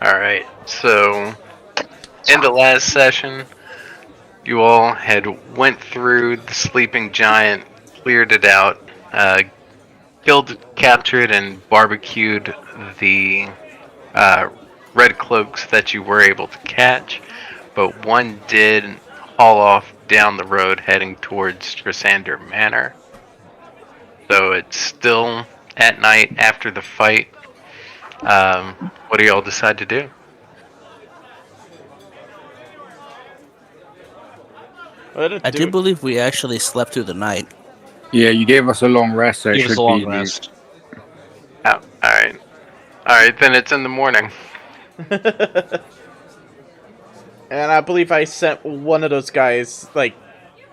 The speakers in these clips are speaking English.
Alright, so in the last session, you all had went through the sleeping giant, cleared it out, killed, captured, and barbecued the red cloaks that you were able to catch, but one did haul off down the road heading towards Trisander Manor. So it's still at night after the fight. What do y'all decide to do? I do believe we actually slept through the night. Yeah, you gave us a long rest, so it Give us should a long be. rest. Oh, alright. Alright, then it's in the morning. And I believe I sent one of those guys, like,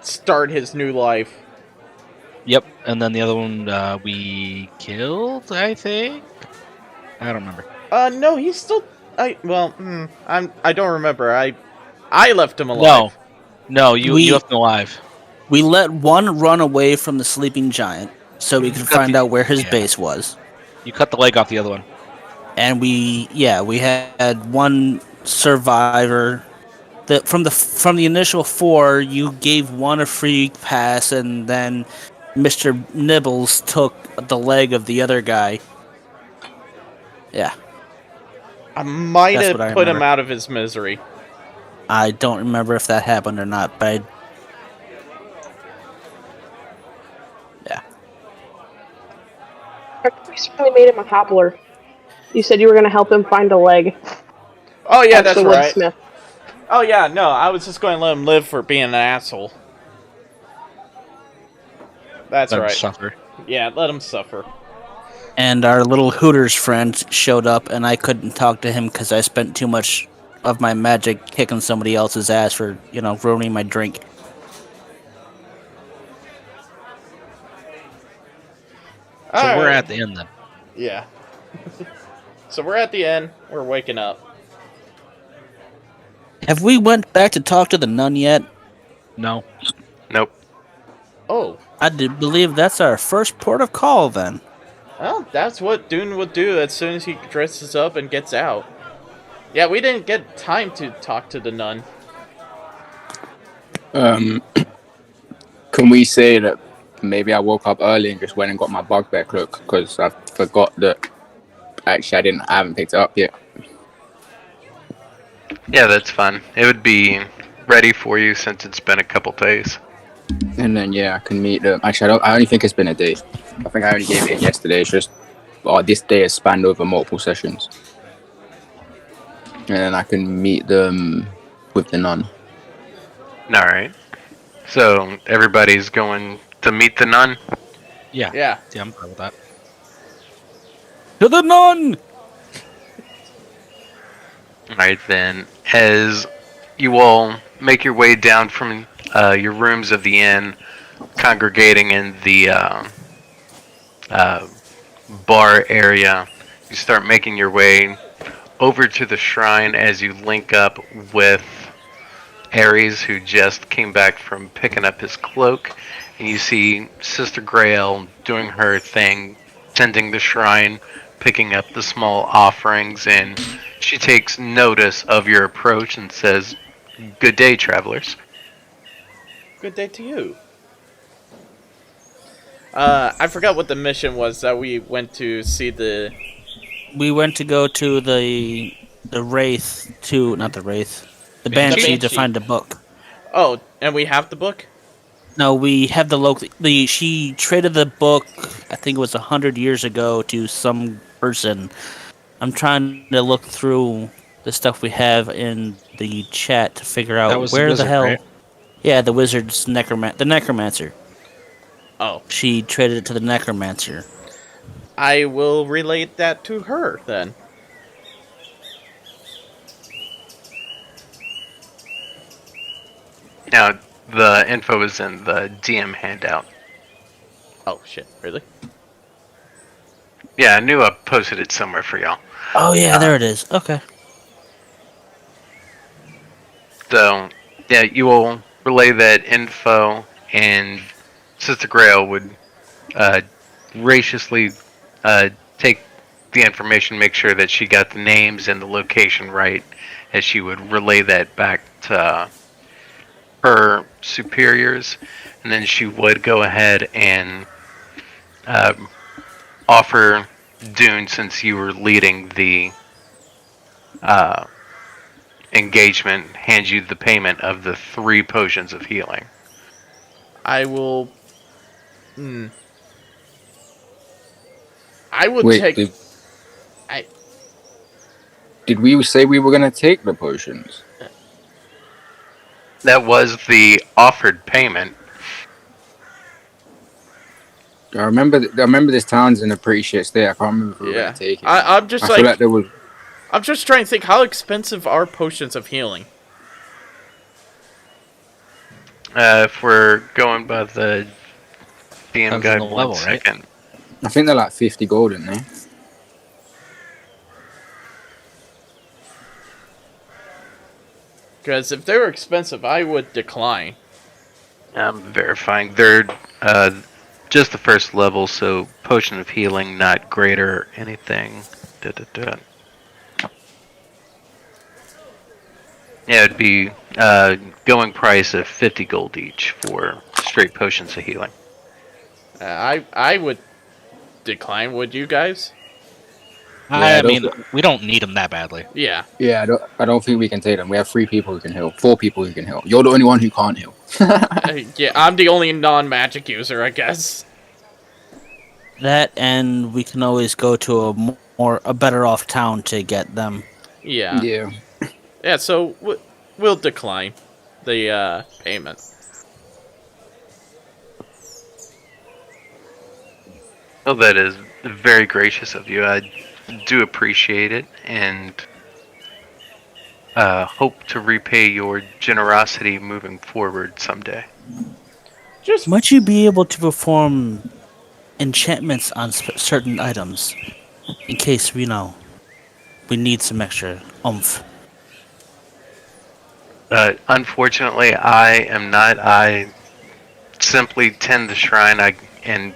start his new life. Yep, and then the other one we killed, I think? I don't remember. No, he's still... I don't remember. I left him alive. No, you left him alive. We let one run away from the sleeping giant so we could find out where his base was. You cut the leg off the other one. And we had one survivor. From the initial 4, you gave one a free pass, and then Mr. Nibbles took the leg of the other guy. Yeah. I might That's have what I put him remember. out of his misery. I don't remember if that happened or not, but yeah. I recently made him a cobbler. You said you were going to help him find a leg. Oh, yeah, that's the right. woodsmith. Oh, yeah, no, I was just going to let him live for being an asshole. That's Let him right. suffer. Yeah, let him suffer. And our little Hooters friend showed up, and I couldn't talk to him because I spent too much of my magic kicking somebody else's ass for, ruining my drink. So we're Alright. at the end then. Yeah. So we're at the end. We're waking up. Have we went back to talk to the nun yet? No. Nope. Oh. I do believe that's our first port of call then. Well, that's what Dune would do as soon as he dresses up and gets out. Yeah, we didn't get time to talk to the nun. Can we say that maybe I woke up early and just went and got my bugbear cloak because I forgot that actually I haven't picked it up yet. Yeah, that's fine. It would be ready for you since it's been a couple days. And then I can meet them. Actually, I only think it's been a day. I think I only gave it yesterday. It's just this day has spanned over multiple sessions. And then I can meet them with the nun. Alright. So, everybody's going to meet the nun? Yeah. Yeah. Yeah, I'm fine with that. To the nun! Alright then, as you all make your way down from your rooms of the inn, congregating in the bar area, you start making your way over to the shrine as you link up with Ares, who just came back from picking up his cloak, and you see Sister Grail doing her thing, tending the shrine, picking up the small offerings, and she takes notice of your approach and says, "Good day, travelers." Good day to you. I forgot what the mission was that we went to see the... We went to go to the Wraith not the Wraith. The Banshee to find a book. Oh, and we have the book? No, we have she traded the book, I think it was 100 years ago, to some person. I'm trying to look through the stuff we have in the chat to figure out where the hell... Right? Yeah, the wizard's the necromancer. Oh. She traded it to the necromancer. I will relate that to her, then. Now, the info is in the DM handout. Oh, shit. Really? Yeah, I knew I posted it somewhere for y'all. Oh yeah, there it is. Okay. So, yeah, you will relay that info, and Sister Grail would graciously take the information, make sure that she got the names and the location right, as she would relay that back to her superiors, and then she would go ahead and offer Dune, since you were leading the engagement, hand you the payment of the 3 potions of healing. I will. I would Wait, take. did we say we were gonna take the potions? That was the offered payment. I remember this town's in a pretty shit state. I can't remember if we were Yeah. gonna take it. I'm just I feel like there was. I'm just trying to think, how expensive are potions of healing? If we're going by the DM Depends on guide, the 1 level, right? second. I think they're like 50 gold in there. Because if they were expensive, I would decline. I'm verifying. They're just the first level, so potion of healing, not greater or anything. Yeah, it'd be going price of 50 gold each for straight potions of healing. I would decline. Would you guys? Yeah, I mean, we don't need them that badly. Yeah. Yeah, I don't think we can take them. We have 3 people who can heal, 4 people who can heal. You're the only one who can't heal. Yeah, I'm the only non-magic user, I guess. That, and we can always go to a better off town to get them. Yeah. Yeah. Yeah, so we'll decline the payment. Well, that is very gracious of you. I do appreciate it, and hope to repay your generosity moving forward someday. Just Might you be able to perform enchantments on certain items in case we need some extra oomph? Unfortunately, I am not. I simply tend the shrine and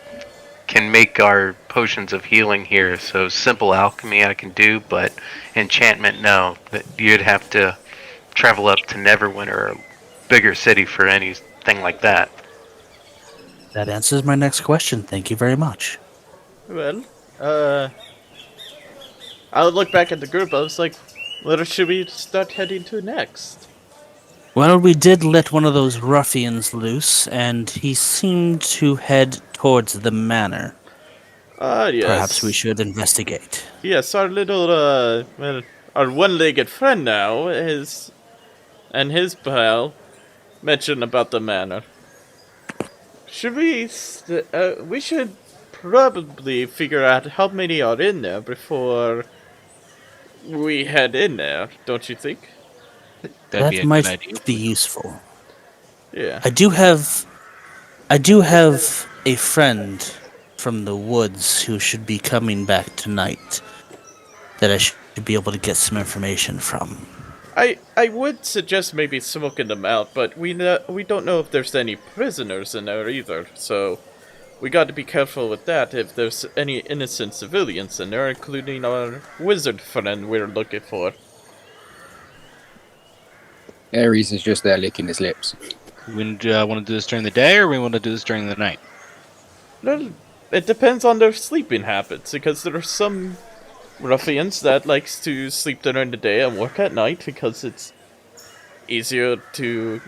can make our potions of healing here. So simple alchemy I can do, but enchantment, no. You'd have to travel up to Neverwinter, or a bigger city, for anything like that. That answers my next question. Thank you very much. well, I would look back at the group. I was like, "Where should we start heading to next?" Well, we did let one of those ruffians loose, and he seemed to head towards the manor. Yes. Perhaps we should investigate. Yes, our little, our one-legged friend now, his pal, mentioned about the manor. Should we, we should probably figure out how many are in there before we head in there, don't you think? That'd be a That might good idea. be useful. Yeah. I do have a friend from the woods who should be coming back tonight that I should be able to get some information from. I would suggest maybe smoking them out, but we don't know if there's any prisoners in there either, so we got to be careful with that if there's any innocent civilians in there, including our wizard friend we're looking for. Ares is just there licking his lips. We want to do this during the day, or we want to do this during the night? Well, it depends on their sleeping habits, because there are some ruffians that likes to sleep during the day and work at night because it's easier to,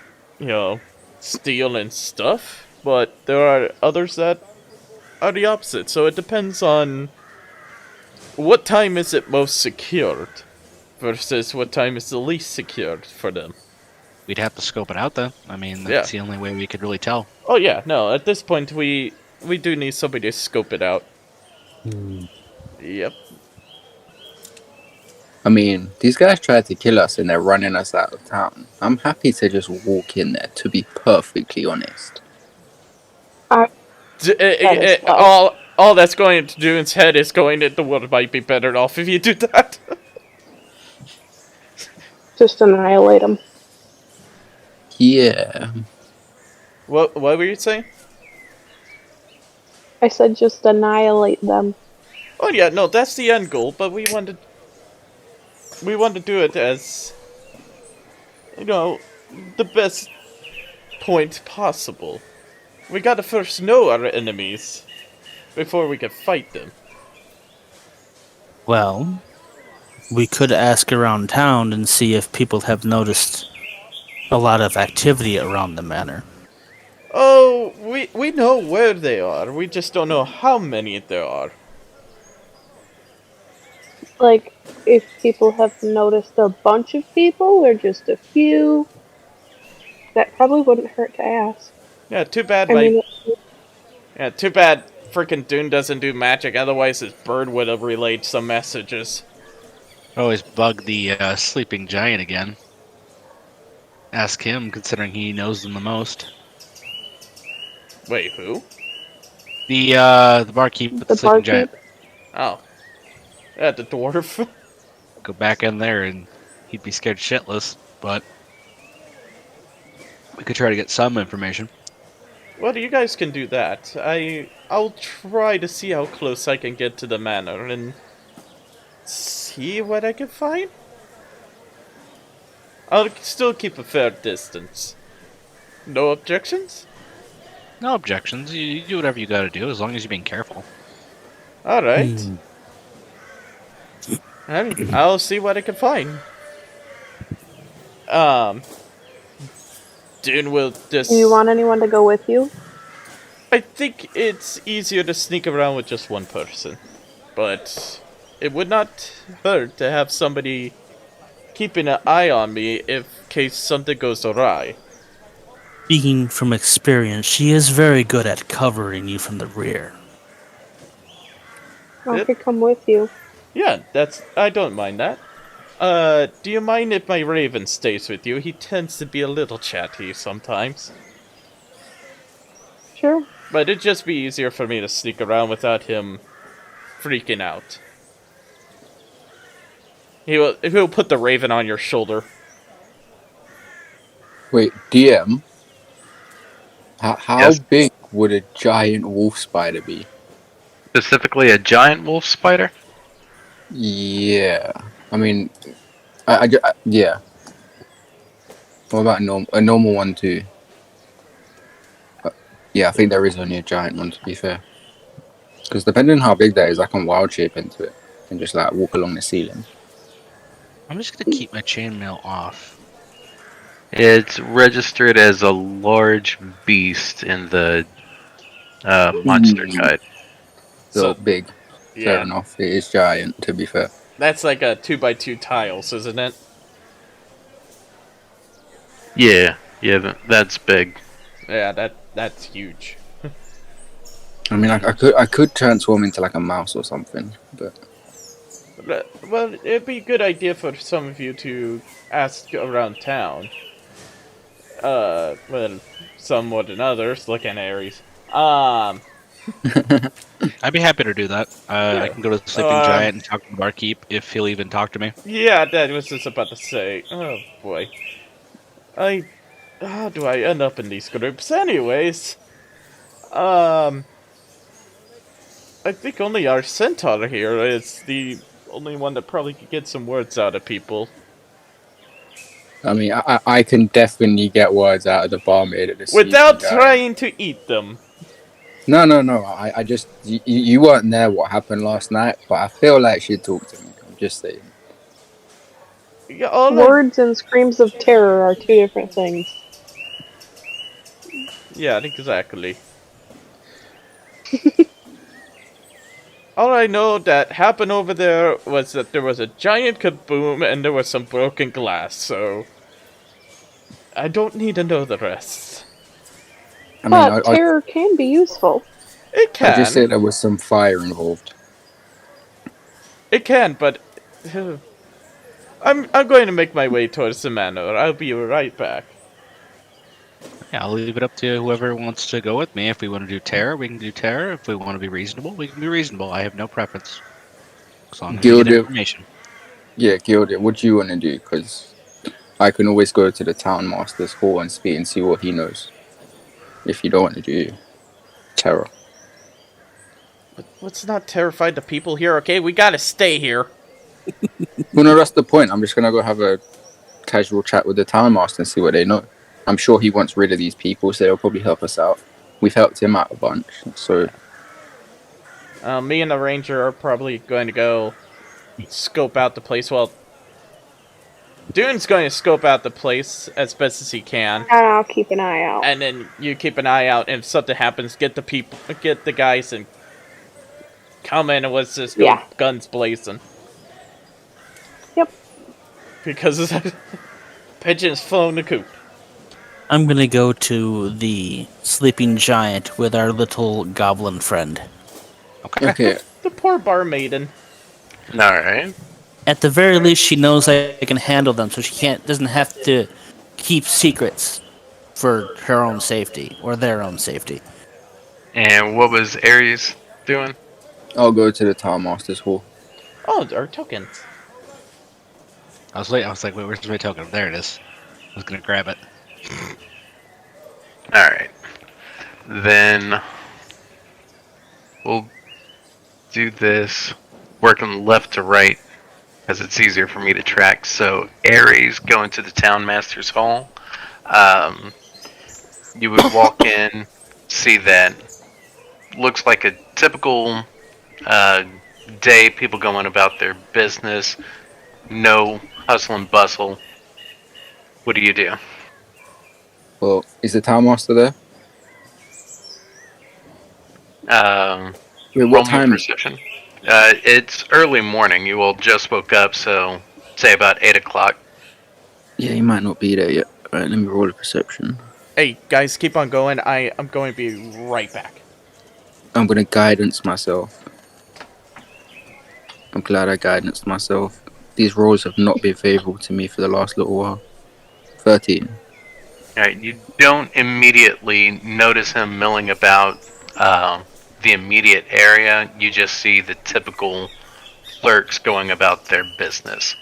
steal and stuff. But there are others that are the opposite, so it depends on what time is it most secured versus what time is the least secured for them. We'd have to scope it out, though. I mean, that's the only way we could really tell. Oh yeah, no, at this point we do need somebody to scope it out. Yep. I mean, these guys tried to kill us and they're running us out of town. I'm happy to just walk in there, to be perfectly honest. All that's going into Dune's head is going that the world might be better off if you do that. Just annihilate them. Yeah. What were you saying? I said just annihilate them. Oh yeah, no, that's the end goal, but we want to do it as, you know, the best point possible. We gotta first know our enemies before we can fight them. Well, we could ask around town and see if people have noticed a lot of activity around the manor. Oh, we know where they are. We just don't know how many there are. Like, if people have noticed a bunch of people or just a few, that probably wouldn't hurt to ask. Yeah, too bad. Yeah, too bad. Frickin' Dune doesn't do magic. Otherwise, his bird would have relayed some messages. Always bug the sleeping giant again. Ask him, considering he knows them the most. Wait, who? The barkeep with the sleeping giant. Oh. Yeah, the dwarf. Go back in there and he'd be scared shitless, but we could try to get some information. Well, you guys can do that. I'll try to see how close I can get to the manor and see what I can find. I'll still keep a fair distance. No objections? No objections. You do whatever you gotta do, as long as you're being careful. Alright. And I'll see what I can find. Dune will just... Do you want anyone to go with you? I think it's easier to sneak around with just one person. But it would not hurt to have somebody keeping an eye on me in case something goes awry. Speaking from experience, she is very good at covering you from the rear. I could come with you. Yeah, I don't mind that. Do you mind if my raven stays with you? He tends to be a little chatty sometimes. Sure. But it'd just be easier for me to sneak around without him freaking out. He'll put the raven on your shoulder. Wait, DM? How Yes. big would a giant wolf spider be? Specifically, a giant wolf spider? Yeah. I mean, yeah. What about a normal one too? Yeah, I think there is only a giant one, to be fair. Because depending on how big that is, I can wild shape into it and just like walk along the ceiling. I'm just gonna keep my chainmail off. It's registered as a large beast in the monster guide. So big. Fair Yeah, enough. It is giant, to be fair. that's like a 2x2 tiles, isn't it? Yeah, that's big. Yeah, that's huge. I mean, I could transform into like a mouse or something, but Well, it'd be a good idea for some of you to ask around town. Well, some more than others. Look at Ares. I'd be happy to do that. I can go to the sleeping giant and talk to the barkeep if he'll even talk to me. Yeah, that was just about to say. Oh boy. How do I end up in these groups anyways? I think only our centaur here is the only one that probably could get some words out of people. I mean, I can definitely get words out of the barmaid at this. Without trying to eat them. No. I just you weren't there. What happened last night? But I feel like she'd talk to me. I'm just saying. Yeah, Words and screams of terror are two different things. Yeah, exactly. All I know that happened over there was that there was a giant kaboom and there was some broken glass, so I don't need to know the rest. I mean, But terror can be useful. It can. I just said there was some fire involved. It can, but I'm going to make my way towards the manor. I'll be right back. Yeah, I'll leave it up to whoever wants to go with me. If we want to do terror, we can do terror. If we want to be reasonable, we can be reasonable. I have no preference. As long as we get Gildir, information. yeah, Gildir, what do you want to do? Because I can always go to the town master's hall and speak and see what he knows. If you don't want to do terror. let's not terrify the people here, okay? We gotta stay here. Well, no, that's the point. I'm just gonna go have a casual chat with the town master and see what they know. I'm sure he wants rid of these people, so they'll probably help us out. We've helped him out a bunch, so... Me and the ranger are probably going to go scope out the place. Well, Dune's going to scope out the place as best as he can. And I'll keep an eye out. And then you keep an eye out, and if something happens, get the guys and come in and let's just go guns blazing. Yep. Because pigeons flown the coop. I'm gonna go to the sleeping giant with our little goblin friend. Okay. The poor bar maiden. Alright. At the very least, she knows I can handle them, so she doesn't have to keep secrets for her own safety or their own safety. And what was Ares doing? I'll go to the town master's hall. Oh, our tokens. I was like, wait, where's my token? There it is. I was gonna grab it. Alright. Then we'll do this working left to right because it's easier for me to track. So Ares going to the town master's hall. You would walk in, see that looks like a typical day, people going about their business, no hustle and bustle. What do you do? Well, is the town master there? Wait, Roll what me time? perception. It's early morning. You all just woke up, so say about 8 o'clock. Yeah, he might not be there yet. Alright, let me roll a perception. Hey, guys, keep on going. I'm going to be right back. I'm gonna guidance myself. I'm glad I guidanced myself. These rolls have not been favourable to me for the last little while. 13. Alright, you don't immediately notice him milling about the immediate area. You just see the typical clerks going about their business.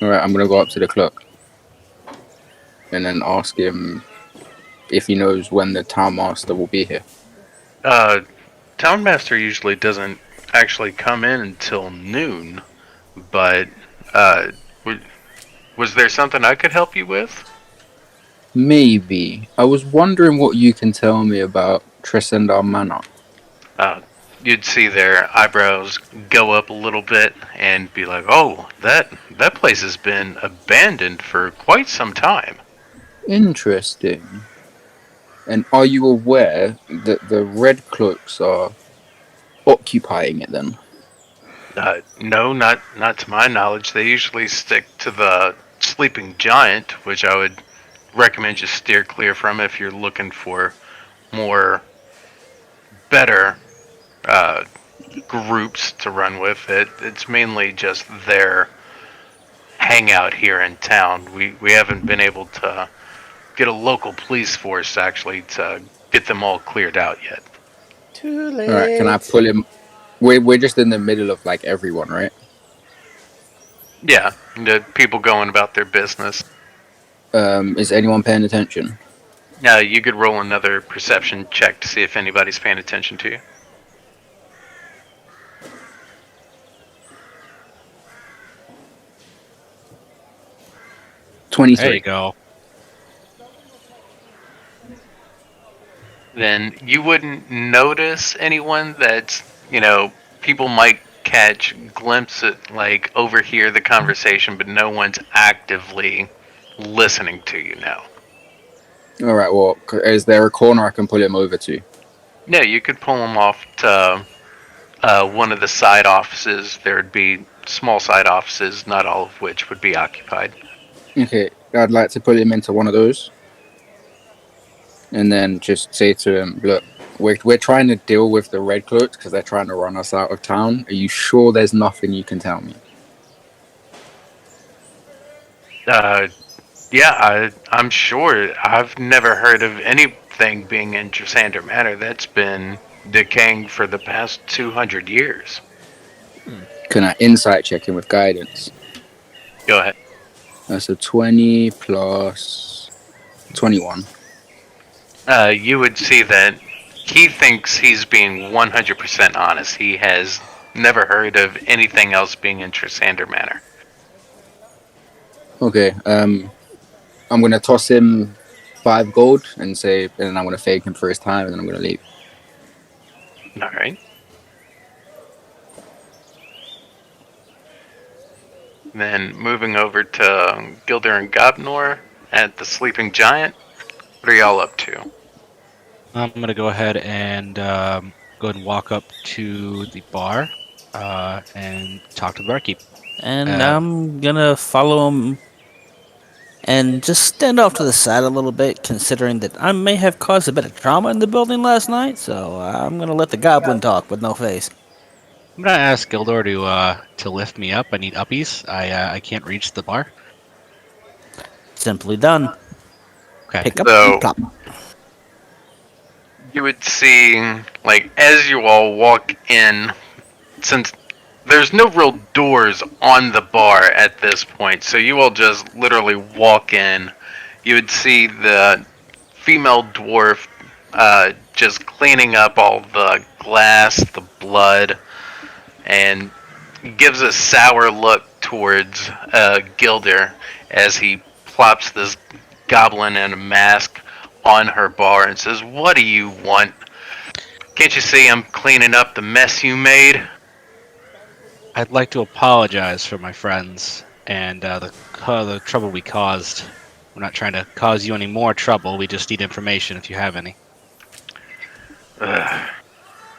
Alright, I'm gonna go up to the clerk. And then ask him if he knows when the town master will be here. Town master usually doesn't actually come in until noon, but was there something I could help you with? Maybe. I was wondering what you can tell me about Tresendar Manor. You'd see their eyebrows go up a little bit and be like, "Oh, that place has been abandoned for quite some time." Interesting. And are you aware that the Red Cloaks are occupying it then? No, not to my knowledge. They usually stick to the sleeping giant, which I would recommend you steer clear from if you're looking for more better groups to run with. It's mainly just their hangout here in town. We haven't been able to get a local police force actually to get them all cleared out yet. Too late. Alright, can I pull him? We're just in the middle of like everyone, right? Yeah, the people going about their business. Is anyone paying attention? You could roll another perception check to see if anybody's paying attention to you. There 23. you go. Then you wouldn't notice anyone that's, people might catch glimpses, like overhear the conversation, but no one's actively listening to you now. Alright, well, is there a corner I can pull him over to? Yeah, you could pull them off to one of the side offices. There'd be small side offices, not all of which would be occupied. Okay, I'd like to pull him into one of those. And then just say to him, look, we're trying to deal with the Red Cloaks because they're trying to run us out of town. Are you sure there's nothing you can tell me? Yeah, I'm sure. I've never heard of anything being in Tresendar Manor that's been decaying for the past 200 years. Can I insight check him with guidance? Go ahead. That's a 20 plus 21. You would see that he thinks he's being 100% honest. He has never heard of anything else being in Trisander Manor. Okay. I'm gonna toss him 5 gold and say, and then I'm gonna fake him for his time, and then I'm gonna leave. All right. Then moving over to Gildir and Gobnor at the Sleeping Giant. What are y'all up to? I'm gonna go ahead and go ahead and walk up to the bar and talk to the barkeep. And I'm gonna follow him and just stand off to the side a little bit, considering that I may have caused a bit of trauma in the building last night, so I'm gonna let the goblin talk with no face. I'm gonna ask Gildir to lift me up. I need uppies. I can't reach the bar. Simply done. Okay. Pick up So- and plop. You would see, like, as you all walk in, since there's no real doors on the bar at this point, so you all just literally walk in. You would see the female dwarf just cleaning up all the glass, the blood, and gives a sour look towards Gildir as he plops this goblin in a mask on her bar and says, "What do you want? Can't you see I'm cleaning up the mess you made?" I'd like to apologize for my friends and the trouble we caused. We're not trying to cause you any more trouble. We just need information if you have any.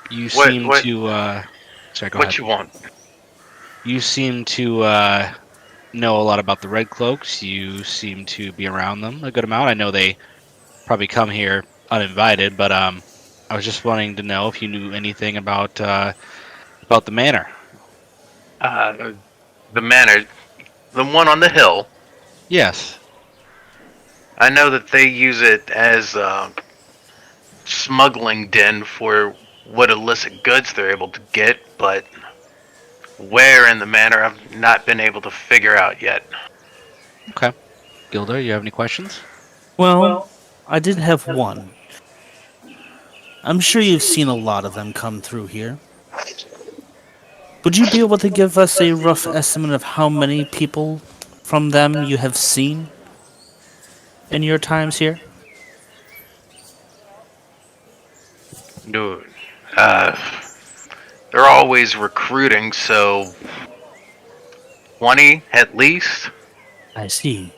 You seem what- to. Sorry, go What ahead. you want? You seem to know a lot about the Red Cloaks. You seem to be around them a good amount. I know they probably come here uninvited, but I was just wanting to know if you knew anything about the manor. The manor, the one on the hill. Yes. I know that they use it as a smuggling den for what illicit goods they're able to get, but where in the manor I've not been able to figure out yet. Okay. Gildir, you have any questions? Well, I did have one. I'm sure you've seen a lot of them come through here. Would you be able to give us a rough estimate of how many people from them you have seen in your times here? Dude, they're always recruiting, so 20 at least. I see.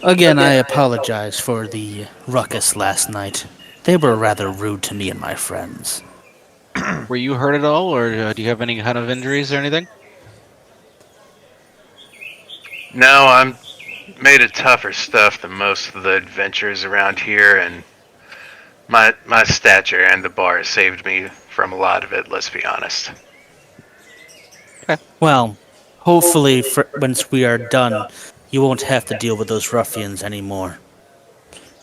Again, I apologize for the ruckus last night. They were rather rude to me and my friends. Were you hurt at all, or do you have any kind of injuries or anything? No, I'm made of tougher stuff than most of the adventurers around here, and my stature and the bar saved me from a lot of it, let's be honest. Well, hopefully, once we are done, you won't have to deal with those ruffians anymore.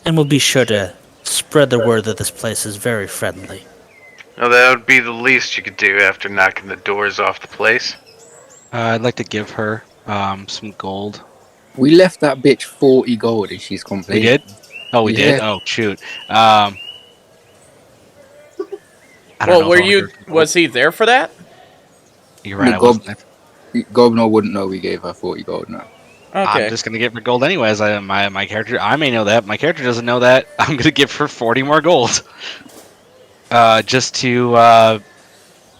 And we'll be sure to spread the word that this place is very friendly. Well, that would be the least you could do after knocking the doors off the place. I'd like to give her some gold. We left that bitch 40 gold and she's We complaining. did? Oh, we did? Yeah. Oh, shoot. I don't know Well, if were I wanna you? give her gold. Was he there for that? You're right, The I wasn't there. Gobnor wouldn't know we gave her 40 gold now. Okay. I'm just gonna give her gold anyways. My character, I may know that. My character doesn't know that. I'm gonna give her 40 more gold, just to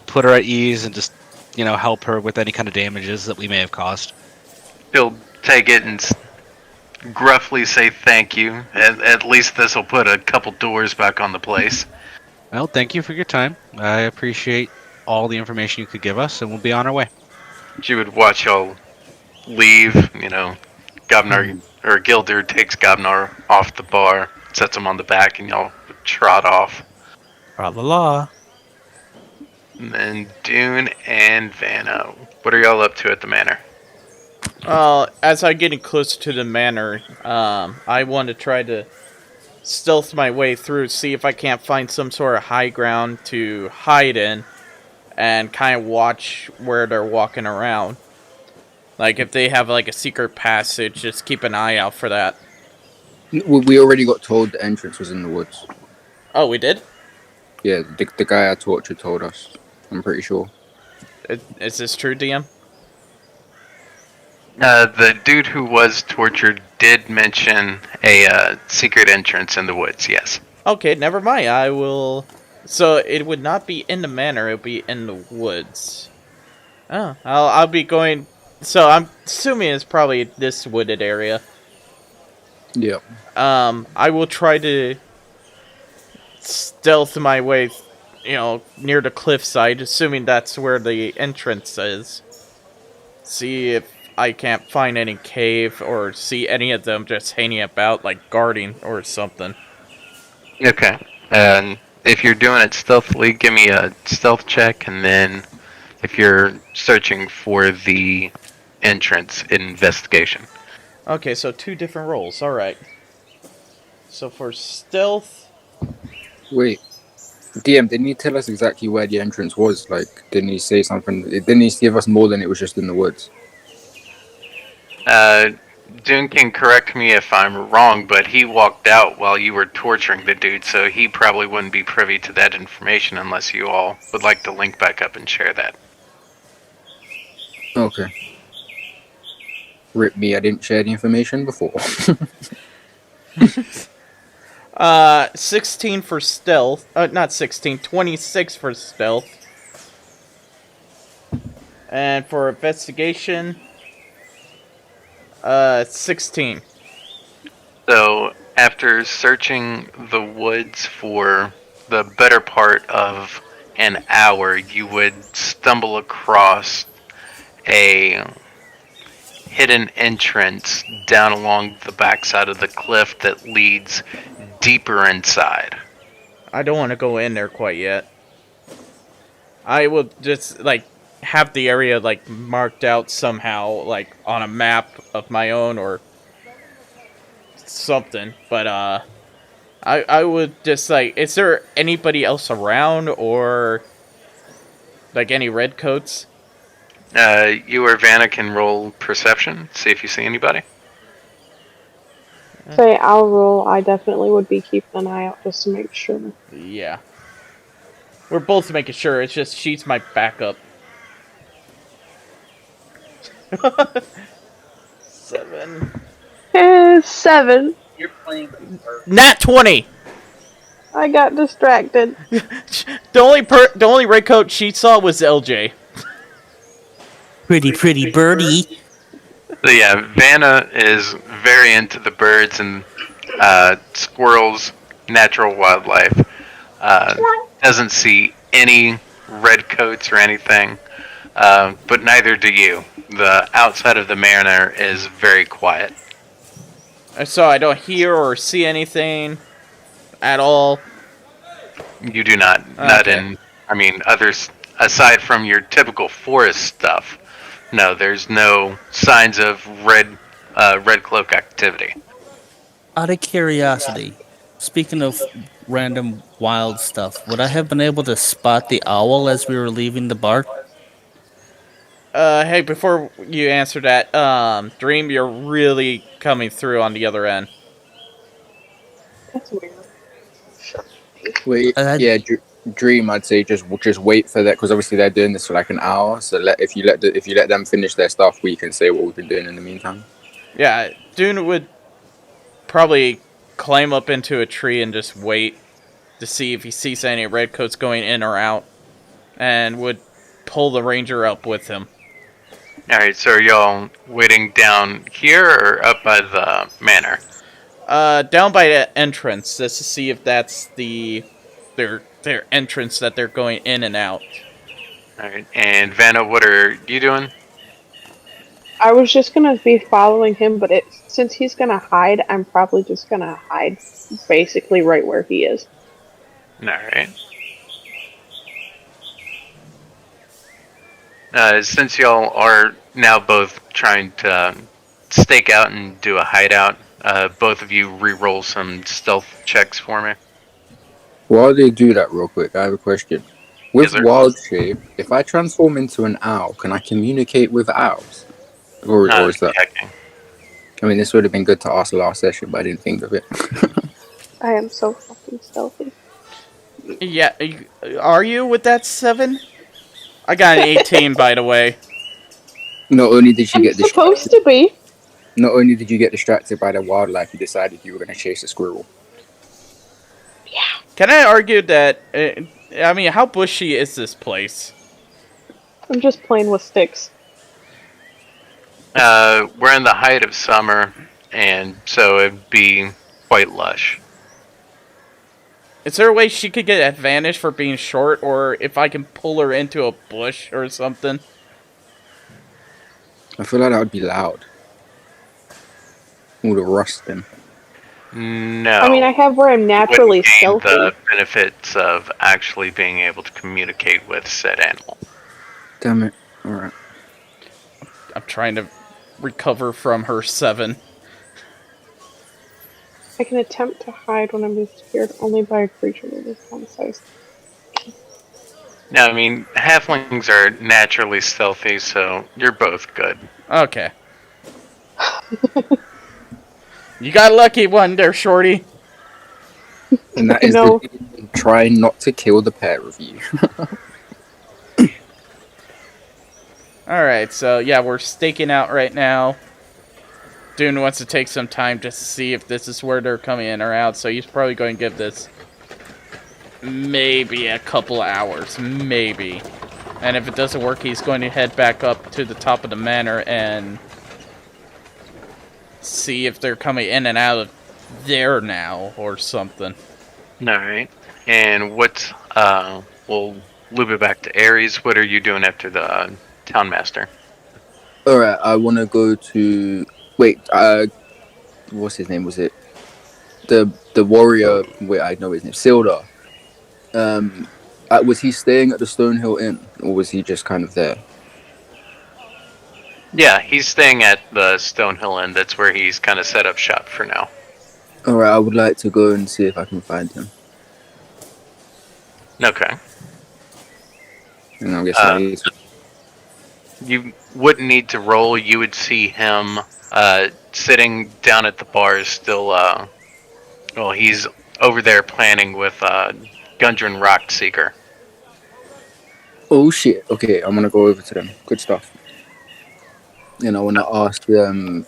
put her at ease and just help her with any kind of damages that we may have caused. He'll take it and gruffly say thank you. At least this will put a couple doors back on the place. Well, thank you for your time. I appreciate all the information you could give us, and we'll be on our way. She would watch y'all leave, Gobnor or Gildir takes Gobnor off the bar, sets him on the back, and y'all trot off. Tra la la. And then Dune and Vana, what are y'all up to at the manor? As I'm getting closer to the manor, I want to try to stealth my way through, see if I can't find some sort of high ground to hide in, and kind of watch where they're walking around. Like, if they have, like, a secret passage, just keep an eye out for that. We already got told the entrance was in the woods. Oh, we did? Yeah, the guy I tortured told us. I'm pretty sure. Is this true, DM? The dude who was tortured did mention a secret entrance in the woods, yes. Okay, never mind. I will... So, it would not be in the manor, it would be in the woods. Oh, I'll be going... So, I'm assuming it's probably this wooded area. Yeah. I will try to stealth my way, near the cliffside, assuming that's where the entrance is. See if I can't find any cave or see any of them just hanging about, like guarding or something. Okay. And if you're doing it stealthily, give me a stealth check, and then if you're searching for the entrance, investigation. Okay, so 2 different rolls. Alright. So for stealth... Wait. DM, didn't he tell us exactly where the entrance was? Like, didn't he say something? Didn't he give us more than it was just in the woods? Dune can correct me if I'm wrong, but he walked out while you were torturing the dude, so he probably wouldn't be privy to that information unless you all would like to link back up and share that. Okay. Rip me, I didn't share the information before. 16 for stealth. Not 16, 26 for stealth. And for investigation, 16. So, after searching the woods for the better part of an hour, you would stumble across a hidden entrance down along the backside of the cliff that leads deeper inside. I don't want to go in there quite yet. I will just, have the area, marked out somehow, on a map of my own or something. But, I would just, is there anybody else around or, any redcoats? You or Vana can roll perception, see if you see anybody. Say I'll roll. I definitely would be keeping an eye out just to make sure. Yeah. We're both making sure, it's just she's my backup. 7. 7. You're playing. Nat 20! I got distracted. The only redcoat she saw was LJ. Pretty birdie. So yeah, Vanna is very into the birds and squirrels, natural wildlife. Doesn't see any redcoats or anything, but neither do you. The outside of the manor is very quiet. So I don't hear or see anything at all. You do not. Not in. I mean, others aside from your typical forest stuff. No, there's no signs of red cloak activity. Out of curiosity, speaking of random wild stuff, would I have been able to spot the owl as we were leaving the bar? Hey, before you answer that, Dream, you're really coming through on the other end. That's weird. Wait, yeah, Dream, I'd say just wait for that, because obviously they're doing this for an hour. So if you let them finish their stuff, we can say what we've been doing in the meantime. Yeah, Dune would probably climb up into a tree and just wait to see if he sees any redcoats going in or out, and would pull the ranger up with him. Alright, so are y'all waiting down here or up by the manor? Down by the entrance, just to see if that's their entrance that they're going in and out. Alright, and Vanna, what are you doing? I was just gonna be following him, but since he's gonna hide, I'm probably just gonna hide basically right where he is. Alright. Since y'all are now both trying to stake out and do a hideout, both of you re-roll some stealth checks for me. While they do that real quick, I have a question. With Yes, sir. wild shape, if I transform into an owl, can I communicate with owls? Or is that... Checking. I mean, this would have been good to ask last session, but I didn't think of it. I am so fucking stealthy. Yeah, are you with that 7? I got an 18, by the way. Not only did you I'm get supposed distracted, to be. not only did you get distracted by the wildlife, you decided you were going to chase a squirrel. Can I argue that... I mean, how bushy is this place? I'm just playing with sticks. We're in the height of summer, and so it'd be quite lush. Is there a way she could get advantage for being short, or if I can pull her into a bush or something? I feel like that would be loud. All the rusting. No. I mean, I have where I'm you naturally wouldn't gain stealthy. the benefits of actually being able to communicate with said animal. Damn it. Alright. I'm trying to recover from her 7. I can attempt to hide when I'm obscured only by a creature that is one size. No, I mean, halflings are naturally stealthy, so you're both good. Okay. You got a lucky one there, Shorty. And that is No. trying not to kill the pair of you. Alright, so yeah, we're staking out right now. Dune wants to take some time just to see if this is where they're coming in or out, so he's probably going to give this maybe a couple hours, maybe. And if it doesn't work, he's going to head back up to the top of the manor and see if they're coming in and out of there now or something. Alright. And we'll loop it back to Ares. What are you doing after the town master? Alright, I want to go to... Wait, what's his name, was it? The warrior... Wait, I know his name. Sildar. Was he staying at the Stonehill Inn? Or was he just kind of there? Yeah, he's staying at the Stonehill Inn. That's where he's kind of set up shop for now. Alright, I would like to go and see if I can find him. Okay. And I guess You wouldn't need to roll. You would see him sitting down at the bar still... well, he's over there planning with Gundren Rockseeker. Oh shit, okay, I'm gonna go over to them. Good stuff. And I want to ask them...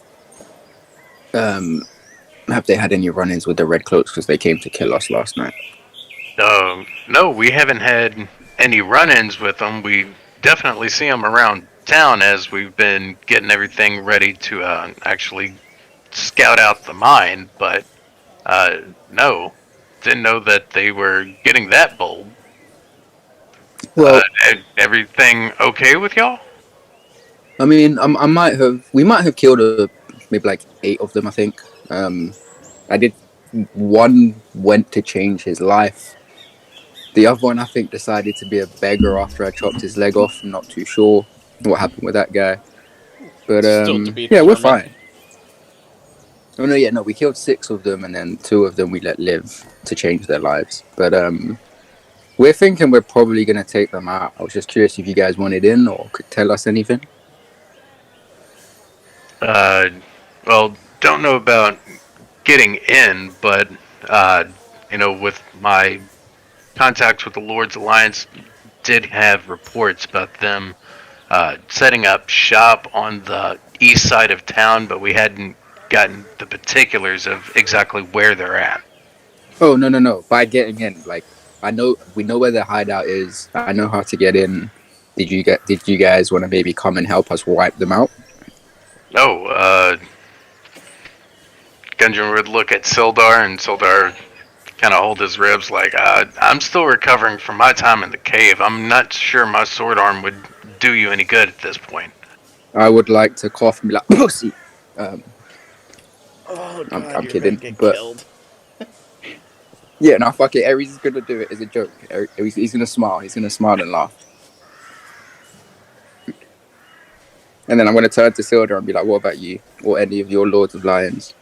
have they had any run-ins with the Red Cloaks because they came to kill us last night? No, we haven't had any run-ins with them. We definitely see them around town as we've been getting everything ready to actually scout out the mine, but no, didn't know that they were getting that bold. Well, Everything okay with y'all? I mean, we might have killed maybe like 8 of them, I think. One went to change his life. The other one, I think, decided to be a beggar after I chopped his leg off. I'm not too sure what happened with that guy. But, Still to be yeah, we're determined. fine. Oh, no, we killed 6 of them, and then 2 of them we let live to change their lives. But, we're thinking we're probably going to take them out. I was just curious if you guys wanted in or could tell us anything. Well, don't know about getting in, but, with my contacts with the Lord's Alliance, did have reports about them setting up shop on the east side of town, but we hadn't gotten the particulars of exactly where they're at. Oh, no. By getting in, like, we know where their hideout is. I know how to get in. Did you guys want to maybe come and help us wipe them out? Gundren would look at Sildar, and Sildar kind of hold his ribs like, I'm still recovering from my time in the cave. I'm not sure my sword arm would do you any good at this point. I would like to cough and be like, pussy! I'm kidding, but... Yeah, no, fuck it. Ares is gonna do it as a joke. He's gonna smile. He's gonna smile and laugh. And then I'm gonna turn to Sildar and be like, what about you? Or any of your Lords of Lions?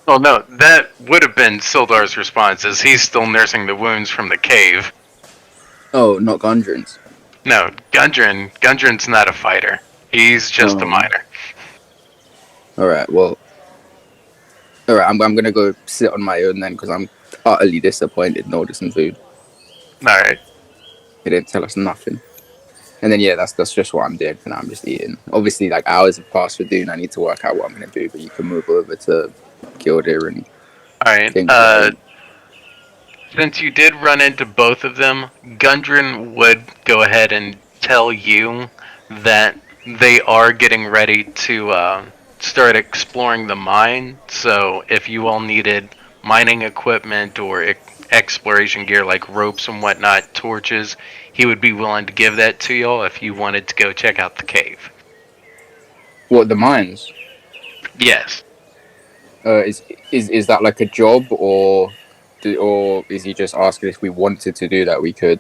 Well, no, that would have been Sildar's response, as he's still nursing the wounds from the cave. Oh, not Gundren's. No, Gundren's not a fighter. He's just a miner. Alright, well... Alright, I'm gonna go sit on my own then, because I'm utterly disappointed in ordering some food. Alright. He didn't tell us nothing. And then yeah, that's just what I'm doing for now. I'm just eating. Obviously, like hours have passed for doing. I need to work out what I'm gonna do. But you can move over to Gildir and Alright. things. Since you did run into both of them, Gundren would go ahead and tell you that they are getting ready to start exploring the mine. So if you all needed mining equipment or exploration gear like ropes and whatnot, torches, he would be willing to give that to y'all if you wanted to go check out the cave. What, the mines? Yes. Is that like a job, or is he just asking if we wanted to do that? We could.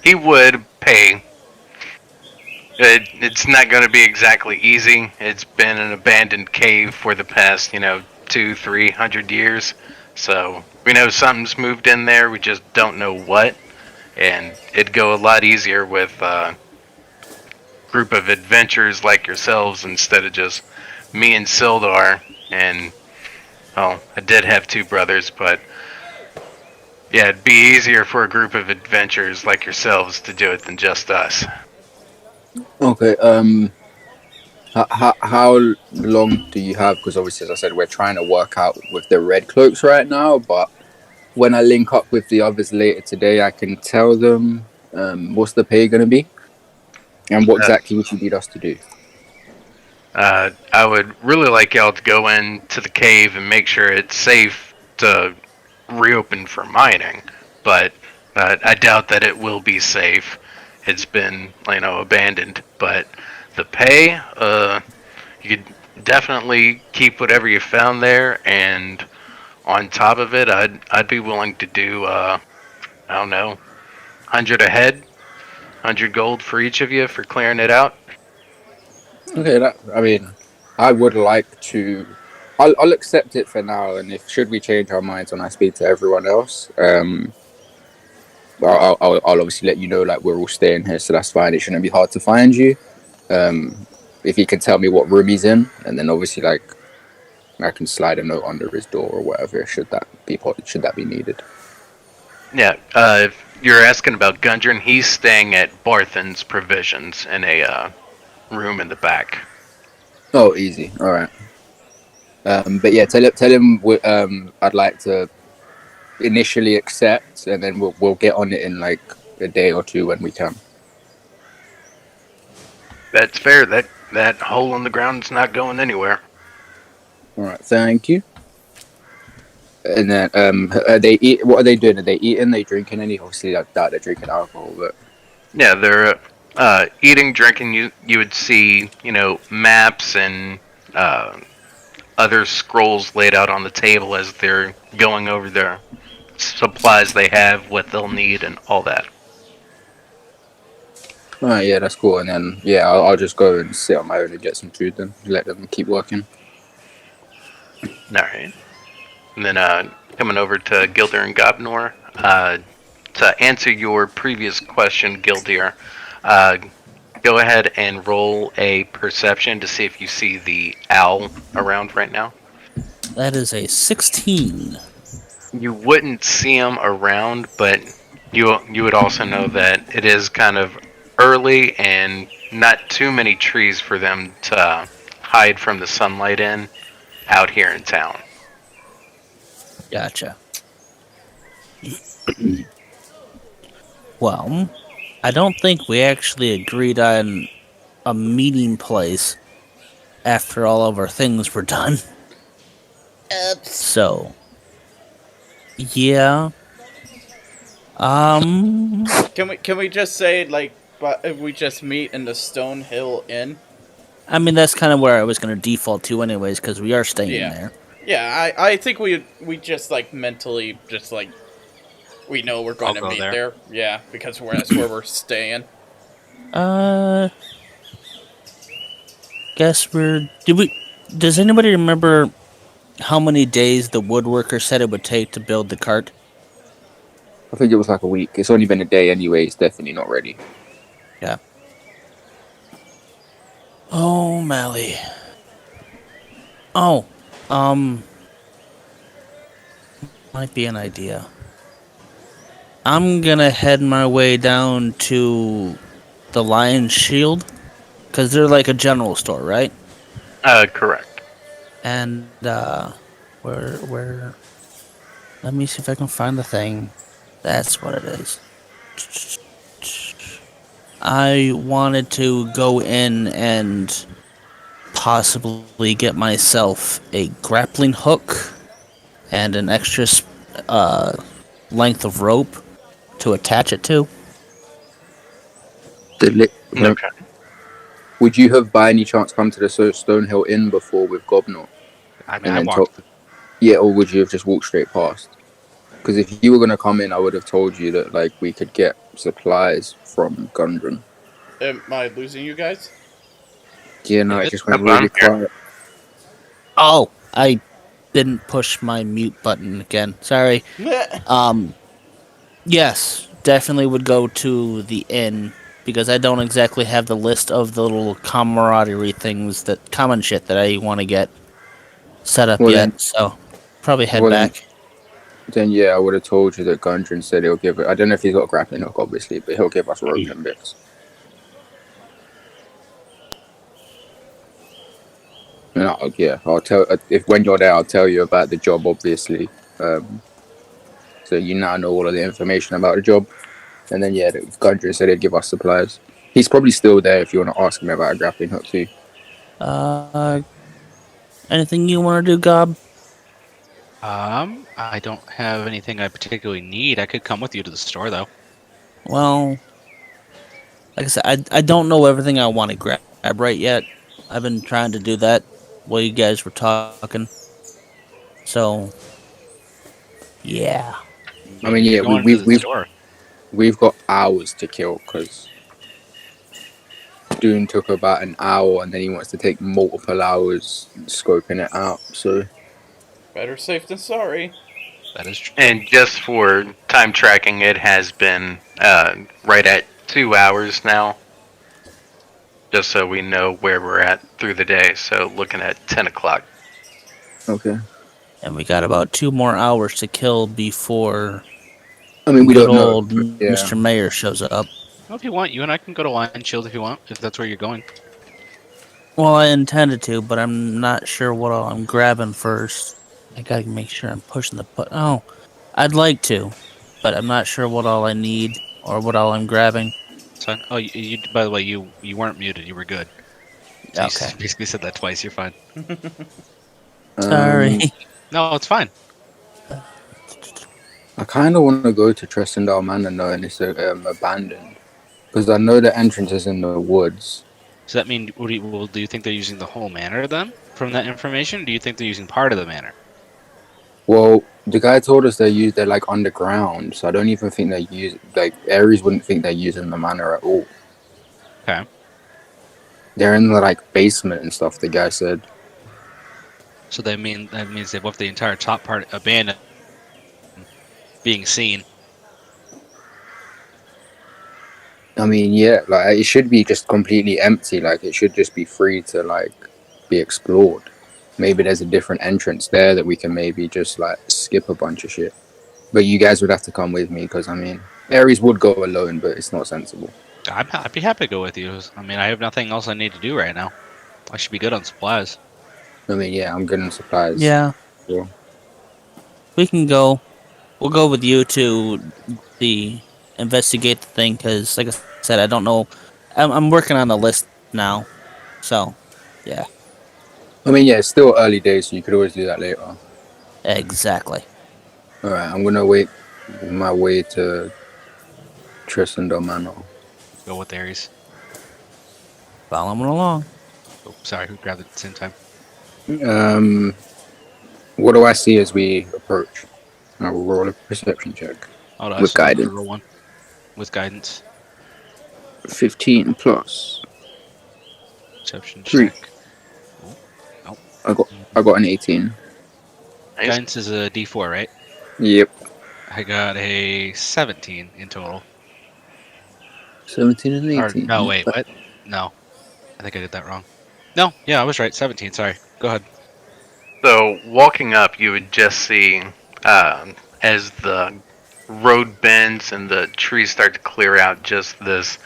He would pay. It's not going to be exactly easy. It's been an abandoned cave for the past, 200-300 years. So we know something's moved in there. We just don't know what. And it'd go a lot easier with a group of adventurers like yourselves instead of just me and Sildar. And, well, I did have two brothers, but yeah, it'd be easier for a group of adventurers like yourselves to do it than just us. Okay. How long do you have? Because obviously, as I said, we're trying to work out with the red cloaks right now. But when I link up with the others later today, I can tell them what's the pay going to be, and what exactly would you need us to do. I would really like y'all to go into the cave and make sure it's safe to reopen for mining. But I doubt that it will be safe. It's been, abandoned. But the pay, you could definitely keep whatever you found there, and on top of it, I'd be willing to do, 100 a head, 100 gold for each of you for clearing it out. Okay, I would like to. I'll accept it for now, and should we change our minds when I speak to everyone else, I'll obviously let you know. Like, we're all staying here, so that's fine. It shouldn't be hard to find you. If he can tell me what room he's in, and then obviously I can slide a note under his door or whatever. Should that be needed? Yeah. If you're asking about Gundren, he's staying at Barthen's Provisions in a room in the back. Oh, easy. All right. But yeah, tell him I'd like to initially accept, and then we'll get on it in like a day or two when we can. That's fair. That hole in the ground's not going anywhere. All right, thank you. And then, what are they doing? Are they eating? Are they drinking any? Obviously, I doubt they're drinking alcohol, but yeah, they're eating, drinking. You would see, maps and other scrolls laid out on the table as they're going over their supplies they have, what they'll need, and all that. all right, yeah, that's cool. And then, yeah, I'll just go and sit on my own and get some food. Then let them keep working. All right. And then coming over to Gildir and Gobnor, to answer your previous question, Gildir, go ahead and roll a perception to see if you see the owl around right now. That is a 16. You wouldn't see him around, but you would also know that it is kind of early and not too many trees for them to hide from the sunlight in out here in town. Gotcha. Well, I don't think we actually agreed on a meeting place after all of our things were done. Oops. So, yeah. Can we just say, like, but we just meet in the Stone Hill Inn? I mean, that's kind of where I was going to default to anyways, because we are staying there. Yeah, I think we just, like, mentally, just, like, we know we're going to meet there. Yeah, because that's where we're staying. Guess does anybody remember how many days the woodworker said it would take to build the cart? I think it was like a week. It's only been a day anyway. It's definitely not ready. Yeah. Oh, Mally. Oh, might be an idea. I'm gonna head my way down to the Lion's Shield, because they're like a general store, right? Correct. And where? Let me see if I can find the thing. That's what it is. I wanted to go in and possibly get myself a grappling hook and an extra length of rope to attach it to. Okay. Would you have by any chance come to the Stonehill Inn before with Gobnor? I mean, And I then walked. yeah, or would you have just walked straight past? Because if you were going to come in, I would have told you that like we could get supplies from Gundren. Am I losing you guys? Yeah, no, it David? just went Yep, I'm really here. quiet. Oh, I didn't push my mute button again. Sorry. Yes, definitely would go to the inn because I don't exactly have the list of the little camaraderie things that common shit that I want to get set up Well yet. So probably head well then, back. then yeah, I would have told you that Gundren said he'll give it. I don't know if he's got a grappling hook, obviously, but he'll give us rope and bits. And I'll tell if when you're there, I'll tell you about the job, obviously. So you now know all of the information about the job. And then yeah, Gundren said he'd give us supplies. He's probably still there if you want to ask him about a grappling hook too. Anything you want to do, Gob? I don't have anything I particularly need. I could come with you to the store, though. Well, like I said, I don't know everything I want to grab right yet. I've been trying to do that while you guys were talking. So, yeah. I mean, yeah, Going to the store. we've got hours to kill because Dune took about an hour and then he wants to take multiple hours scoping it out. So Better safe than sorry. That is true. And just for time tracking, it has been right at 2 hours now. Just so we know where we're at through the day. So looking at 10 o'clock. okay. And we got about 2 more hours to kill before I mean, we good don't know. old Yeah. Mr. Mayor shows up. Well, if you want, you and I can go to Lion Shield if you want, if that's where you're going. Well, I intended to, but I'm not sure what all I'm grabbing first. I gotta make sure I'm pushing the button. Oh, I'd like to, but I'm not sure what all I need or what all I'm grabbing. It's fine. Oh, you by the way, you weren't muted. You were good. So Okay. You basically said that twice. You're fine. Sorry. No, it's fine. I kind of want to go to Tressendal Manor knowing it's abandoned because I know the entrance is in the woods. Does that mean? Do you think they're using the whole manor then? From that information, do you think they're using part of the manor? Well, the guy told us they're like underground, so I don't even think they use Ares wouldn't think they're using the manor at all. Okay. They're in the like basement and stuff. The guy said. So that means they've left the entire top part abandoned, being seen. I mean, yeah, like it should be just completely empty. Like it should just be free to like be explored. Maybe there's a different entrance there that we can maybe just like skip a bunch of shit. But you guys would have to come with me because I mean, Ares would go alone, but it's not sensible. I'd be happy to go with you. I mean, I have nothing else I need to do right now. I should be good on supplies. I mean, yeah, I'm good on supplies. Yeah. Yeah. We can go. We'll go with you to investigate the thing because, like I said, I don't know. I'm working on the list now, so yeah. I mean, yeah, it's still early days, so you could always do that later. Exactly. All right, I'm gonna wait my way to Tressendal Manor. Go with Ares. Following along. Oh, sorry, who grabbed it at the same time? What do I see as we approach? I will roll a perception check. Oh, no, With so I'm gonna guidance. roll one. With guidance. 15 plus. Perception 3. check. I got an 18. Nice. Guidance is a D4, right? Yep. I got a 17 in total. 17 and Or, 18. no, wait, what? No. I think I did that wrong. No, yeah, I was right. 17, sorry. Go ahead. So walking up, you would just see as the road bends and the trees start to clear out, just this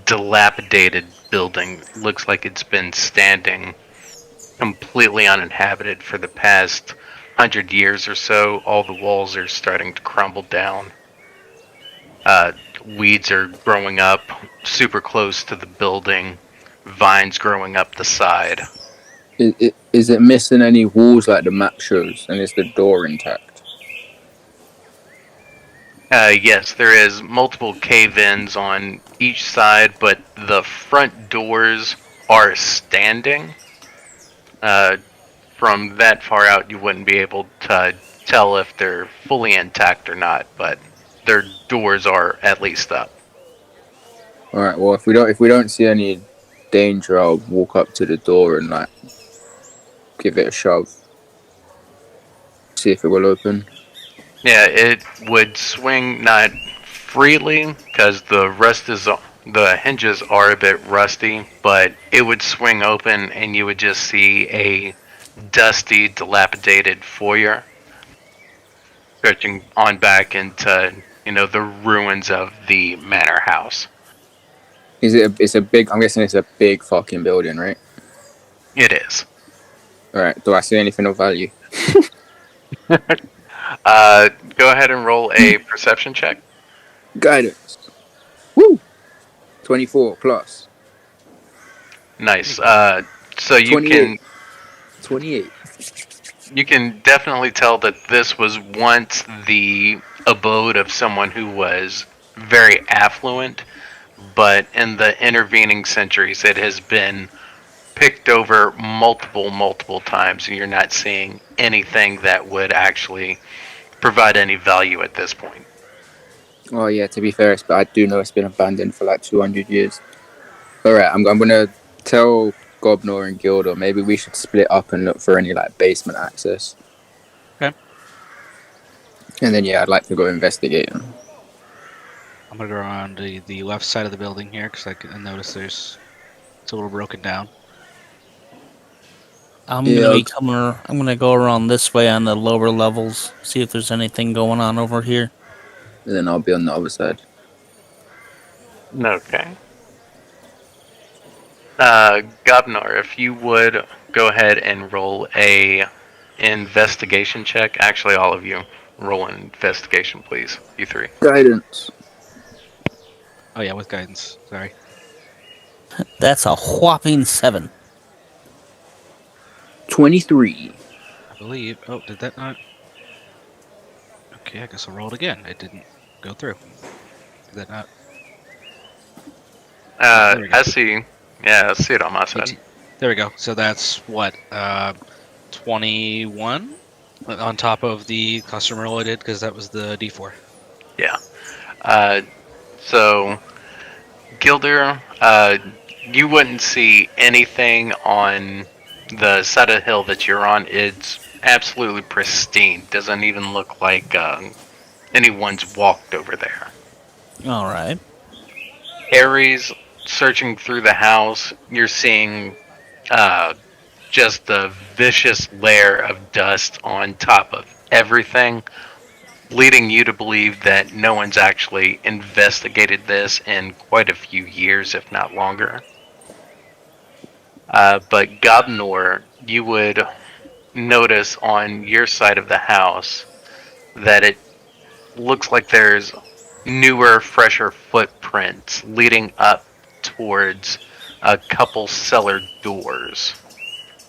dilapidated building. Looks like it's been standing completely uninhabited for the past 100 years or so. All the walls are starting to crumble down. Weeds are growing up super close to the building. Vines growing up the side. Is it missing any walls like the map shows? And is the door intact? Yes, there is multiple cave-ins on each side, but the front doors are standing. From that far out, you wouldn't be able to tell if they're fully intact or not, but their doors are at least up. All right. Well, if we don't see any danger, I'll walk up to the door and like give it a shove. See if it will open. Yeah, it would swing not freely because the hinges are a bit rusty, but it would swing open and you would just see a dusty, dilapidated foyer stretching on back into, the ruins of the manor house. It's a big. I'm guessing it's a big fucking building, right? It is. All right. Do I see anything of value? Go ahead and roll a perception check. Guidance. Woo. 24 plus. Nice. So you 28. 28. You can definitely tell that this was once the abode of someone who was very affluent, but in the intervening centuries it has been picked over multiple times, and you're not seeing anything that would actually provide any value at this point. Oh yeah. To be fair, I do know it's been abandoned for like 200 years. All right. I'm gonna tell Gobnor and Gildir maybe we should split up and look for any like basement access. Okay. And then yeah, I'd like to go investigate them. I'm gonna go around the left side of the building here because I notice it's a little broken down. I'm gonna go around this way on the lower levels, see if there's anything going on over here. And then I'll be on the other side. Okay. Gobnor, if you would go ahead and roll a investigation check. Actually, all of you roll an investigation, please. You three. Guidance. Oh yeah, with guidance. Sorry. That's a whopping 7. 23. I believe. Oh, did that not? Okay, I guess I'll roll it again. It didn't go through. Did that not? There we go. I see. Yeah, I see it on my side. There we go. So that's what 21 on top of the customer roll I did because that was the D4. Yeah. So, Gildir, you wouldn't see anything on the side of the hill that you're on. It's absolutely pristine. Doesn't even look like anyone's walked over there. All right. Ares, searching through the house, you're seeing just a vicious layer of dust on top of everything, leading you to believe that no one's actually investigated this in quite a few years, if not longer. But Gobnor, you would notice on your side of the house that it looks like there's newer, fresher footprints leading up towards a couple cellar doors.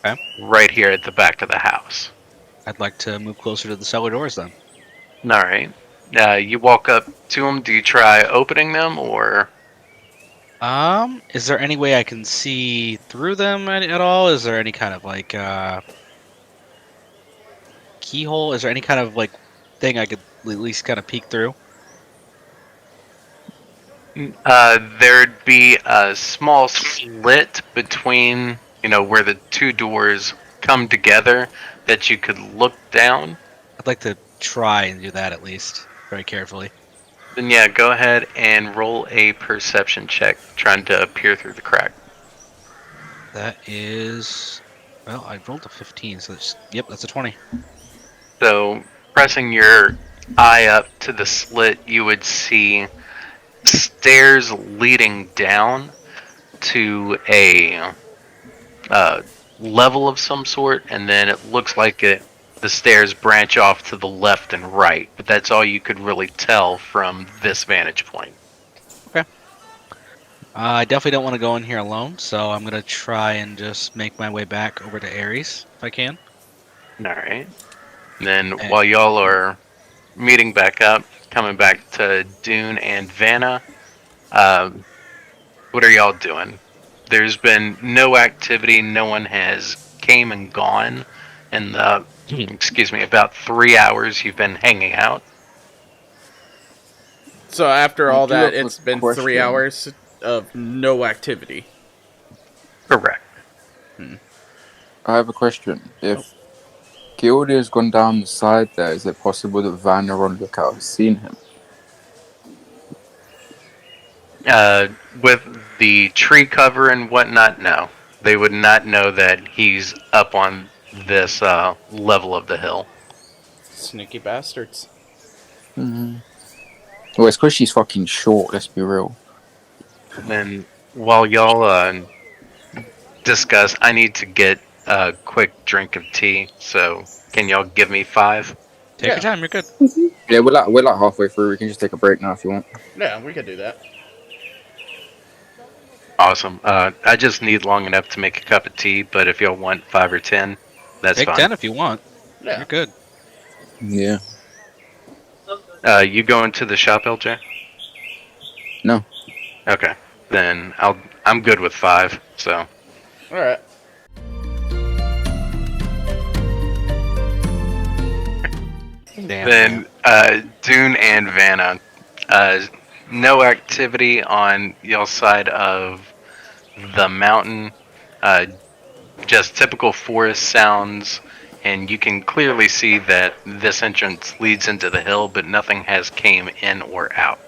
Okay. Right here at the back of the house. I'd like to move closer to the cellar doors then. Alright. You walk up to them. Do you try opening them, or? Is there any way I can see through them at all? Is there any kind of like keyhole? Is there any kind of like thing I could at least kind of peek through? There'd be a small slit between, where the two doors come together that you could look down. I'd like to try and do that at least, very carefully. Then yeah, go ahead and roll a perception check, trying to peer through the crack. That is, well, I rolled a 15, so yep, that's a 20. So, pressing your eye up to the slit, you would see stairs leading down to a level of some sort, and then it looks like the stairs branch off to the left and right, but that's all you could really tell from this vantage point. I definitely don't want to go in here alone, so I'm gonna try and just make my way back over to Ares if I can. Alright. Then while y'all are meeting back up, coming back to Dune and Vana, what are y'all doing? There's been no activity, no one has came and gone in the, about 3 hours you've been hanging out. So after I all do that, have a it's been 3 question. hours of no activity. Correct. I have a question. If Gildir's gone down the side there, is it possible that Vana on lookout has seen him? With the tree cover and whatnot, no. They would not know that he's up on this level of the hill. Sneaky bastards. Mm-hmm. Well, it's because she's fucking short, let's be real. Then while y'all discuss, I need to get a quick drink of tea, so can y'all give me 5? Take Yeah. your time, you're good. Yeah, we're like halfway through. We can just take a break now if you want. Yeah, we could do that. Awesome. I just need long enough to make a cup of tea, but if y'all want 5 or 10, that's Take fine. 10 if you want. Yeah. You're good. Yeah. You going to the shop, LJ? No. Okay. Then I'm good with 5, so. Alright. Damn. Then Dune and Vanna, no activity on y'all's side of the mountain. Just typical forest sounds, and you can clearly see that this entrance leads into the hill, but nothing has came in or out.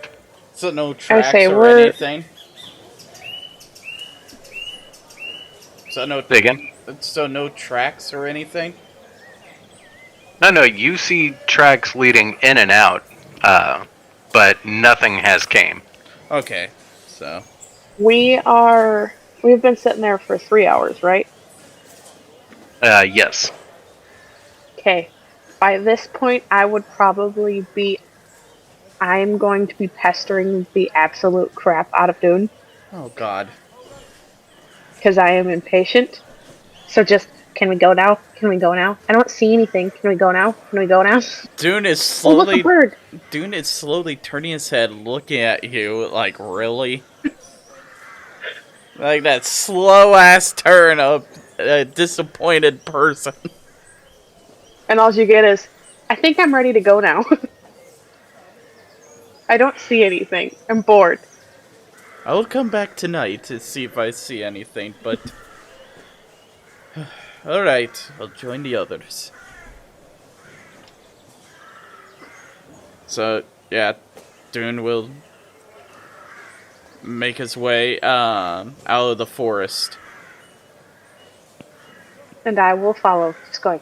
So no tracks say or we're- anything? So no, Say again? so no tracks or anything? Mm-hmm. No, you see tracks leading in and out, but nothing has came. Okay, so... We've been sitting there for 3 hours, right? Yes. Okay. By this point, I'm going to be pestering the absolute crap out of Dune, Oh god. because I am impatient. So just, can we go now? Can we go now? I don't see anything. Can we go now? Can we go now? Dune is Oh, look, a slowly... bird! Dune is slowly turning his head, looking at you, like, really? Like that slow-ass turn of a disappointed person. And all you get is, I think I'm ready to go now. I don't see anything. I'm bored. I'll come back tonight to see if I see anything, but... Alright, I'll join the others. So, yeah, Dune will make his way out of the forest. And I will follow. Just going.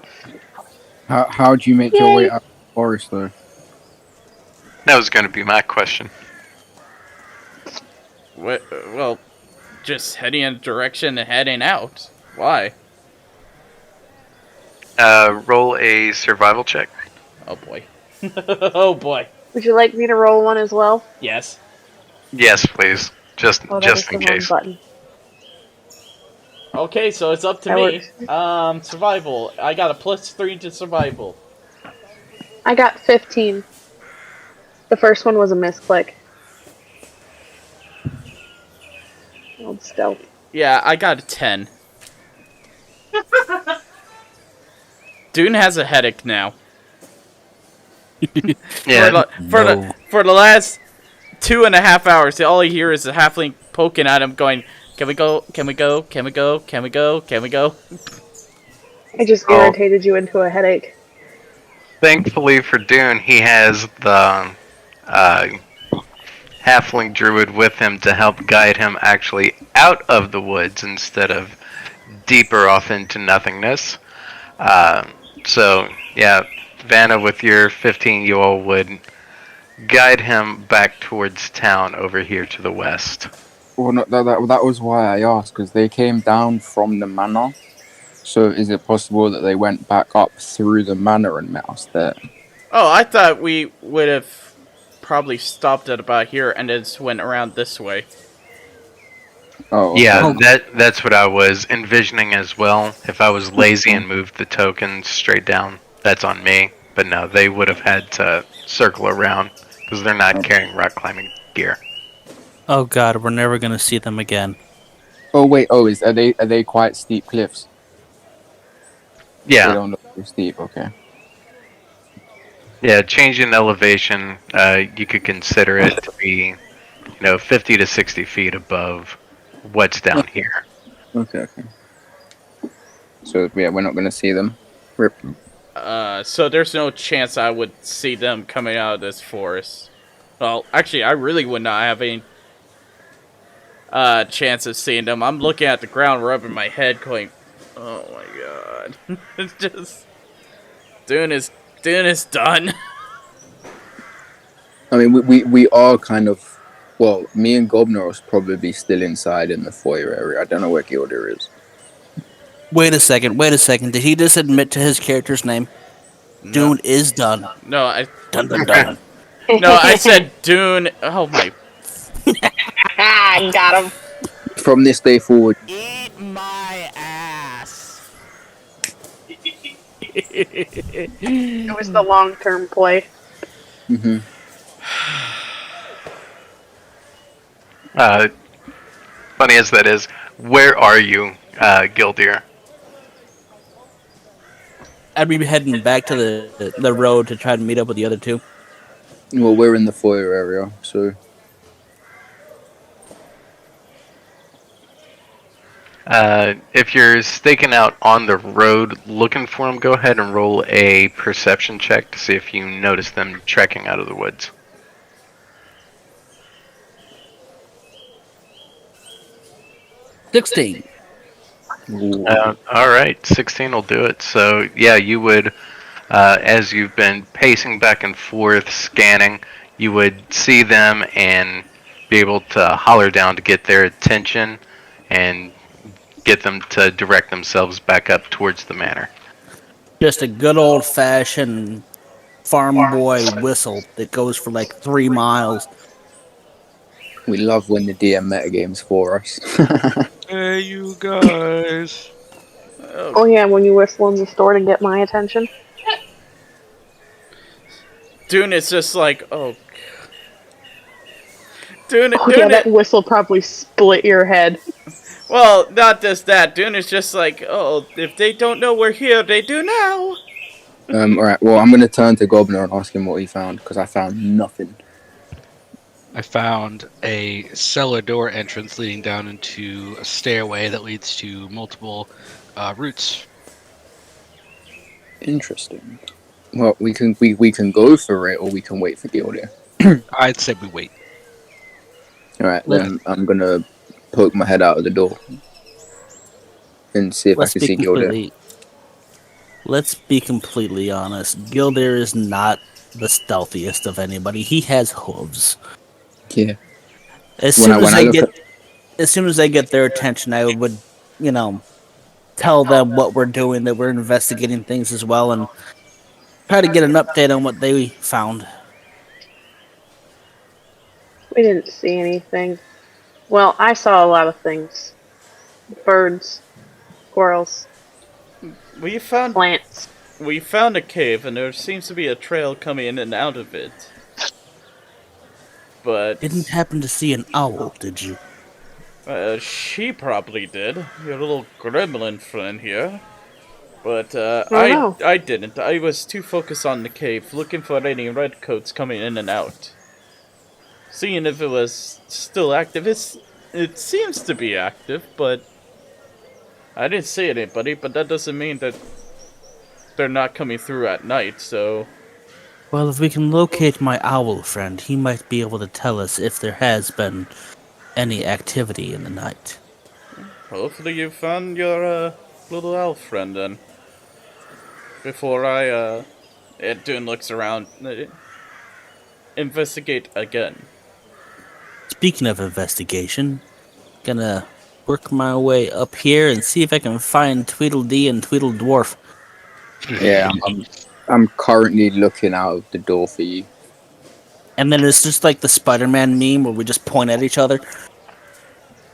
How'd you make your Yay. way out of the forest, though? That was going to be my question. Well, just heading in a direction and heading out. Why? Roll a survival check. Oh boy. Oh boy. Would you like me to roll one as well? Yes. Yes, please. Just Oh, that is in the wrong case. button. Okay, so it's up to That me. works. Survival. I got a +3 to survival. I got 15. The first one was a misclick. Old stealth. Yeah, I got a 10. Dune has a headache now. Yeah. For the last 2.5 hours, all you hear is a halfling poking at him, going, "Can we go? Can we go? Can we go? Can we go? Can we go?" I just Oh. irritated you into a headache. Thankfully for Dune, he has the halfling druid with him to help guide him actually out of the woods instead of deeper off into nothingness. So, yeah, Vanna, with your 15, you all would guide him back towards town over here to the west. Well, no, that was why I asked, because they came down from the manor. So is it possible that they went back up through the manor and met us there? Oh, I thought we would have probably stopped at about here and then just went around this way. Oh, okay. Yeah, that's what I was envisioning as well. If I was lazy and moved the token straight down, that's on me. But no, they would have had to circle around because they're not carrying rock climbing gear. Oh god, we're never gonna see them again. Oh wait, are they quite steep cliffs? They Yeah, don't look too steep. Okay. yeah. Changing elevation, you could consider it to be, 50 to 60 feet above what's down here. Okay. So yeah, we're not gonna see them. Rip. So there's no chance I would see them coming out of this forest. Well, actually, I really would not have any chance of seeing them. I'm looking at the ground, rubbing my head, going, "Oh my god!" It's just Dune is done. I mean, we are kind of. Well, me and Gobnor will probably still inside in the foyer area. I don't know where Gildir is. Wait a second. Did he just admit to his character's name? No. Dune is done. No, I Dun dun dun. no, I said Dune. Oh my! Got him. From this day forward, Eat my ass. It was the long-term play. mm-hmm. Funny as that is, where are you, Gildir? I'd be heading back to the road to try to meet up with the other two. Well, we're in the foyer area, so If you're staking out on the road looking for them, go ahead and roll a perception check to see if you notice them trekking out of the woods. 16. All right, 16 will do it. So yeah, you would, as you've been pacing back and forth, scanning, you would see them and be able to holler down to get their attention and get them to direct themselves back up towards the manor. Just a good old fashioned farm boy whistle that goes for like 3 miles. we love when the DM metagame's for us. Hey, you guys. Oh yeah, when you whistle in the store to get my attention. Dune is just like, oh. Dune, Oh yeah, that whistle probably split your head. well, not just that. Dune is just like, oh, if they don't know we're here, they do now. Alright, well, I'm going to turn to Gobnor and ask him what he found, because I found nothing. I found a cellar door entrance leading down into a stairway that leads to multiple routes. Interesting. Well, we can go for it, or we can wait for Gildir. I'd say we wait. Alright, then I'm going to poke my head out of the door and see if I can see Gildir. Let's be completely honest. Gildir is not the stealthiest of anybody. He has hooves. Yeah. As soon as I get their attention, I would, tell them what we're doing, that we're investigating things as well, and try to get an update on what they found. We didn't see anything. Well, I saw a lot of things. Birds, squirrels, We found plants. a cave, and there seems to be a trail coming in and out of it. But Didn't happen to see an owl, did you? she probably did. Your little gremlin friend here. But no. I didn't. I was too focused on the cave, looking for any redcoats coming in and out. Seeing if it was still active. It seems to be active, but I didn't see anybody. But that doesn't mean that they're not coming through at night. So Well, if we can locate my owl friend, he might be able to tell us if there has been any activity in the night. hopefully you found your little elf friend then. Before I Dune looks around. Investigate again. Speaking of investigation, gonna work my way up here and see if I can find Tweedledee and Tweedledwarf. Yeah, I'm currently looking out of the door for you. And then it's just like the Spider-Man meme where we just point at each other.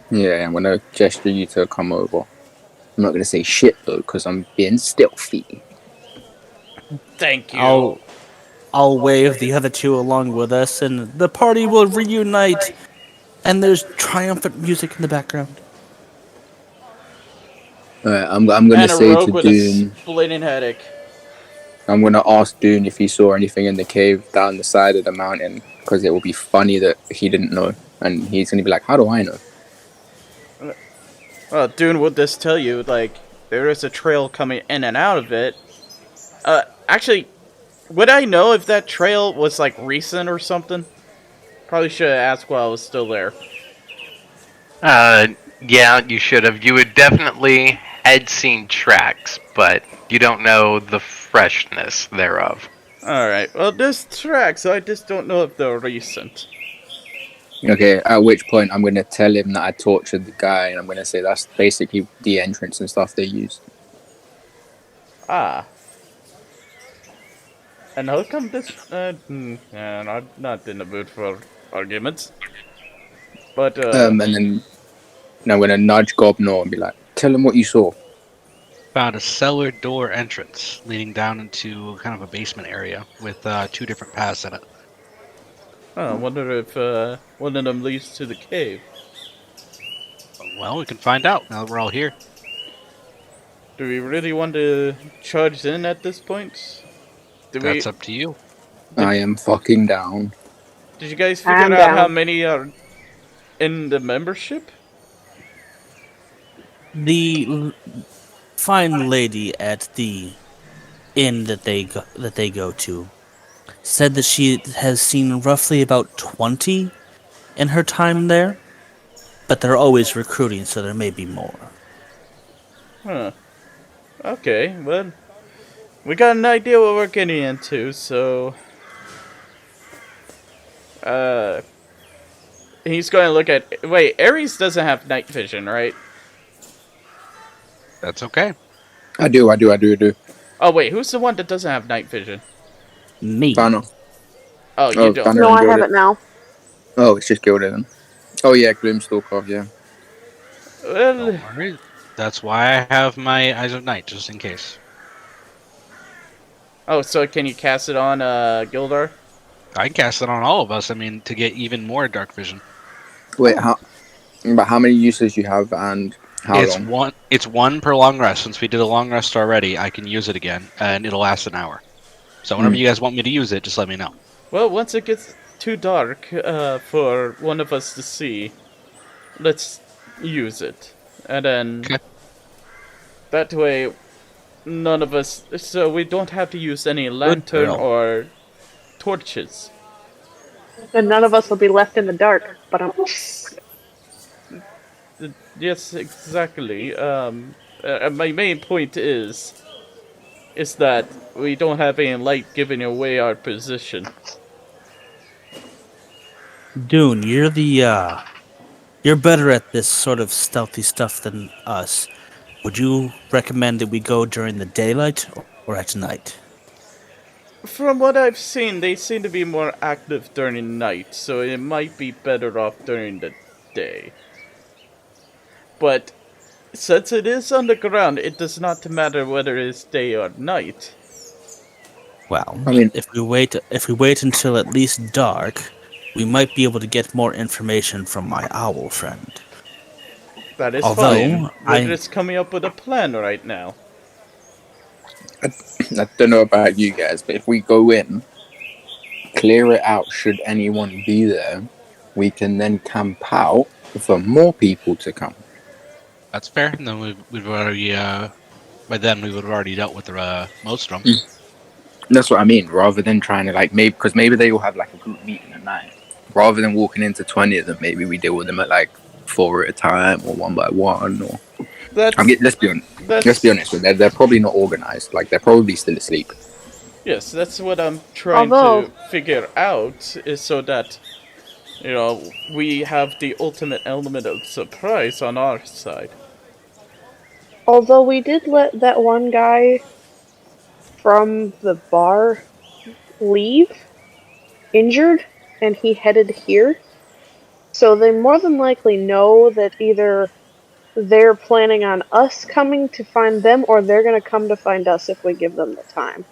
Yeah, I'm gonna gesture you to come over. I'm not gonna say shit though, because I'm being stealthy. Thank you. I'll wave the other two along with us, and the party will reunite. And there's triumphant music in the background. Alright, I'm gonna And a say rogue to with Dune. a splitting headache. I'm gonna ask Dune if he saw anything in the cave down the side of the mountain, because it will be funny that he didn't know, and he's gonna be like, "How do I know?" Well, Dune would just tell you, like, there is a trail coming in and out of it. Actually, would I know if that trail was, like, recent or something? Probably should have asked while I was still there. Yeah, you should have. You would definitely had seen tracks, but you don't know the freshness thereof. Alright, well, there's tracks, I just don't know if they're recent. Okay, at which point I'm gonna tell him that I tortured the guy, and I'm gonna say that's basically the entrance and stuff they used. Ah. And how come this... yeah, not in the mood for arguments. But, And then I'm gonna nudge Gobnor and be like, "Tell him what you saw." Found a cellar door entrance leading down into kind of a basement area with 2 different paths in it. I wonder if one of them leads to the cave. Well, we can find out now that we're all here. Do we really want to charge in at this point? That's up to you. I am fucking down. Did you guys I'm figure out how down. many are in the membership? The fine lady at the inn that they go to said that she has seen roughly about 20 in her time there, but they're always recruiting, so there may be more. Huh. Okay, well, we got an idea what we're getting into, so... He's going to look at... Wait, Ares doesn't have night vision, right? That's okay. I do. Oh, wait, who's the one that doesn't have night vision? Me. Vana. Oh, you Oh, don't. Vana. No, I Gildir. have it now. Oh, it's just Gildir then. Oh yeah, Gloomstalker, yeah. Well, Don't worry. That's why I have my Eyes of Night, just in case. oh, so can you cast it on Gildir? I can cast it on all of us, I mean, to get even more dark vision. Wait, how many uses you have and how long? It's one per long rest. Since we did a long rest already, I can use it again, and it'll last an hour. So whenever you guys want me to use it, just let me know. Well, once it gets too dark for one of us to see, let's use it. And then... Okay. That way, none of us... So we don't have to use any lantern girl. or torches. And none of us will be left in the dark. But Yes, exactly. My main point is that we don't have any light giving away our position. Dune, you're better at this sort of stealthy stuff than us. Would you recommend that we go during the daylight or at night? From what I've seen, they seem to be more active during night, so it might be better off during the day. But since it is underground, it does not matter whether it's day or night. Well, I mean- if we wait until at least dark, we might be able to get more information from my owl friend. That is Although, fine. We're I- just coming up with a plan right now. I don't know about you guys, but if we go in, clear it out should anyone be there, we can then camp out for more people to come. That's fair. And then we've already, by then we would have already dealt with the most of them. That's what I mean, rather than trying to because maybe they all have like a group meeting at night. Rather than walking into 20 of them, maybe we deal with them at like 4 at a time or 1 by 1 or... That's, let's be honest. Let's be honest with them. They're probably not organized. Like they're probably still asleep. Yes, that's what I'm trying Although- to figure out, is so that, we have the ultimate element of surprise on our side. Although we did let that one guy from the bar leave, injured, and he headed here. So they more than likely know that either they're planning on us coming to find them, or they're going to come to find us if we give them the time.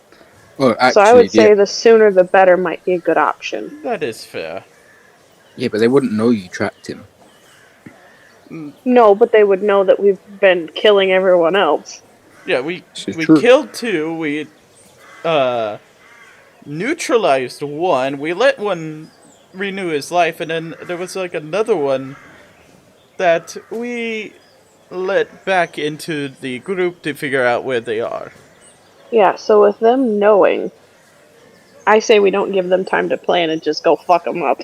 Oh, So I would actually, say yeah. the sooner the better might be a good option. That is fair. Yeah, but they wouldn't know you trapped him. No, but they would know that we've been killing everyone else. Yeah, we This is we true. killed 2, we neutralized 1, we let 1 renew his life, and then there was like another one that we let back into the group to figure out where they are. Yeah, so with them knowing, I say we don't give them time to plan and just go fuck them up.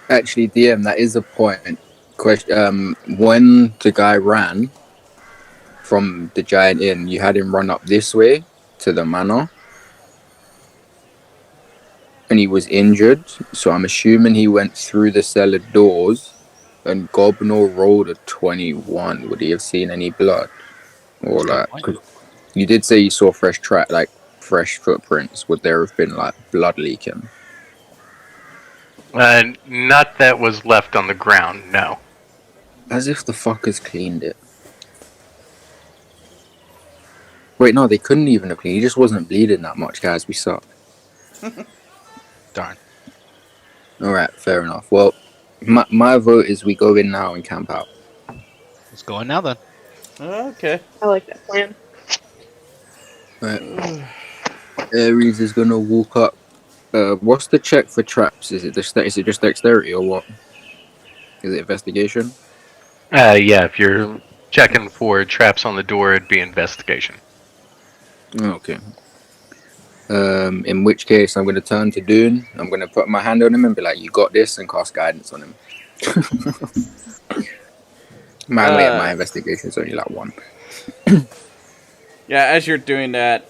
Actually, DM, that is a point. Question: when the guy ran from the giant inn, you had him run up this way to the manor, and he was injured. So I'm assuming he went through the cellar doors. And Gobnor rolled a 21. Would he have seen any blood, or like? 'Cause you did say you saw fresh fresh footprints. Would there have been like blood leaking? Not that was left on the ground, no. As if the fuckers cleaned it. Wait, no, they couldn't even have cleaned. He just wasn't bleeding that much, guys. We suck. Darn. Alright, fair enough. Well, my vote is we go in now and camp out. Let's go in now then. Okay. I like that plan. Right. Ares is gonna walk up. What's the check for traps? Is it just dexterity or what? Is it investigation? Yeah, if you're checking for traps on the door, it'd be investigation. Okay. In which case, I'm going to turn to Dune. I'm going to put my hand on him and be like, "You got this," and cast guidance on him. My investigation is only like 1. Yeah, as you're doing that,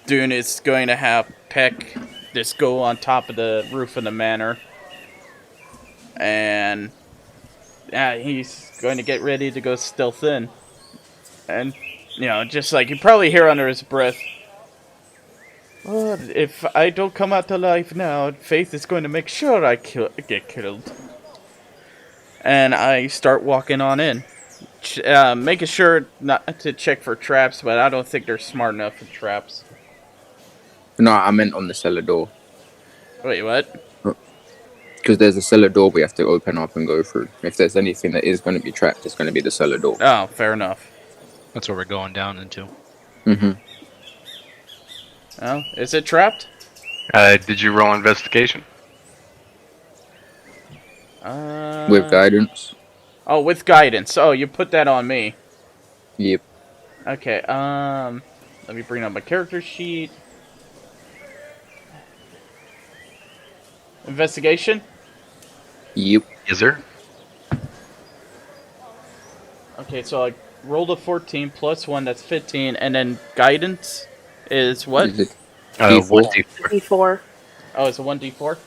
Dune is going to have Peck just go on top of the roof of the manor. And he's going to get ready to go stealth in. And, just like you probably hear under his breath, "Oh, if I don't come out alive now, Faith is going to make sure I get killed." And I start walking on in. Making sure not to check for traps, but I don't think they're smart enough for traps. No, I meant on the cellar door. Wait, what? Because there's a cellar door we have to open up and go through. If there's anything that is going to be trapped, it's going to be the cellar door. Oh, fair enough. That's where we're going down into. Mm-hmm. Oh, is it trapped? Did you roll investigation? With guidance. Oh, with guidance. Oh, you put that on me. Yep. Okay, let me bring up my character sheet. Investigation? Yep. Is there? Okay, so I rolled a 14 plus 1, that's 15, and then guidance is what? Is it One D4? D4. D4. Oh, it's a 1d4?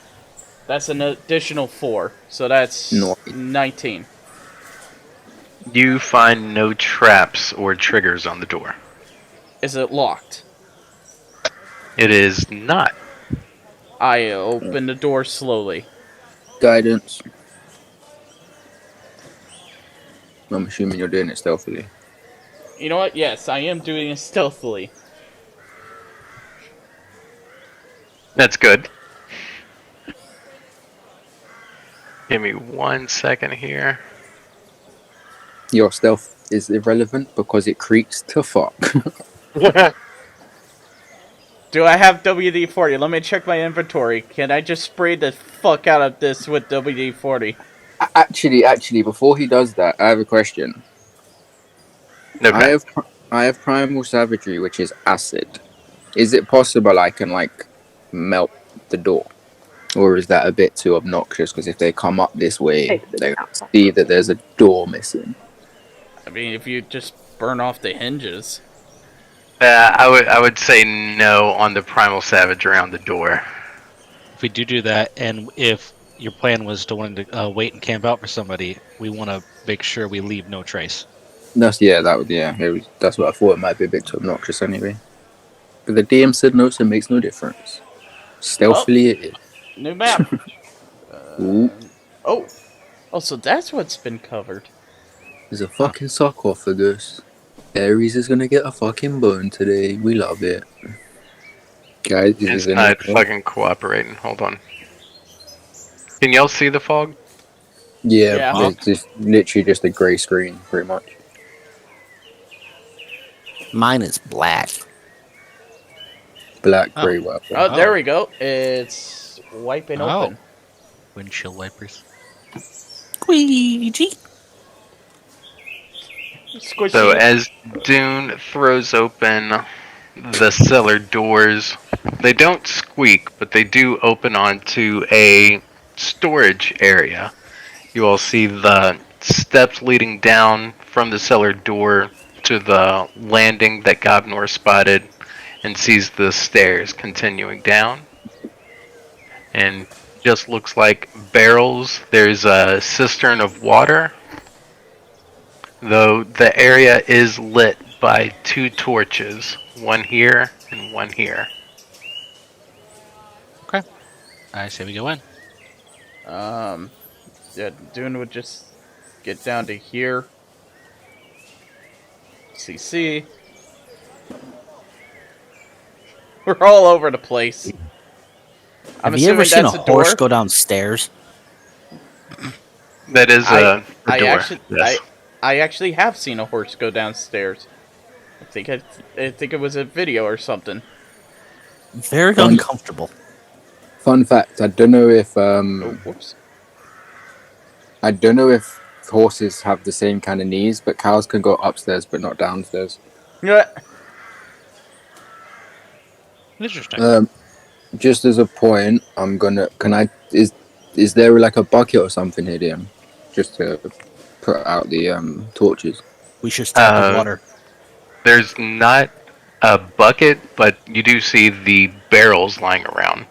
That's an additional 4, so that's No. 19. You find no traps or triggers on the door. Is it locked? It is not. I open the door slowly. Guidance. I'm assuming you're doing it stealthily. You know what? Yes, I am doing it stealthily. That's good. Give me 1 second here. Your stealth is irrelevant because it creaks to fuck. Do I have WD-40? Let me check my inventory. Can I just spray the fuck out of this with WD-40? Actually, before he does that, I have a question. Okay. I have primal savagery, which is acid. Is it possible I can melt the door, or is that a bit too obnoxious? Because if they come up this way, Take the they outside. see that there's a door missing. I mean, if you just burn off the hinges. I would say no on the primal savage around the door. If we do that, and if your plan was to want to wait and camp out for somebody, we want to make sure we leave no trace. That's that's what I thought. It might be a bit too obnoxious anyway. But the DM said no, so it makes no difference. Stealthily, it is. New map. Ooh, Oh, so that's what's been covered. there's a fucking sarcophagus. Ares is gonna get a fucking bone today. We love it, guys. This It's is not fucking cooperating. Hold on. Can y'all see the fog? Yeah, Yeah. it's just literally just a grey screen, pretty much. Mine is black. Black, Oh. grey, whatever. Oh, there we go. It's wiping Oh. open. Windshield wipers. Squeegee. Squishy. So as Dune throws open the cellar doors, they don't squeak, but they do open onto a storage area. You all see the steps leading down from the cellar door to the landing that Gobnor spotted, and sees the stairs continuing down. And just looks like barrels. There's a cistern of water, though the area is lit by 2 torches, one here and one here. I say we go in. Yeah, Dune would just get down to here. CC. We're all over the place. I'm Have you ever assuming seen a that's a door. horse go downstairs? That is a door. Yes. I actually have seen a horse go downstairs. I think it was a video or something. Very Fun- uncomfortable. Fun fact: I don't know if Oh, whoops. I don't know if horses have the same kind of knees, but cows can go upstairs but not downstairs. Yeah. Interesting. Just as a point, I'm gonna. Is there like a bucket or something here, DM? Just to put out the torches. We should start the water. There's not a bucket, but you do see the barrels lying around.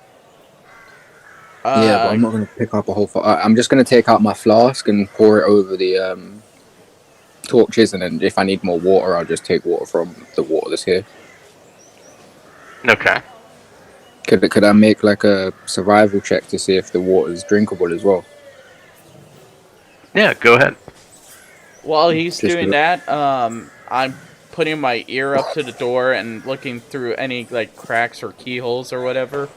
Yeah, but I'm not gonna pick up a whole. I'm just gonna take out my flask and pour it over the torches, and then if I need more water, I'll just take water from the water that's here. Okay. Could I make like a survival check to see if the water is drinkable as well? Yeah, go ahead. While he's Just doing do that, I'm putting my ear up to the door and looking through any like cracks or keyholes or whatever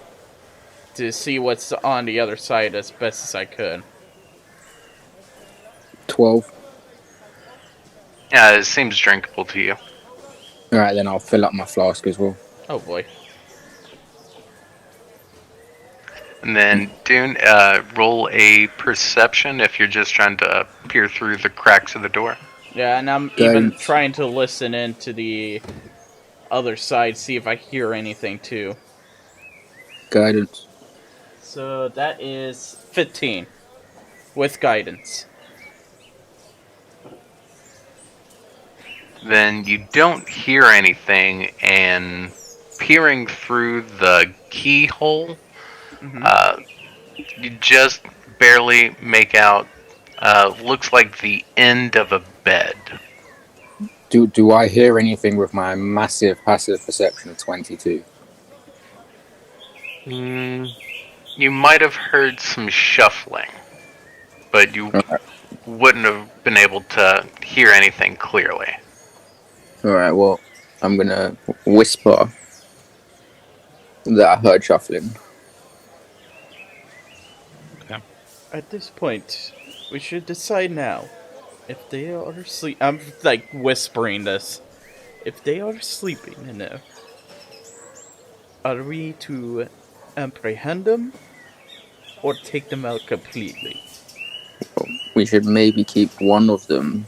to see what's on the other side as best as I could. 12. Yeah, it seems drinkable to you. All right, then I'll fill up my flask as well. Oh boy. And then Dune, roll a perception if you're just trying to peer through the cracks of the door. Yeah, and I'm even Guys. trying to listen in to the other side, see if I hear anything too. Guidance. So that is 15 with guidance. Then you don't hear anything, and peering through the keyhole, you just barely make out, looks like the end of a bed. Do I hear anything with my massive passive perception of 22? You might have heard some shuffling, but you wouldn't have been able to hear anything clearly. Alright, well, I'm gonna whisper that I heard shuffling. At this point, we should decide now. If they are asleep, I'm like whispering this. If they are sleeping enough, are we to apprehend them or take them out completely? We should maybe keep one of them,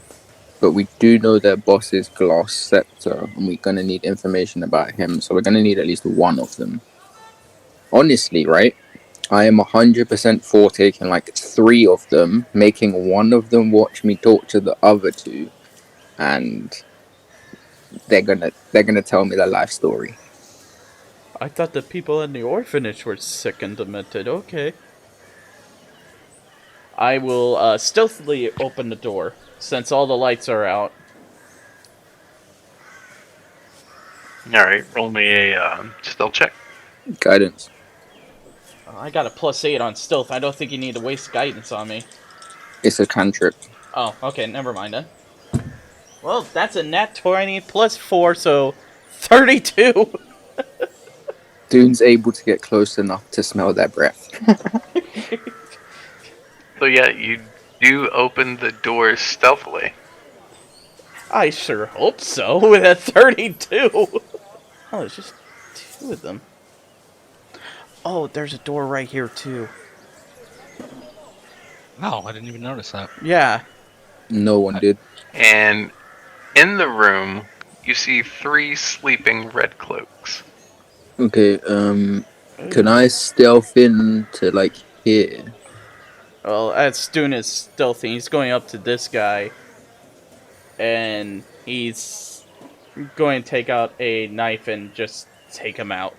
but we do know their boss is Glass Scepter, and we're gonna need information about him, so we're gonna need at least one of them. Honestly, right? I am 100% for taking like 3 of them, making one of them watch me talk to the other 2, and they're gonna tell me their life story. I thought the people in the orphanage were sick and demented. Okay. I will stealthily open the door, since all the lights are out. Alright, roll me a stealth check. Guidance. I got a +8 on stealth. I don't think you need to waste guidance on me. It's a cantrip. Oh, okay, never mind then. Well, that's a nat 20 +4, so 32. Dune's able to get close enough to smell their breath. So yeah, you do open the door stealthily. I sure hope so, with a 32. Oh, it's just 2 of them. Oh, there's a door right here, too. Oh, I didn't even notice that. Yeah. No one did. And in the room, you see 3 sleeping red cloaks. Okay, can I stealth in to, like, here? Well, as Dune is stealthy, he's going up to this guy. And he's going to take out a knife and just take him out.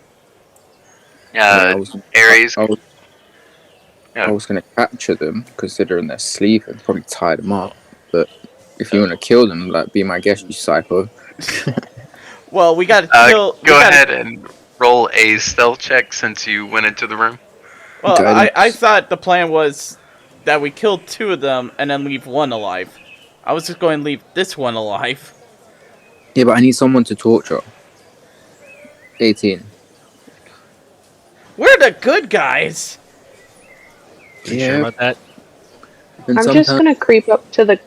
Ares. I was gonna capture them, considering they're asleep, and probably tie them up. But if you want to kill them, like, be my guest, you psycho. Well, we gotta kill... Go ahead and roll a stealth check since you went into the room. Well, Guidance. I thought the plan was that we killed 2 of them and then leave 1 alive. I was just going to leave this one alive. Yeah, but I need someone to torture. 18. We're the good guys! You sure about that? And I'm just gonna creep up to the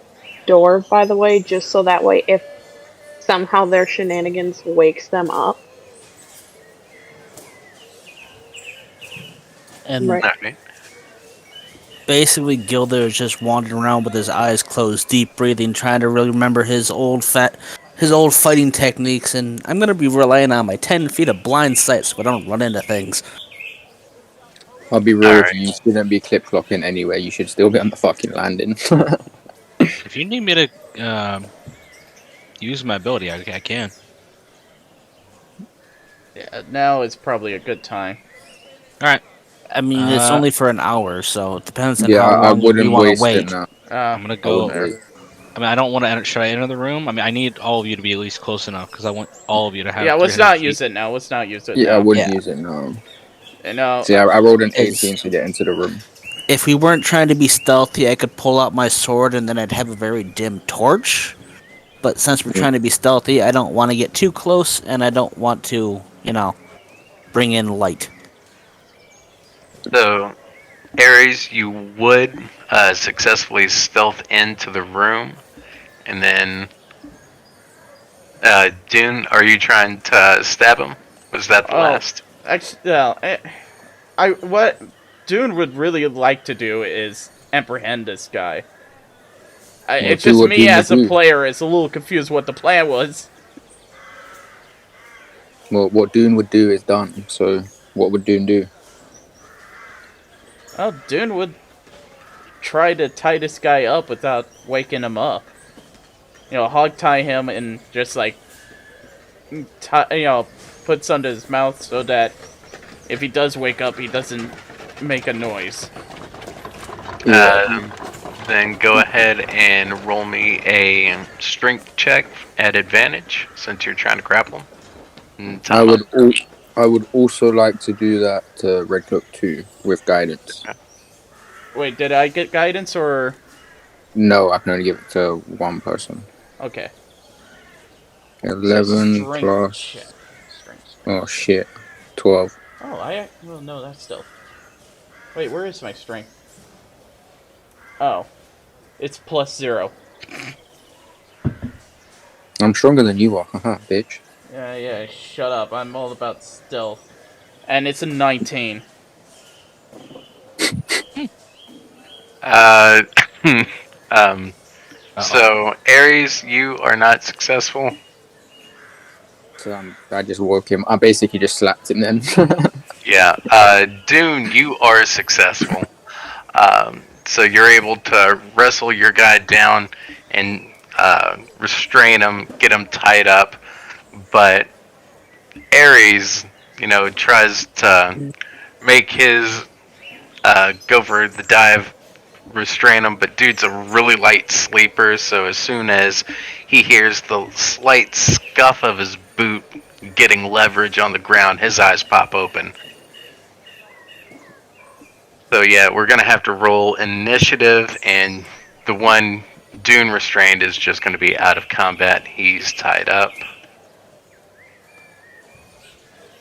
door, by the way, just so that way if somehow their shenanigans wakes them up. And Right. Alright. basically, Gildir is just wandering around with his eyes closed, deep breathing, trying to really remember his old fighting techniques. And I'm gonna be relying on my 10 feet of blind sight so I don't run into things. I'll be real with Alright. you. You shouldn't be clip clocking anyway. You should still be on the fucking landing. If you need me to use my ability, I can. Yeah, now is probably a good time. Alright. I mean, it's only for an hour, so it depends on Yeah, how I long you wouldn't want waste to wait. it now. I'm gonna I go. wouldn't wait. I mean, I don't want to. Should I enter the room? I mean, I need all of you to be at least close enough because I want all of you to have. Yeah, let's 300 not feet. use it now. Let's not use it Yeah, now. I wouldn't Yeah. use it now. And, See, I rolled an It's- 18 to get into the room. If we weren't trying to be stealthy, I could pull out my sword and then I'd have a very dim torch. But since we're trying to be stealthy, I don't want to get too close, and I don't want to, bring in light. So, Ares, you would successfully stealth into the room, and then Dune, are you trying to stab him? Was that the last? Actually, what Dune would really like to do is apprehend this guy. It's do just what me Dune as a would do. player is a little confused what the plan was. Well, what Dune would do is done. So, what would Dune do? Well, Dune would try to tie this guy up without waking him up. Hog tie him and just put some to his mouth so that if he does wake up, he doesn't make a noise. Then go ahead and roll me a strength check at advantage, since you're trying to grapple him. And I time would. up. I would also like to do that to Red Cloak 2 with guidance. Wait, did I get guidance or... No, I can only give it to one person. Okay. 11 Strength plus. check. Strength. Oh shit. 12. Oh, well, no, that's still... Wait, where is my strength? Oh. It's +0. I'm stronger than you are, haha, bitch. Yeah, shut up. I'm all about stealth. And it's a 19. So Ares, you are not successful. So I just woke him. I basically just slapped him then. Yeah, Dune, you are successful. So you're able to wrestle your guy down and restrain him, get him tied up. but Ares, tries to make his go for the dive, restrain him, but dude's a really light sleeper, so as soon as he hears the slight scuff of his boot getting leverage on the ground, his eyes pop open. So yeah, we're gonna have to roll initiative, and the one Dune restrained is just gonna be out of combat. He's tied up.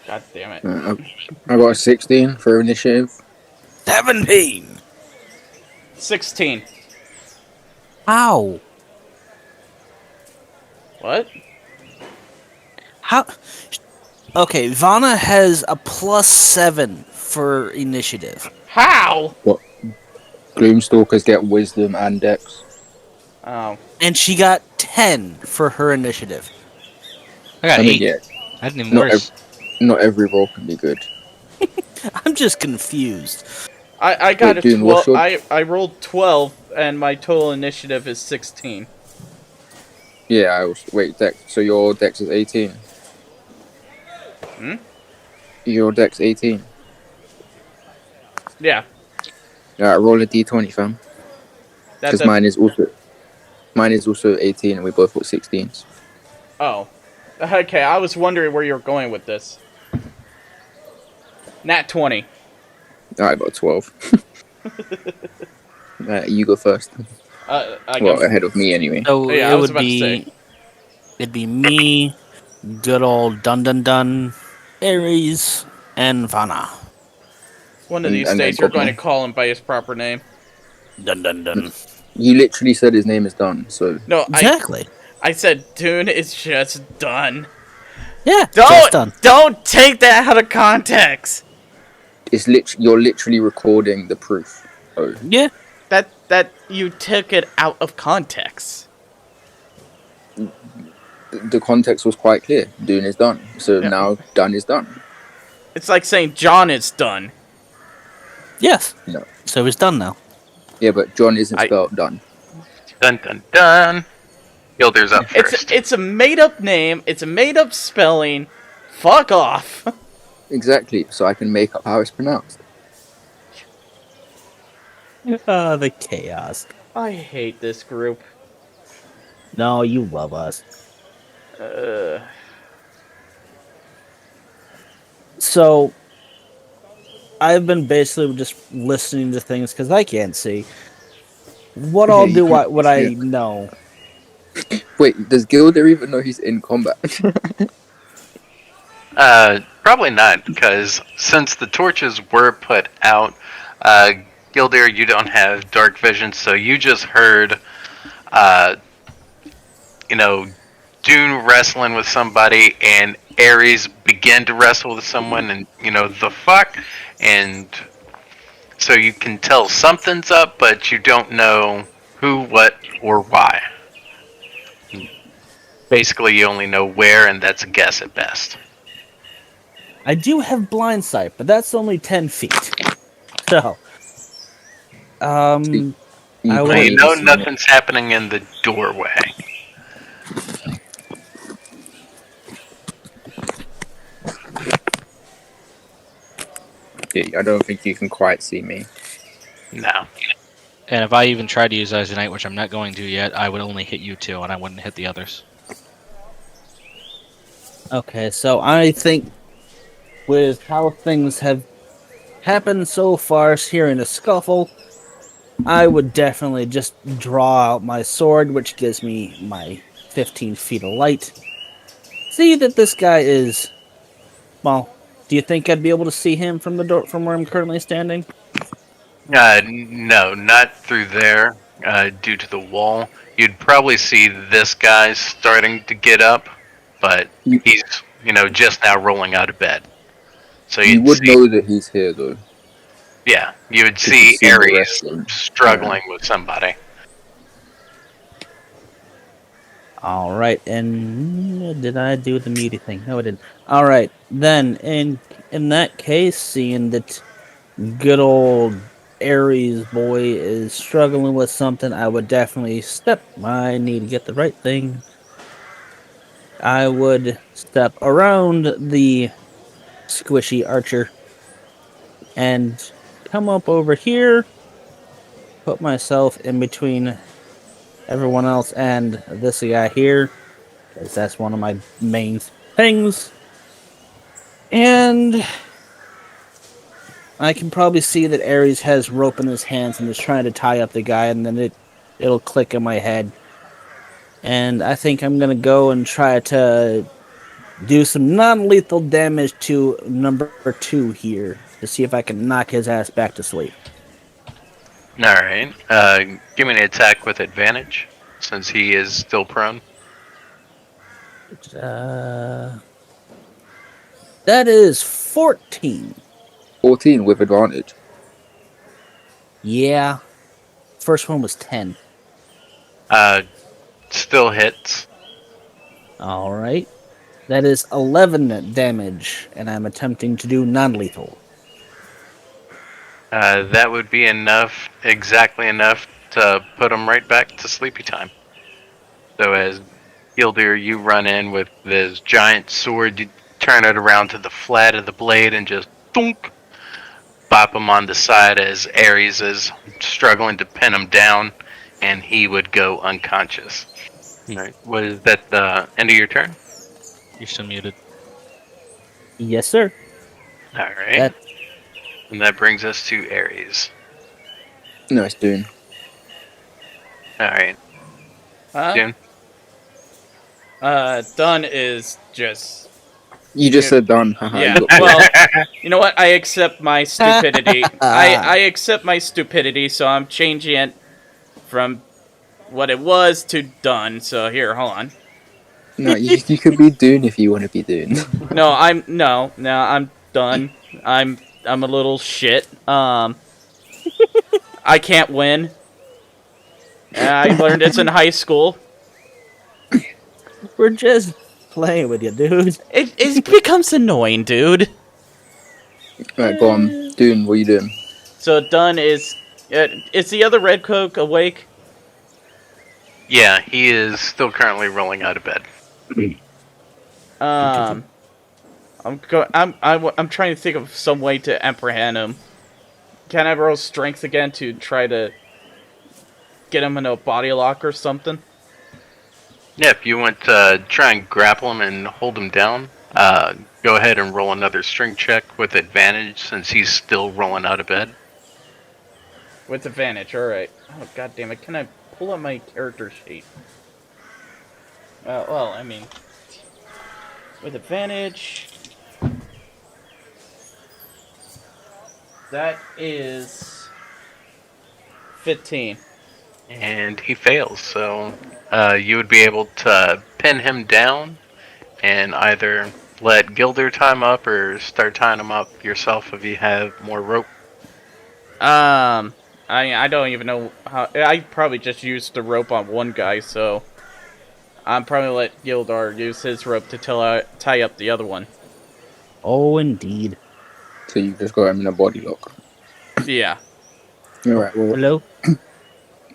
God damn it. I got a 16 for initiative. 17. 16. How? What? How? Okay, Vana has a +7 for initiative. How? What? Gloomstalkers get wisdom and dex. Oh. And she got 10 for her initiative. I got I mean, 8. yeah, I didn't even not, worse. not every roll can be good. I'm just confused. I got Wait, a Dune, 12. what's I rolled 12, and my total initiative is 16. Yeah, I was. Wait, dex. So your dex is 18. Hmm? Your dex 18. Yeah. Alright, roll a d20, fam. That's Because mine is also 18, and we both got 16s. Oh. Okay, I was wondering where you were going with this. Nat 20. I got 12. You go first. I Well, guess. ahead of me anyway. So Yeah, I it was would about to be, say. it'd be me, good old Dun, Ares, and Vana. One of these And then days, you're going to Gobnor. call him by his proper name. Dun. He literally said his name is done, so No, Exactly. I said Dune is just done. Yeah, just done. Don't take that out of context. it's you're literally recording the proof. Oh, Yeah. That you took it out of context. the context was quite clear. Dune is done, so Yeah. now done is done. It's like saying John is done. Yes. No. So it's done now. Yeah, but John isn't I- spelled done. Dun dun dun. Gildir's up first. It's a made up name. It's a made up spelling. Fuck off. Exactly, so I can make up how it's pronounced. The chaos. I hate this group. No, you love us. So, I've been basically just listening to things because I can't see. What all Yeah, do you I can- would I yeah. know? Wait, does Gildir even know he's in combat? Probably not, because since the torches were put out, Gildir, you don't have dark vision, so you just heard, Dune wrestling with somebody, and Ares begin to wrestle with someone, and, the fuck? And so you can tell something's up, but you don't know who, what, or why. Basically, you only know where, and that's a guess at best. I do have blind sight, but that's only 10 feet. So, I You would- Well, you can't know see it. nothing's happening in the doorway. Yeah, I don't think you can quite see me. No. And if I even tried to use Eyes of Night, which I'm not going to yet, I would only hit you two, and I wouldn't hit the others. Okay, so I think with how things have happened so far here in a scuffle, I would definitely just draw out my sword, which gives me my 15 feet of light. See that this guy is... Well, do you think I'd be able to see him from the door, from where I'm currently standing? No, not through there, due to the wall. You'd probably see this guy starting to get up, but he's, just now rolling out of bed. So You you'd would see, know that he's here, though. yeah, you would If see you've seen the Ares wrestling. struggling with somebody. All right, and did I do the muty thing? No, I didn't. All right, then in that case, seeing that good old Ares boy is struggling with something, I would definitely step. I need to get the right thing. I would step around the squishy archer and come up over here, put myself in between everyone else and this guy here, because that's one of my main things. And I can probably see that Ares has rope in his hands and is trying to tie up the guy, and then it'll click in my head. And I think I'm gonna go and try to do some non-lethal damage to number 2 here to see if I can knock his ass back to sleep. Alright. Give me an attack with advantage, since he is still prone. That is 14. 14 with advantage. Yeah. First one was 10. Still hits. Alright. That is 11 damage, and I'm attempting to do non-lethal. That would be enough, exactly enough, to put him right back to sleepy time. So as Gildir, you run in with this giant sword, you turn it around to the flat of the blade and just thunk, bop him on the side as Ares is struggling to pin him down, and he would go unconscious. Alright, what is that, the end of your turn? You're still muted. Yes, sir. Alright. And that brings us to Ares. Nice, Dune. Alright, Dune. Done is just... You just said done. Haha, Yeah, you got- well, you know what? I accept my stupidity. I accept my stupidity, so I'm changing it from what it was to done. So here, hold on. No, you could be Dune if you want to be Dune. No, I'm done. I'm a little shit. I can't win. I learned this in high school. We're just playing with you, dude. It becomes annoying, dude. Right, go on. Dune, what are you doing? So done is the other red cloak awake? Yeah, he is still currently rolling out of bed. I'm trying to think of some way to apprehend him. Can I roll strength again to try to get him in a body lock or something? Yeah, if you want to try and grapple him and hold him down, go ahead and roll another strength check with advantage since he's still rolling out of bed. With advantage, alright. Oh, god damn it. Can I pull up my character sheet? Well, I mean... With advantage... That is... 15. And he fails, so you would be able to pin him down and either let Gildir tie him up or start tying him up yourself if you have more rope. I don't even know how... I probably just used the rope on one guy, so... I'm probably let Gildir use his rope to tie up the other one. Oh, indeed. So you just got him in a body lock. Yeah. Alright, well, Hello?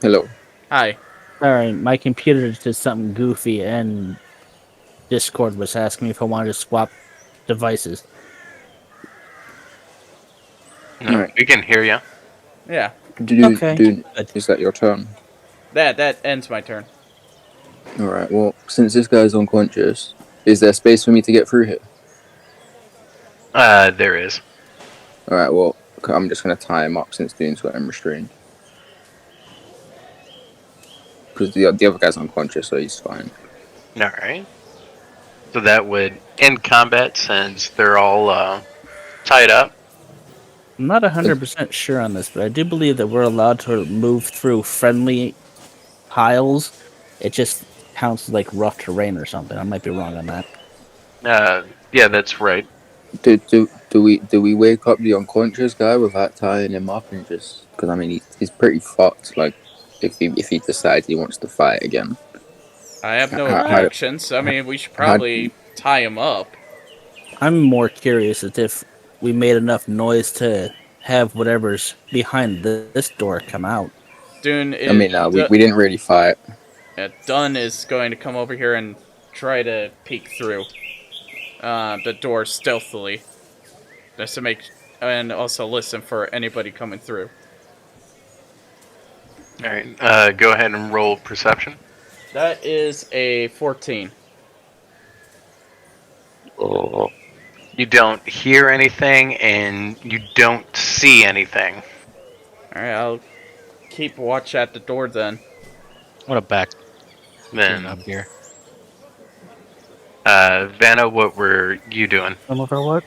hello. Hi. Alright, my computer did something goofy, and Discord was asking me if I wanted to swap devices. No, Alright. we can hear you. Yeah. Okay. Dune, is that your turn? That ends my turn. Alright, well, since this guy's unconscious, is there space for me to get through here? There is. Alright, well, I'm just going to tie him up since Dune's got him restrained. Because the other guy's unconscious, so he's fine. Alright. So that would end combat since they're all tied up. I'm not 100% sure on this, but I do believe that we're allowed to move through friendly piles. It just counts as like rough terrain or something. I might be wrong on that. Yeah, that's right. Do we wake up the unconscious guy without tying him up and just... Because, I mean, he's pretty fucked, like, if he decides he wants to fight again. I have no How- objections. I mean, we should probably tie him up. I'm more curious as if we made enough noise to have whatever's behind this door come out. Dune is... I mean, we didn't really fight. Dunn is going to come over here and try to peek through the door stealthily, just to make, and also listen for anybody coming through. All right. Go ahead and roll perception. That is a 14. Oh. You don't hear anything, and you don't see anything. Alright, I'll keep watch at the door then. What a back Then, up here. Vana, what were you doing? Some of our what?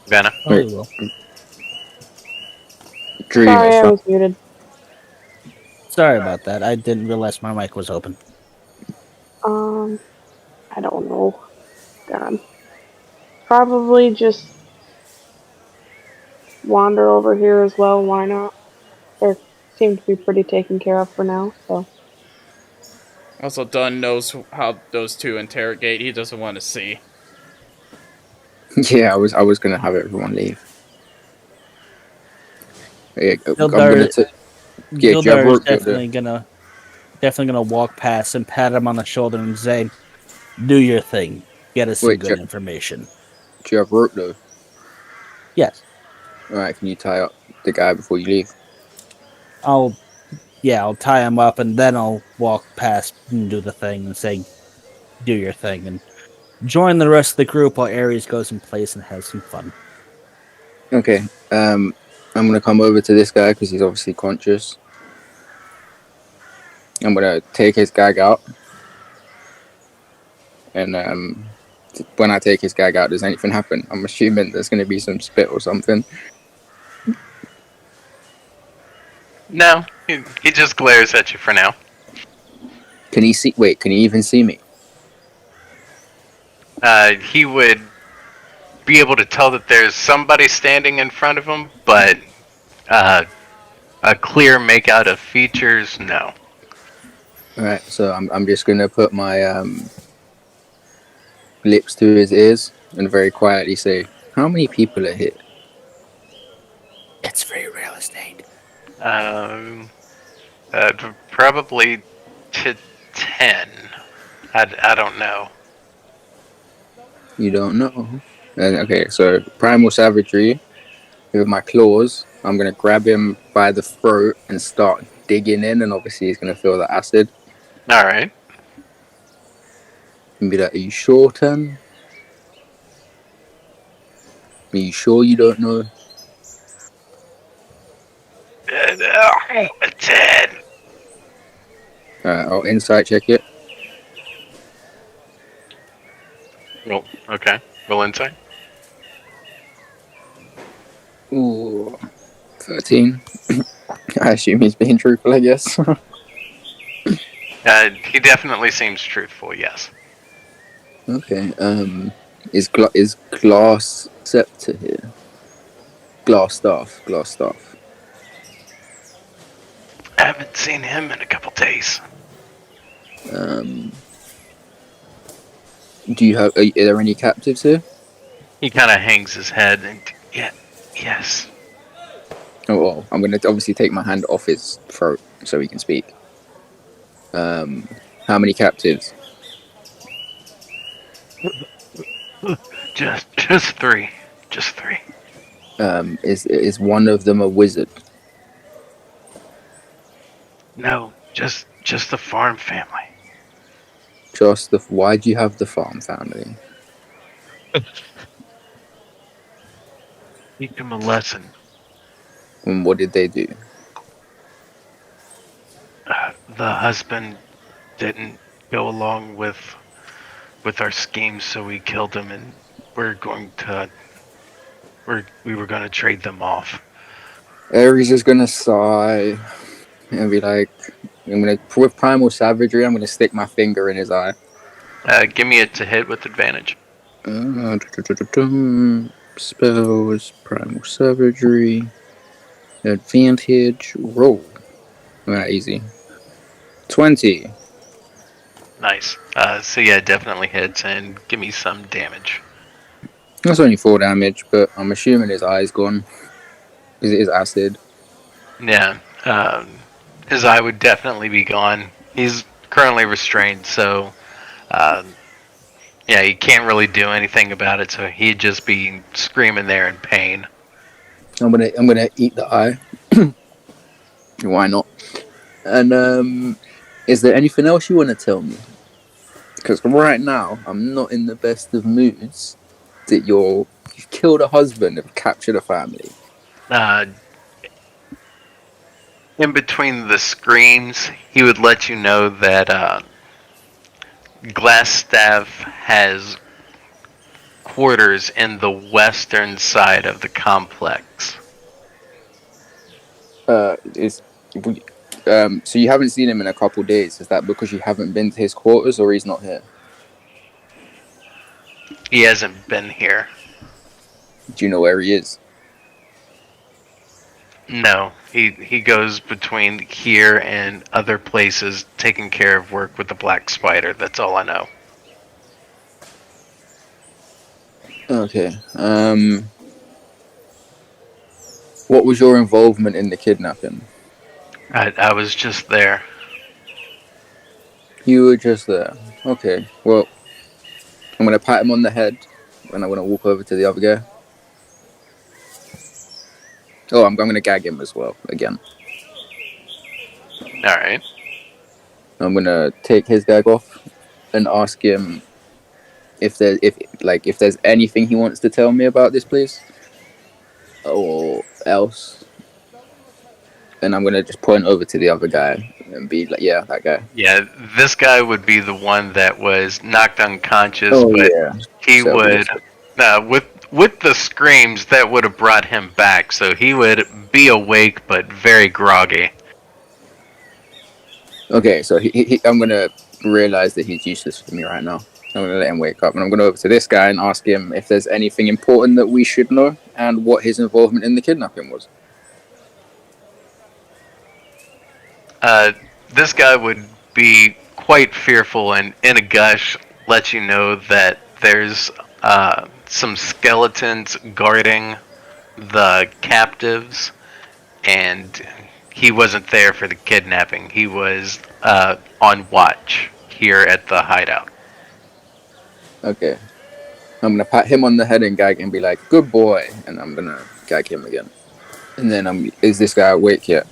Vana? Oh, we will. Dream Sorry, is I fine. was muted. Sorry about that. I didn't realize my mic was open. I don't know. God. Probably just wander over here as well, why not? They seem to be pretty taken care of for now, so. Also, Dunn knows how those two interrogate. He doesn't want to see. Yeah, I was gonna have everyone leave. Yeah, I'm Gildir, gonna do you have Gildir is rope, Gildir? definitely gonna walk past and pat him on the shoulder and say, "Do your thing. Get us some Wait, good information." Do you have rope though? Yes, Alright, can you tie up the guy before you leave? I'll tie him up and then I'll walk past and do the thing and say, "Do your thing," and join the rest of the group while Ares goes in place and has some fun. Okay, I'm gonna come over to this guy because he's obviously conscious. I'm gonna take his gag out, and when I take his gag out, does anything happen? I'm assuming there's gonna be some spit or something. No, he just glares at you for now. Can he see? Wait, can he even see me? He would be able to tell that there's somebody standing in front of him, but a clear make out of features, no. Alright, so I'm just gonna put my lips to his ears and very quietly say, "How many people are here?" It's free real estate. Probably to 10. I don't know. You don't know. And okay, so primal savagery with my claws. I'm gonna grab him by the throat and start digging in, and obviously he's gonna feel the acid All right. and be like, "Are you sure, Ten? Are you sure you don't know?" 10. I'll insight check it. Roll. Okay. Roll insight. Ooh, 13. I assume he's being truthful, I guess. He definitely seems truthful. Yes. Okay. Is glass scepter here? Glass staff. I haven't seen him in a couple days. Do you have? Are there any captives here? He kind of hangs his head and yes. Oh, well, I'm gonna obviously take my hand off his throat so he can speak. How many captives? Just 3. Just 3. Is one of them a wizard? No, just the farm family. Just the. Why do you have the farm family? Teach him a lesson. And what did they do? The husband didn't go along with our scheme, so we killed him, and we were going to trade them off. Ares is gonna sigh and be like, with primal savagery, I'm gonna stick my finger in his eye. Give me it to hit with advantage. Spells, primal savagery, advantage, roll. Easy. 20. Nice. So yeah, definitely hits, and give me some damage. That's only 4 damage, but I'm assuming his eye's gone. Because it is acid. Yeah. His eye would definitely be gone. He's currently restrained, so Yeah, he can't really do anything about it, so he'd just be screaming there in pain. I'm gonna eat the eye. Why not? And is there anything else you want to tell me? Because right now I'm not in the best of moods. That you've killed a husband and captured a family. In between the screams, he would let you know that Glassstaff has quarters in the western side of the complex. So you haven't seen him in a couple days. Is that because you haven't been to his quarters, or he's not here? He hasn't been here. Do you know where he is? No, he goes between here and other places taking care of work with the Black Spider. That's all I know. Okay. What was your involvement in the kidnapping? I was just there. You were just there. Okay. Well, I'm gonna pat him on the head, and I'm gonna walk over to the other guy. Oh, I'm gonna gag him as well again. All right. I'm gonna take his gag off and ask him if there's anything he wants to tell me about this place or else. And I'm gonna just point over to the other guy and be like, "Yeah, that guy." Yeah, this guy would be the one that was knocked unconscious, Oh but yeah. he So would, with the screams, that would have brought him back. So he would be awake but very groggy. Okay, so I'm gonna realize that he's useless for me right now. I'm gonna let him wake up, and I'm gonna go over to this guy and ask him if there's anything important that we should know and what his involvement in the kidnapping was. This guy would be quite fearful and in a gush let you know that there's some skeletons guarding the captives, and he wasn't there for the kidnapping. He was on watch here at the hideout. Okay. I'm gonna pat him on the head and gag and be like, "Good boy," and I'm gonna gag him again. And then is this guy awake yet?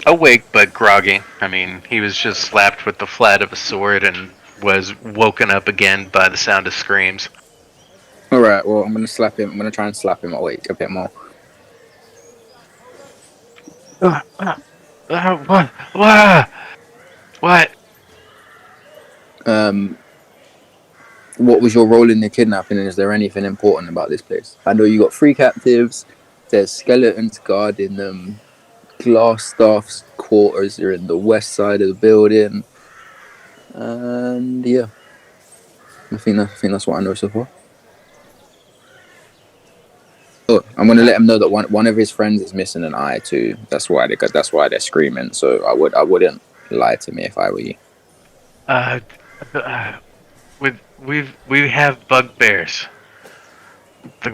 Awake but groggy. I mean, he was just slapped with the flat of a sword and was woken up again by the sound of screams. All right. Well, I'm gonna slap him. I'm gonna try and slap him awake a bit more. What? What was your role in the kidnapping, and is there anything important about this place? I know you got 3 captives. There's skeletons guarding them. Glassstaff's quarters are in the west side of the building. And yeah, I think that's what I know so far. Oh, I'm gonna let him know that one of his friends is missing an eye too. That's why they're screaming. So I wouldn't lie to me if I were you. We have bugbears. The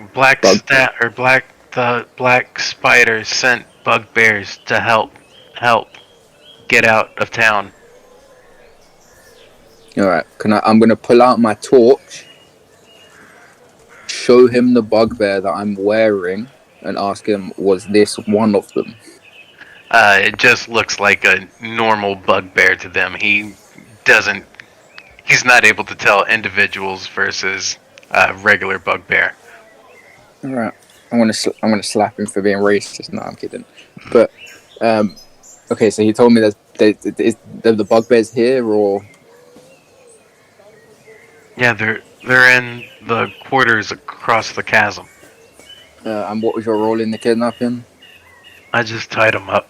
black spider sent bugbears to help get out of town. All right. I'm gonna pull out my torch, show him the bugbear that I'm wearing, and ask him, was this one of them? It just looks like a normal bugbear to them. He's not able to tell individuals versus regular bugbear. All right. I'm gonna slap him for being racist. No, I'm kidding. But okay. So he told me that the bugbear's here, or Yeah, they're in the quarters across the chasm. and what was your role in the kidnapping? I just tied them up.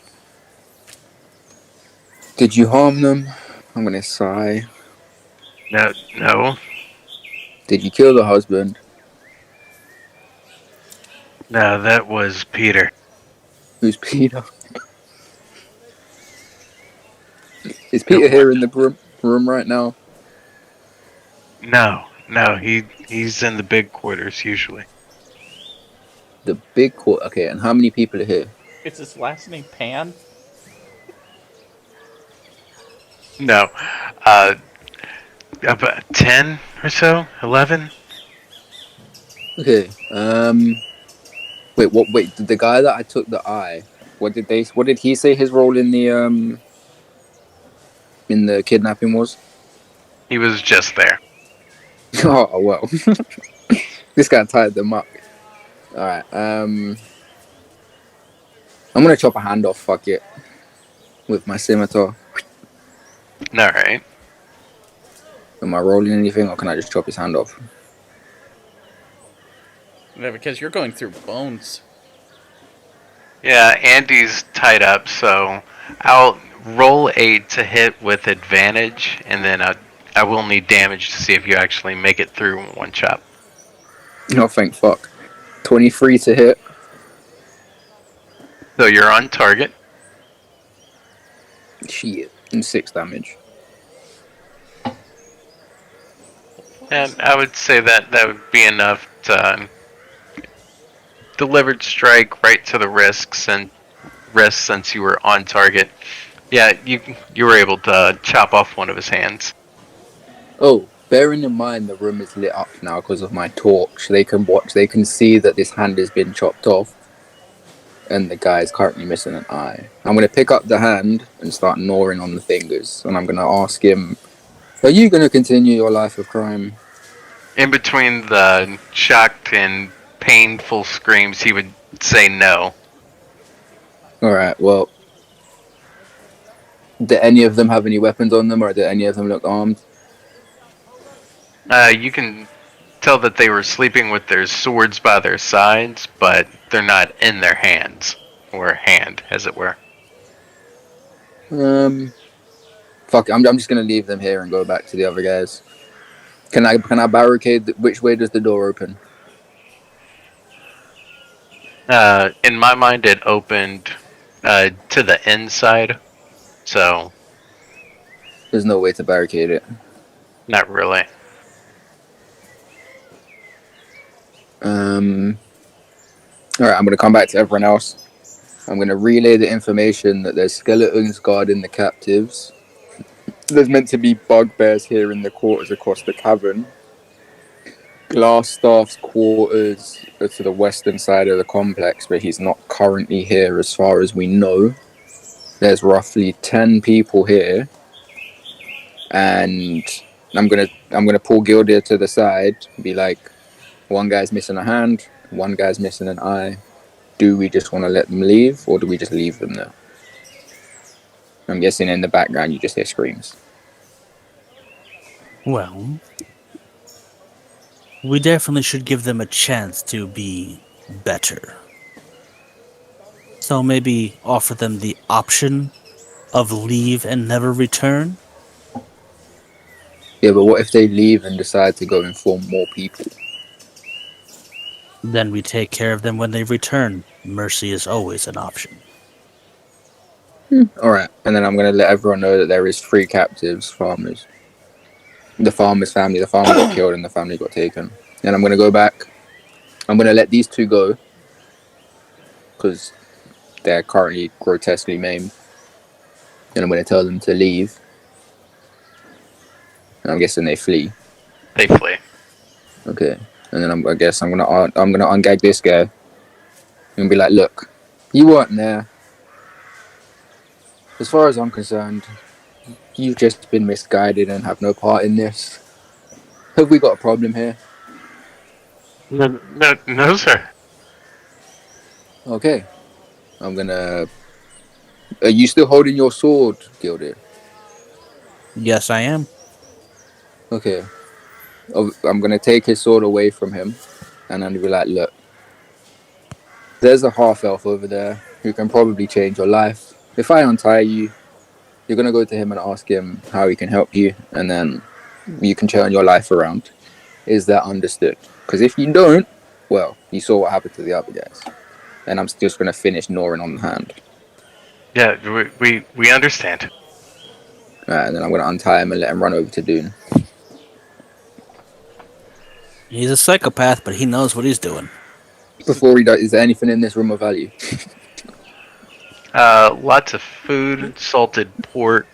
Did you harm them? I'm gonna sigh. No. Did you kill the husband? No, that was Peter. Who's Peter? Is Peter here in the room right now? No, he's in the big quarters usually. The big court. Okay, and how many people are here? Is his last name Pan? No, About 10 or so, 11. Okay. Wait. What? Wait. The guy that I took the eye. What did he say his role in the kidnapping was? He was just there. Oh well. This guy tied them up. All right. I'm gonna chop a hand off. Fuck it. With my scimitar. All right. Am I rolling anything, or can I just chop his hand off? Yeah, because you're going through bones. Yeah, Andy's tied up, so I'll roll a to hit with advantage, and then I will need damage to see if you actually make it through one chop. Oh, thank fuck. 23 to hit. So you're on target. Shit. And 6 damage. And I would say that would be enough to delivered strike right to the wrist since you were on target. Yeah, you were able to chop off one of his hands. Oh, bearing in mind the room is lit up now because of my torch, they can see that this hand has been chopped off and the guy is currently missing an eye. I'm going to pick up the hand and start gnawing on the fingers, and I'm going to ask him, are you going to continue your life of crime? In between the shocked and painful screams, he would say no. Alright, well, do any of them have any weapons on them, or do any of them look armed? You can tell that they were sleeping with their swords by their sides, but they're not in their hands, or hand, as it were. Fuck it, I'm just gonna leave them here and go back to the other guys. Can I barricade? Which way does the door open? In my mind, it opened to the inside, so There's no way to barricade it. not really. Alright, I'm gonna come back to everyone else. I'm gonna relay the information that there's skeletons guarding the captives. There's meant to be bugbears here in the quarters across the cavern. Glassstaff's quarters are to the western side of the complex, but he's not currently here as far as we know. There's roughly 10 people here, and I'm gonna pull Gildir to the side and be like, one guy's missing a hand, one guy's missing an eye. Do we just want to let them leave, or do we just leave them there? I'm guessing in the background you just hear screams. Well, we definitely should give them a chance to be better. So maybe offer them the option of leave and never return? Yeah, but what if they leave and decide to go inform more people? Then we take care of them when they return. Mercy is always an option. Alright, and then I'm going to let everyone know that there is 3 captives, farmers. The farmer's family, the farmer got killed and the family got taken. And I'm going to go back. I'm going to let these 2 go, because they're currently grotesquely maimed. And I'm going to tell them to leave. And I'm guessing they flee. They flee. Okay. And then I guess I'm gonna ungag this guy and be like, look, you weren't there. As far as I'm concerned, you've just been misguided and have no part in this. Have we got a problem here? No, sir. Okay. I'm gonna... Are you still holding your sword, Gildir? Yes, I am. Okay. I'm gonna take his sword away from him, and I'm gonna be like, look, there's a half-elf over there who can probably change your life. If I untie you, you're gonna go to him and ask him how he can help you, and then you can turn your life around. Is that understood? Because if you don't, well, you saw what happened to the other guys. And I'm just gonna finish gnawing on the hand. Yeah, we understand. And then I'm gonna untie him and let him run over to Dune. He's a psychopath, but he knows what he's doing. Before he does, is there anything in this room of value? Lots of food, salted pork,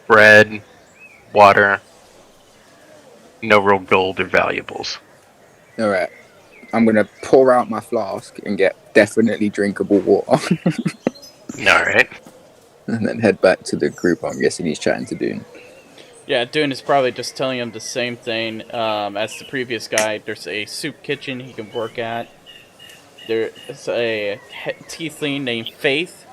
bread, water, no real gold or valuables. All right. I'm gonna pour out my flask and get definitely drinkable water, Alright. and then head back to the group. I'm guessing he's chatting to Dune. Yeah, Dune is probably just telling him the same thing as the previous guy. There's a soup kitchen he can work at. There's a tiefling named Faith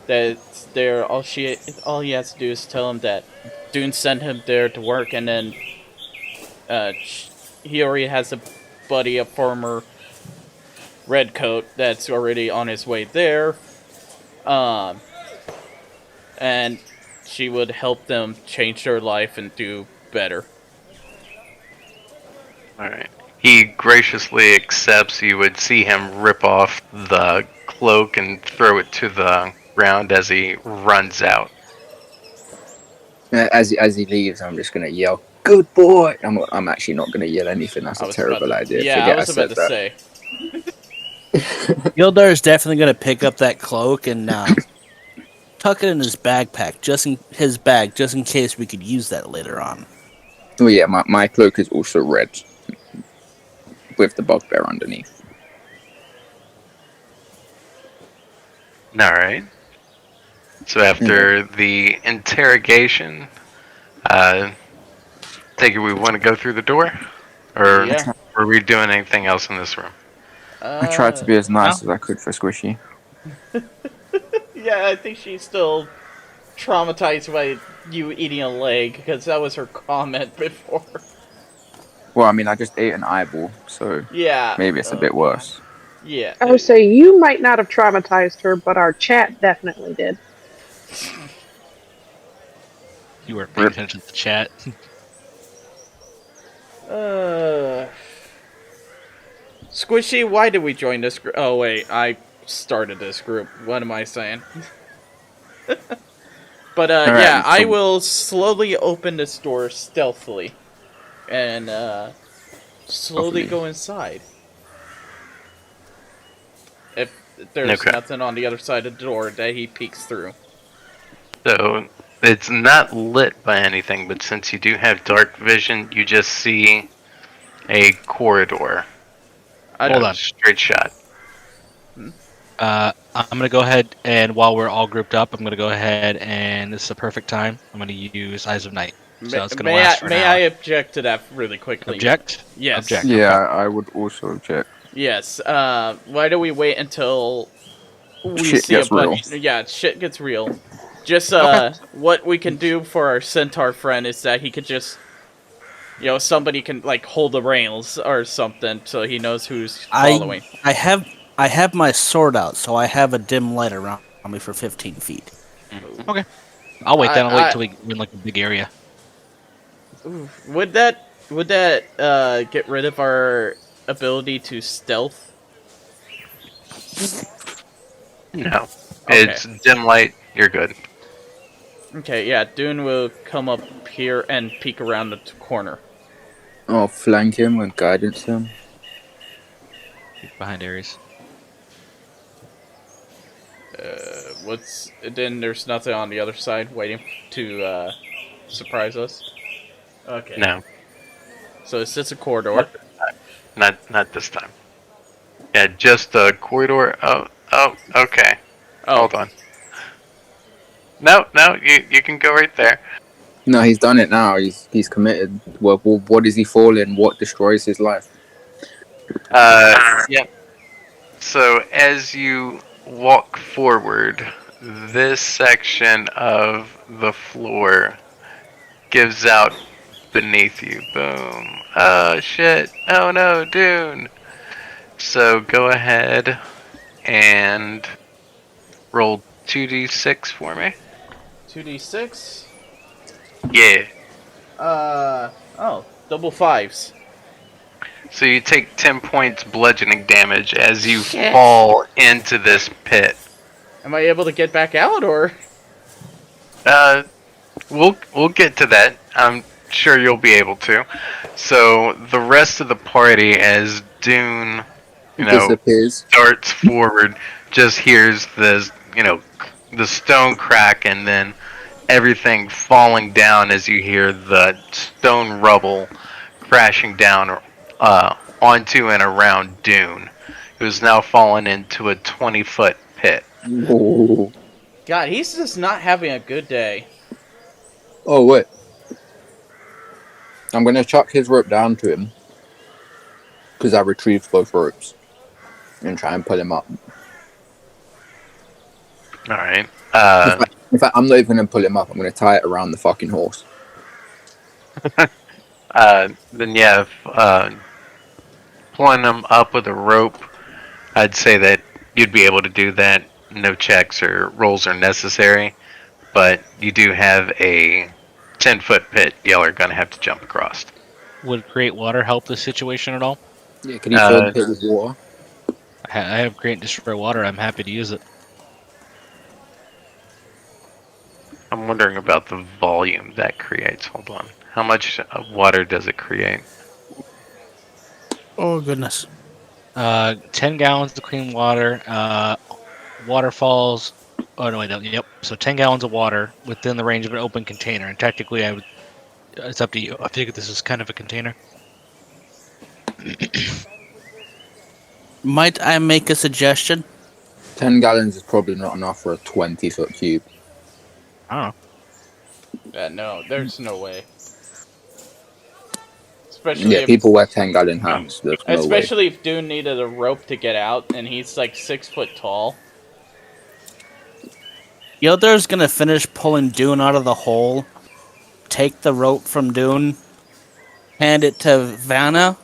that's there. All he has to do is tell him that Dune sent him there to work, and then he already has a buddy, a former redcoat, that's already on his way there. And she would help them change their life and do better. Alright. He graciously accepts. You would see him rip off the cloak and throw it to the ground as he runs out. As he leaves, I'm just gonna yell, "Good boy!" I'm actually not gonna yell anything. That's a terrible idea. Yeah, Forget I was about to said say. Gildir is definitely going to pick up that cloak and tuck it in his backpack, just in case we could use that later on. Oh yeah, my cloak is also red, with the bugbear underneath. Alright. So after the interrogation, take it we want to go through the door? Or Yeah. are we doing anything else in this room? I tried to be as nice as I could for Squishii. Yeah, I think she's still traumatized by you eating a leg, because that was her comment before. Well, I mean, I just ate an eyeball, so Yeah. maybe it's a bit worse. Yeah. I would say you might not have traumatized her, but our chat definitely did. You weren't paying attention to the chat. Squishii, why did we join this group? Oh, wait, I started this group. What am I saying? But, Alright, yeah, I so- will slowly open this door stealthily. And, slowly Hopefully. go inside. If there's Okay. nothing on the other side of the door that he peeks through. So it's not lit by anything, but since you do have dark vision, you just see a corridor. Hold on. Straight shot. I'm gonna go ahead and while we're all grouped up, I'm gonna go ahead and this is a perfect time. I'm gonna use Eyes of Night. So it's gonna last for an may hour. I object to that really quickly? Object? Yes. Object. Yeah, Okay. I would also object. Yes. Why do we wait until we Shit see gets a bunch? Yeah, shit gets real. Just what we can do for our centaur friend is that he could just, somebody can like hold the rails or something so he knows who's following. I have my sword out, so I have a dim light around me for 15 feet. Okay. I'll wait then. I'll wait I- till we're in like a big area. Would that get rid of our ability to stealth? No. Okay. It's dim light. You're good. Okay, yeah, Dune will come up here and peek around the corner. I'll flank him and guidance him. Behind Ares. Then there's nothing on the other side waiting to surprise us? Okay. No. So it's just a corridor. Not this time. Yeah, just a corridor. Oh, okay. Oh, Hold on. No, you can go right there. No, he's done it now. He's committed. What is he falling? What destroys his life? Yep. So as you walk forward, this section of the floor gives out beneath you. Boom. Oh shit. Oh no, Dune. So go ahead and roll 2d6 for me. 2d6. Yeah. Double fives. So you take 10 points bludgeoning damage as you fall into this pit. Am I able to get back out, or? We'll get to that. I'm sure you'll be able to. So the rest of the party, as Dune, Disappears. starts forward, just hears the stone crack, and then everything falling down as you hear the stone rubble crashing down onto and around Dune, who's now fallen into a 20-foot pit. Whoa. God, he's just not having a good day. Oh, wait. I'm going to chuck his rope down to him. Because I retrieved both ropes. And try and pull him up. Alright. In fact, I'm not even going to pull him up. I'm going to tie it around the fucking horse. Then yeah, pulling them up with a rope, I'd say that you'd be able to do that. No checks or rolls are necessary, but you do have a 10-foot pit Yeller gonna have to jump across. Would Great Water help the situation at all? Yeah, can you fill the pit with water? I have Great Destroy Water. I'm happy to use it. I'm wondering about the volume that creates. Hold on. How much water does it create? Oh goodness. 10 gallons of clean water. Waterfalls. Oh no, I don't. Yep. So 10 gallons of water within the range of an open container. And technically, I would. It's up to you. I think this is kind of a container. Might I make a suggestion? 10 gallons is probably not enough for a 20-foot cube. I don't know. Yeah, no, there's no way. Especially Yeah, if, people wear 10-gallon hats. There's no way. especially if Dune needed a rope to get out, and he's like 6 foot tall. Gildir's gonna finish pulling Dune out of the hole, take the rope from Dune, hand it to Vana,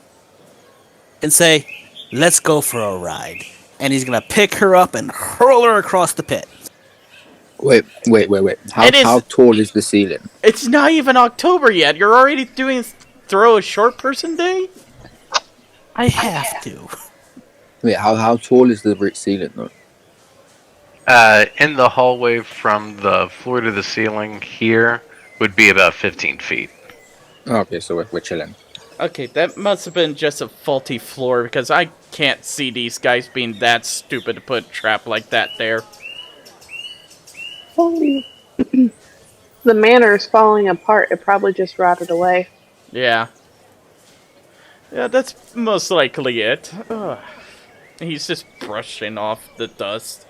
and say, "Let's go for a ride." And he's gonna pick her up and hurl her across the pit. Wait. How tall is the ceiling? It's not even October yet. You're already doing throw a short person day? I have to. Wait, how tall is the brick ceiling though? In the hallway from the floor to the ceiling here would be about 15 feet. Okay, so we're chilling. Okay, that must have been just a faulty floor, because I can't see these guys being that stupid to put a trap like that there. The manor is falling apart. It probably just rotted away. Yeah. Yeah, that's most likely it. Ugh. He's just brushing off the dust.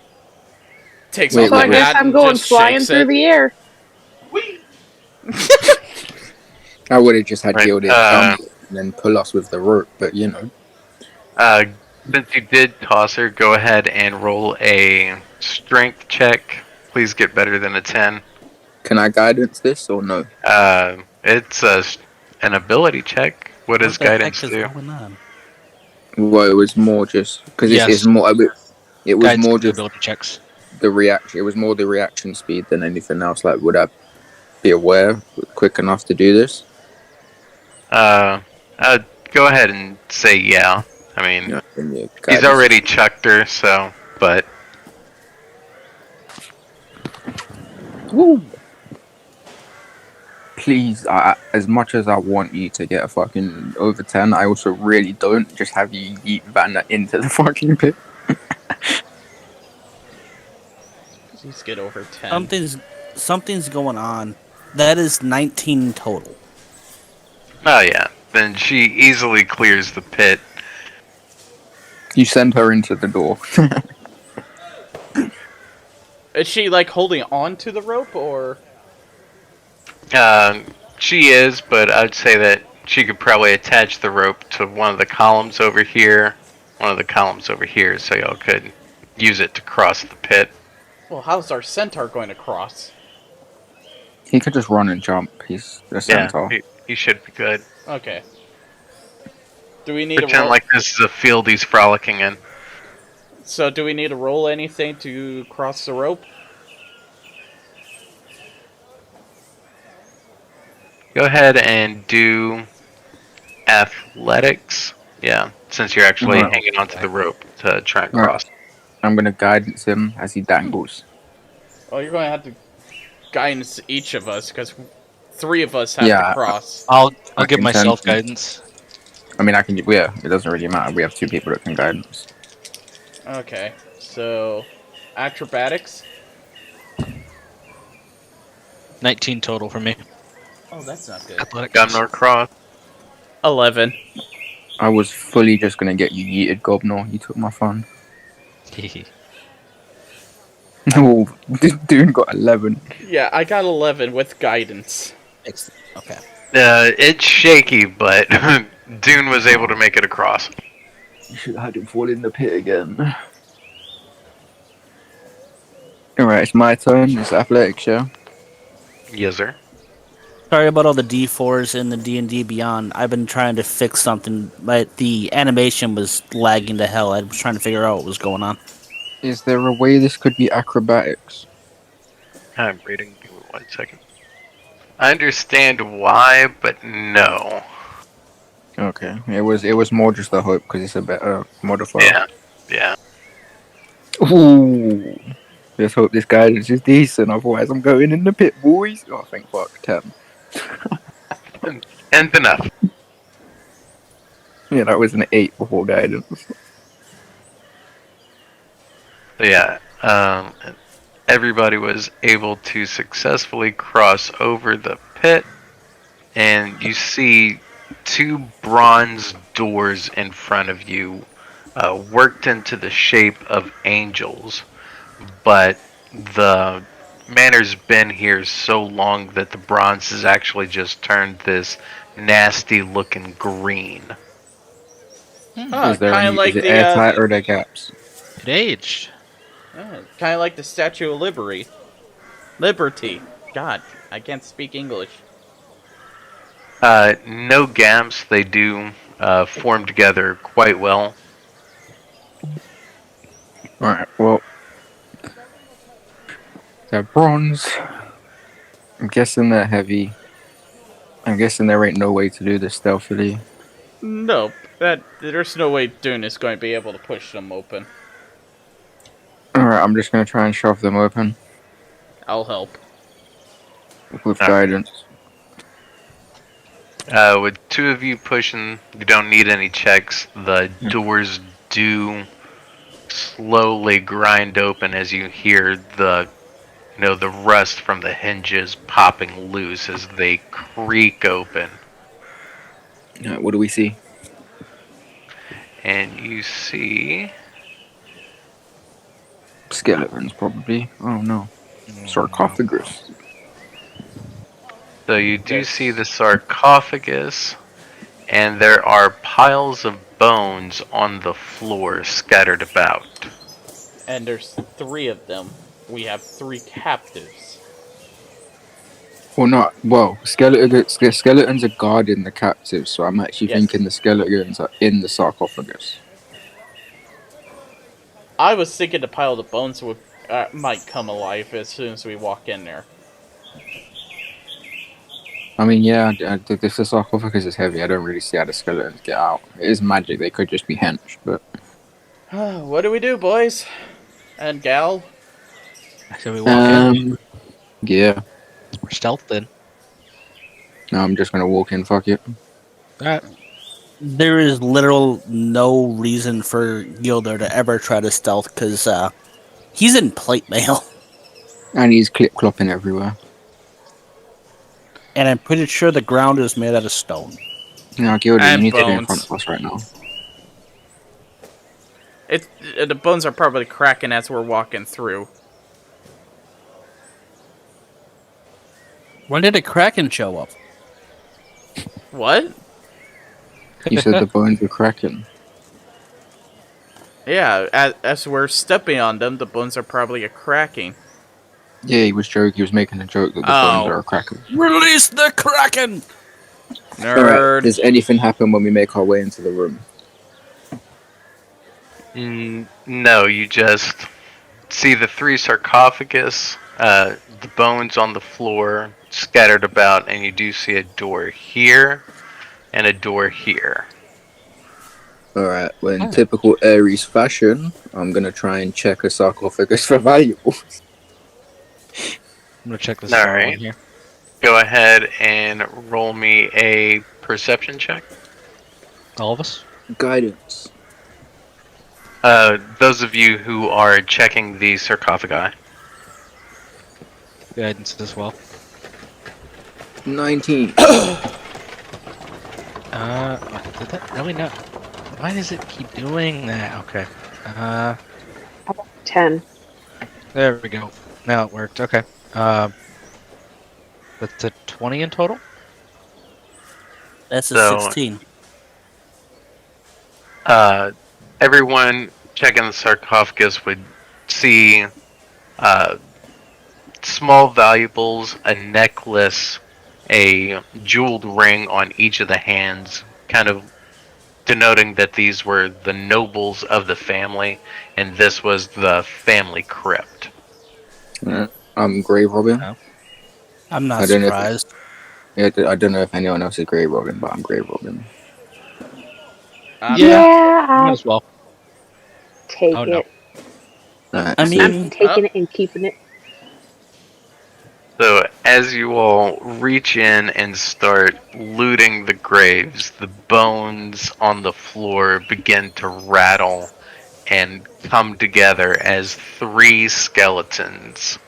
Takes Wait, off So the I guess hat I'm and going just flying shakes through it. the air. I would have just had Right, Gildir jump and then pull us with the rope, but you know. Since you did toss her, go ahead and roll a strength check. Please get better than a 10. Can I guidance this or no? It's an ability check. What does What the guidance heck is do? going on? Well, it was more just because Yes. it's more. It was Guides more can do just ability checks. the reaction. It was more the reaction speed than anything else. Like, would I be aware quick enough to do this? Go ahead and say yeah. I mean, Yeah, then yeah, he's guidance. already chucked her, so, but Woo. Please, as much as I want you to get a fucking over 10, I also really don't. Just have you yeet Vana into the fucking pit. Please get over 10. Something's going on. That is 19 total. oh yeah, then she easily clears the pit. You send her into the door. Is she like holding on to the rope, or? She is, but I'd say that she could probably attach the rope to one of the columns over here, so y'all could use it to cross the pit. Well, how's our centaur going to cross? He could just run and jump. He's a centaur. Yeah, he should be good. Okay. Do we need a Pretend roll? like this is a field he's frolicking in. So, do we need to roll anything to cross the rope? Go ahead and do athletics. Yeah, since you're actually Alright. hanging onto the rope to try and Alright. cross. I'm gonna guidance him as he dangles. Oh, you're going to have to guidance each of us, because 3 of us have Yeah, to cross. I'll I give can myself send- guidance. I mean, I can. Yeah, it doesn't really matter. We have 2 people that can guidance. Okay, so acrobatics. 19 total for me. Oh, that's not good. Athletics. Gobnor cross. 11. I was fully just gonna get you yeeted, Gobnor. You took my fun. Oh, Dune got 11. Yeah, I got 11 with guidance. Okay. It's shaky, but Dune was able to make it across. You should have had him fall in the pit again. Alright, it's my turn. It's athletics, yeah? Yes, sir. Sorry about all the D4s in the D&D Beyond. I've been trying to fix something, but the animation was lagging to hell. I was trying to figure out what was going on. Is there a way this could be acrobatics? I'm reading. Give me 1 second. I understand why, but no. Okay, it was more just a hope because it's a better modifier. Yeah. Ooh. Let's hope this guidance is decent, otherwise I'm going in the pit, boys. Oh, thank fuck, 10. And enough. Yeah, that was an 8 before guidance. So yeah, everybody was able to successfully cross over the pit, and you see 2 bronze doors in front of you, worked into the shape of angels, but the manor's been here so long that the bronze has actually just turned this nasty looking green. Is there Kind of any, like is it the airtight or are there gaps? It aged. kind of like the Statue of Liberty. Liberty. God, I can't speak English. No gaps. They do form together quite well. Alright, well. They're bronze. I'm guessing they're heavy. I'm guessing there ain't no way to do this stealthily. Nope. There's no way Dune is going to be able to push them open. Alright, I'm just gonna try and shove them open I'll help. with guidance. With 2 of you pushing, you don't need any checks. The doors do slowly grind open as you hear the rust from the hinges popping loose as they creak open. Alright, what do we see? And you see... Skeletons, probably. Oh no. Sarcophagus. So you do see the sarcophagus, and there are piles of bones on the floor scattered about. And there's 3 of them. We have 3 captives. Well, not. Well, skeletons are guarding the captives, so I'm actually Yes. thinking the skeletons are in the sarcophagus. I was thinking the pile of bones might come alive as soon as we walk in there. I mean, yeah, if the sarcophagus is heavy, I don't really see how the skeletons get out. It is magic, they could just be hench, but... What do we do, boys? And gal? Should we walk in? Yeah. We're stealth then. No, I'm just gonna walk in, fuck it. Alright. There is literal no reason for Gildir to ever try to stealth because he's in plate mail. And he's clip-clopping everywhere. And I'm pretty sure the ground is made out of stone. No, Gildir, you And need to be in bones. front of us right now. The bones are probably cracking as we're walking through. When did a kraken show up? What? You said the bones were cracking. Yeah, as we're stepping on them, the bones are probably cracking. Yeah, he was joking. He was making a joke that the bones are cracking. Release the kraken! Nerd. Alright, does anything happen when we make our way into the room? No, you just see the 3 sarcophagus, the bones on the floor scattered about, and you do see a door here and a door here. Alright, well, in typical Ares fashion, I'm gonna try and check a sarcophagus for valuables. I'm gonna check this All out right. here. Go ahead and roll me a perception check. All of us? Guidance. Those of you who are checking the sarcophagi. Guidance as well. 19. Did that really not? Why does it keep doing that? Okay. 10. There we go. Now it worked. Okay. That's a 20 in total. That's a So- 16. Everyone checking the sarcophagus would see small valuables, a necklace, a jeweled ring on each of the hands, kind of denoting that these were the nobles of the family, and this was the family crypt. I'm grave robbing. Oh. I'm not I don't know if- surprised. I don't know if anyone else is grave robbing, but I'm grave robbing. Yeah, Might I'll as well. take Oh, no. it. Alright, I so- mean- I'm taking it and keeping it. So as you all reach in and start looting the graves, the bones on the floor begin to rattle and come together as 3 skeletons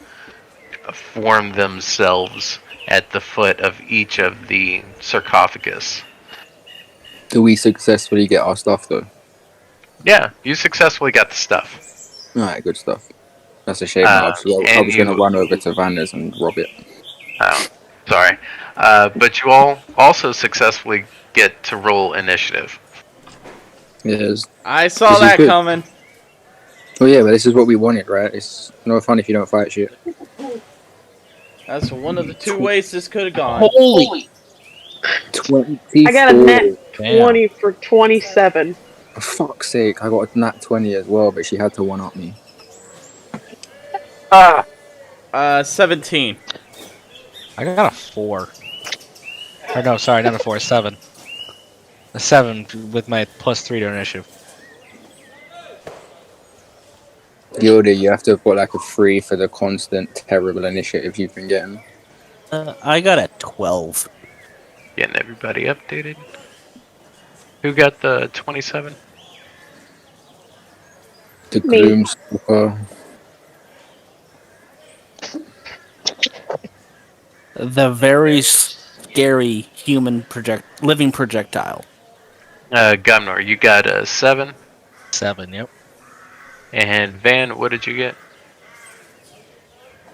form themselves at the foot of each of the sarcophagus. do we successfully get our stuff though? Yeah, you successfully got the stuff. Alright, good stuff. That's a shame. Uh, Obviously, I and was going to you- run over to Vana's and rob it. Oh, sorry. But you all also successfully get to roll initiative. Yes. I saw This is that good. coming. Oh yeah, but this is what we wanted, right? It's no fun if you don't fight shit. That's one of the 2 ways this could have gone. Holy! 24. I got a net Damn. 20 for 27. For fuck's sake, I got a nat 20 as well, but she had to one up me. 17. I got a 4. Or no, sorry, not a 4, a 7. A 7 with my +3 to initiative. Gildir, you have to put like a 3 for the constant terrible initiative you've been getting. I got a 12. Getting everybody updated. Who got the 27? The Me. Gloomstalker. The very scary human living projectile. Gobnor, you got a 7. 7, yep. And Van, what did you get?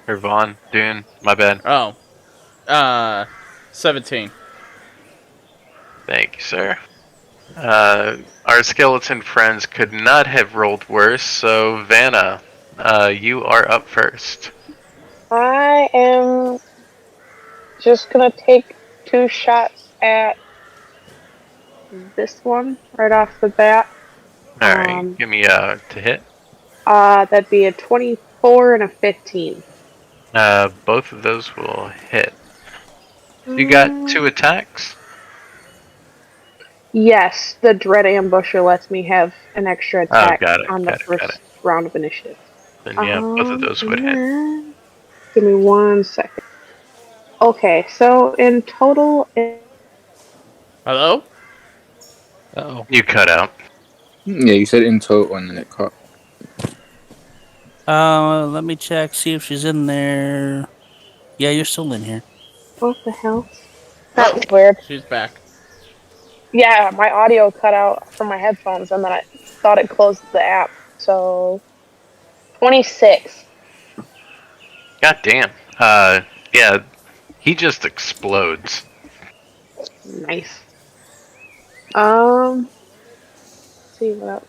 Or Vaughn, Dune, my bad. Oh. 17. Thank you, sir. Our skeleton friends could not have rolled worse, so Vanna, you are up first. I am just gonna take 2 shots at this one right off the bat. Alright, give me to hit. That'd be a 24 and a 15. Both of those will hit. You got 2 attacks? Yes, the Dread Ambusher lets me have an extra attack got it, on the got it, first got it. round of initiative. Then yeah, both of those would hit. Give me 1 second. Okay, so in total, Hello? Uh-oh. You cut out. Yeah, you said in total and then it cut. Let me check, see if she's in there. Yeah, you're still in here. what the hell? That was weird. She's back. Yeah, my audio cut out from my headphones, and then I thought it closed the app. So, 26. God damn. Yeah, he just explodes. Nice. Let's see what else.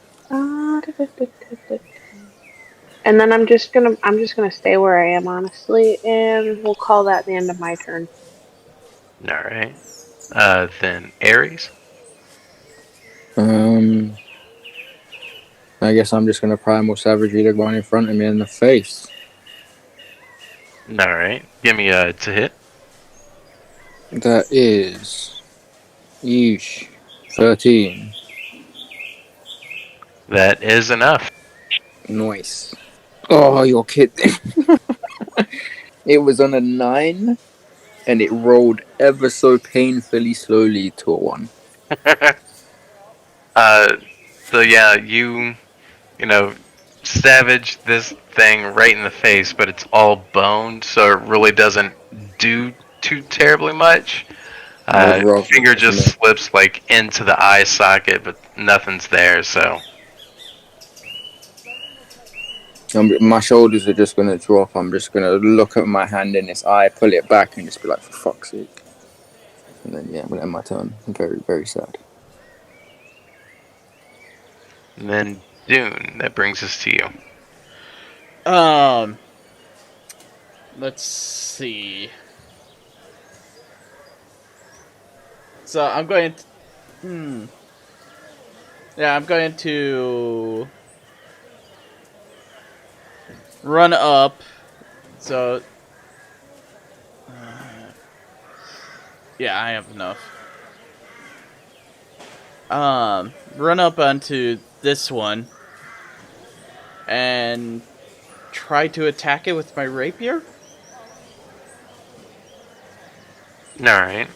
And then I'm just gonna stay where I am, honestly, and we'll call that the end of my turn. Alright. Then Ares. I guess I'm just gonna primal savagery the one in front of me in the face. Alright. Give me to hit. That is... Yeesh. 13. That is enough. Nice. Oh, you're kidding. It was on a 9, and it rolled ever so painfully slowly to a 1. So yeah, you know, savage this thing right in the face, but it's all bone, so it really doesn't do too terribly much. I would rather Finger just just slips like into the eye socket, but nothing's there. So my shoulders are just gonna drop. I'm just gonna look at my hand in its eye, pull it back, and just be like, "For fuck's sake!" And then I'm gonna end my turn. I'm very, very sad. and then Dune, that brings us to you. Let's see. So I'm going to... Yeah, I'm going to... run up. So... yeah, I have enough. Run up onto this one. And... try to attack it with my rapier? Alright.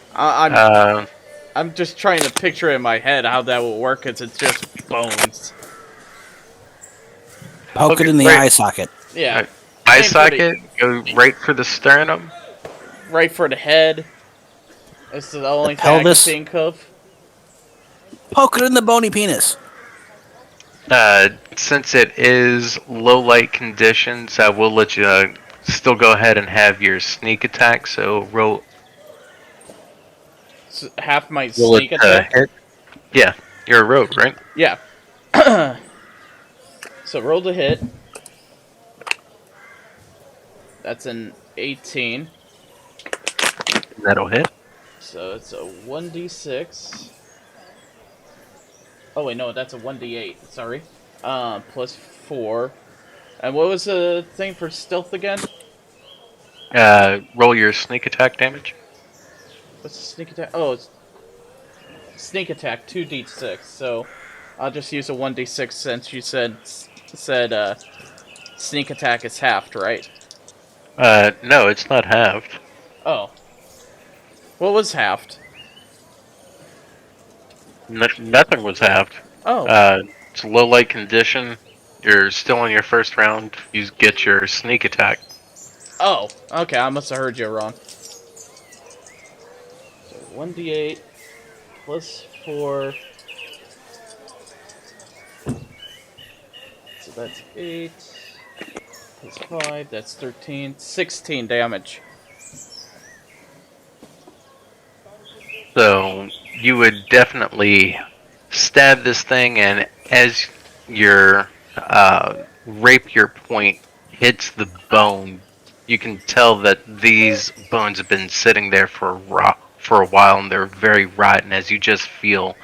I'm just trying to picture in my head how that will work, because it's just bones. Poke it in the eye socket. Yeah. Eye Aim for socket, go right for the sternum. Right for the head. That's the only thing pelvis? I can think of. Poke it in the bony penis. Since it is low light conditions, I will let you still go ahead and have your sneak attack. So roll Half my roll sneak attack? hit. Yeah, you're a rogue, right? Yeah. So roll to hit. That's an 18. That'll hit. So it's a 1d6. Oh wait, no, that's a 1d8. Sorry. Plus 4. And what was the thing for stealth again? Roll your sneak attack damage. What's the sneak attack? Oh, it's sneak attack 2d6. So I'll just use a 1d6 since you said sneak attack is halved, right? No, it's not halved. Oh. What was halved? Nothing was halved. Oh. It's a low light condition. You're still in your first round. You get your sneak attack. Oh, okay, I must have heard you wrong. So 1d8 plus 4. So that's 8 plus 5, that's 13. 16 damage. So you would definitely stab this thing, and as your rapier point hits the bone, you can tell that these bones have been sitting there for a while, and they're very rotten. As you just feel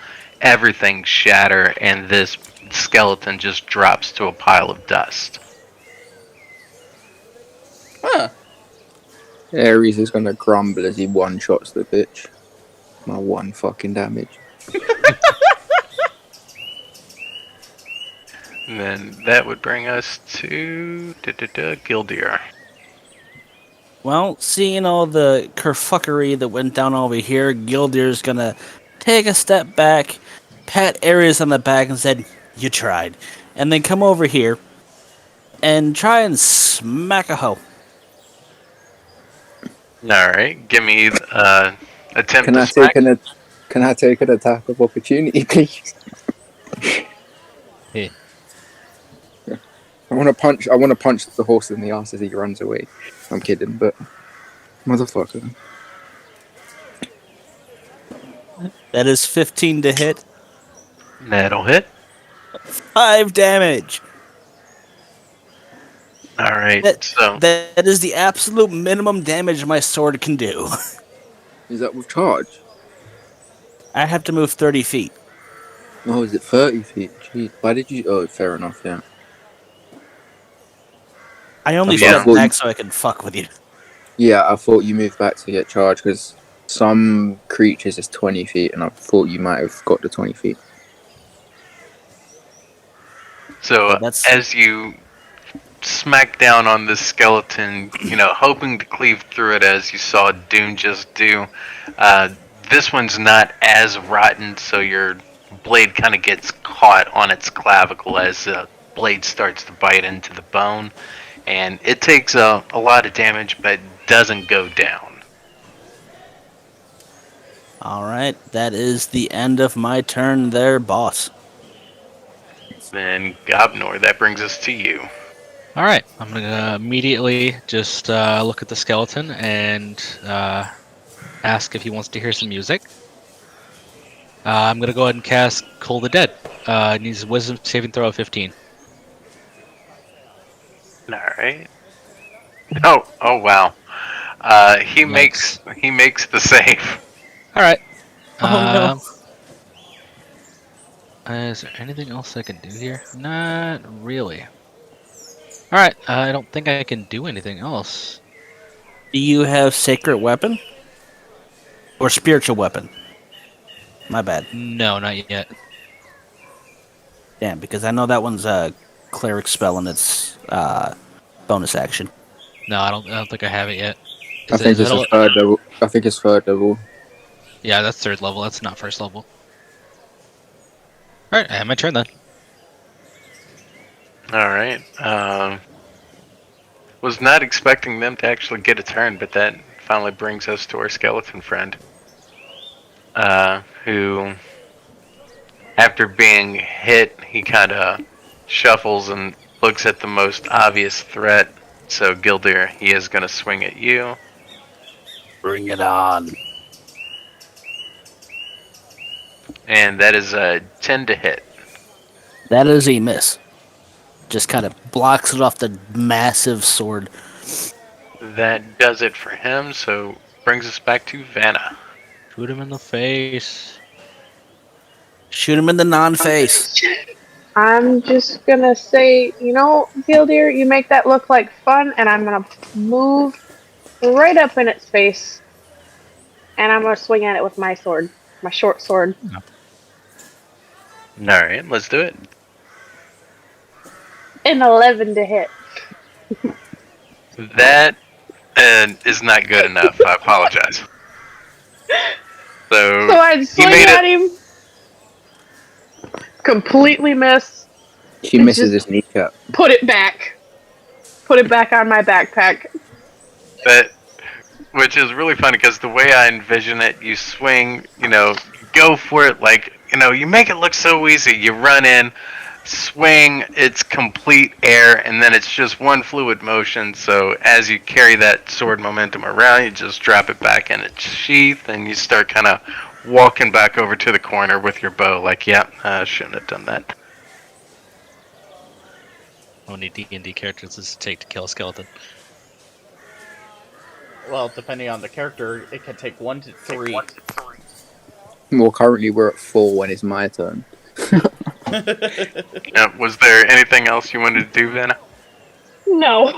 everything shatter, and this skeleton just drops to a pile of dust. Huh. Ares is gonna grumble as he one-shots the bitch. My one fucking damage. And then that would bring us to Gildir. Well, seeing all the kerfuckery that went down over here, Gildir's gonna take a step back, pat Ares on the back and said, "You tried." And then come over here and try and smack a hoe. Alright, give me attempt Can to I smack. Can I take an attack of opportunity, please? Hey. I want to punch the horse in the ass as he runs away. I'm kidding, but motherfucker. That is 15 to hit. That'll hit. 5 damage. Alright, so That is the absolute minimum damage my sword can do. Is that with charge? I have to move 30 feet. Oh, is it 30 feet? Jeez, why did you? Oh, fair enough. Yeah. I only Yeah. step back so I can fuck with you. Yeah, I thought you moved back to get charged because some creatures is 20 feet, and I thought you might have got to 20 feet. So That's- as you smack down on this skeleton, hoping to cleave through it as you saw Dune just do, this one's not as rotten, so your blade kind of gets caught on its clavicle as the blade starts to bite into the bone, and it takes a lot of damage but doesn't go down. All right, that is the end of my turn there, boss. Then Gobnor, that brings us to you. All right, I'm gonna immediately just look at the skeleton and ask if he wants to hear some music. I'm gonna go ahead and cast Call the Dead. It needs a Wisdom saving throw of 15. All right. Oh wow. He makes the save. All right. Oh no. Is there anything else I can do here? Not really. All right. I don't think I can do anything else. Do you have sacred weapon or spiritual weapon? My bad. No, not yet. Damn, because I know that one's a cleric spell and it's bonus action. No, I don't think I have it yet. I think it's a third level. I think it's third level. Yeah, that's third level. That's not first level. All right, I have my turn then. All right. Was not expecting them to actually get a turn, but that finally brings us to our skeleton friend, who, after being hit, he kind of shuffles and looks at the most obvious threat. So Gildir, he is going to swing at you. Bring it on. And that is a 10 to hit. That is a miss. Just kind of blocks it off the massive sword. That does it for him, so brings us back to Vana. Shoot him in the face. Shoot him in the non-face. I'm just gonna say, Gildir, you make that look like fun, and I'm gonna move right up in its face, and I'm gonna swing at it with my sword, my short sword. Alright, let's do it. An 11 to hit. That is not good enough. I apologize. So I'd swing at him. Completely miss. She misses his kneecap. Put it back. Put it back on my backpack. Which is really funny because the way I envision it, you swing, go for it like, you make it look so easy. You run in, swing, it's complete air, and then it's just one fluid motion. So as you carry that sword momentum around, you just drop it back in its sheath, and you start kind of walking back over to the corner with your bow. Like, shouldn't have done that. How many D&D characters does it take to kill a skeleton? Well, depending on the character, it can take 1 to 3. Well, currently we're at 4 when it's my turn. Was there anything else you wanted to do, Vanna? No.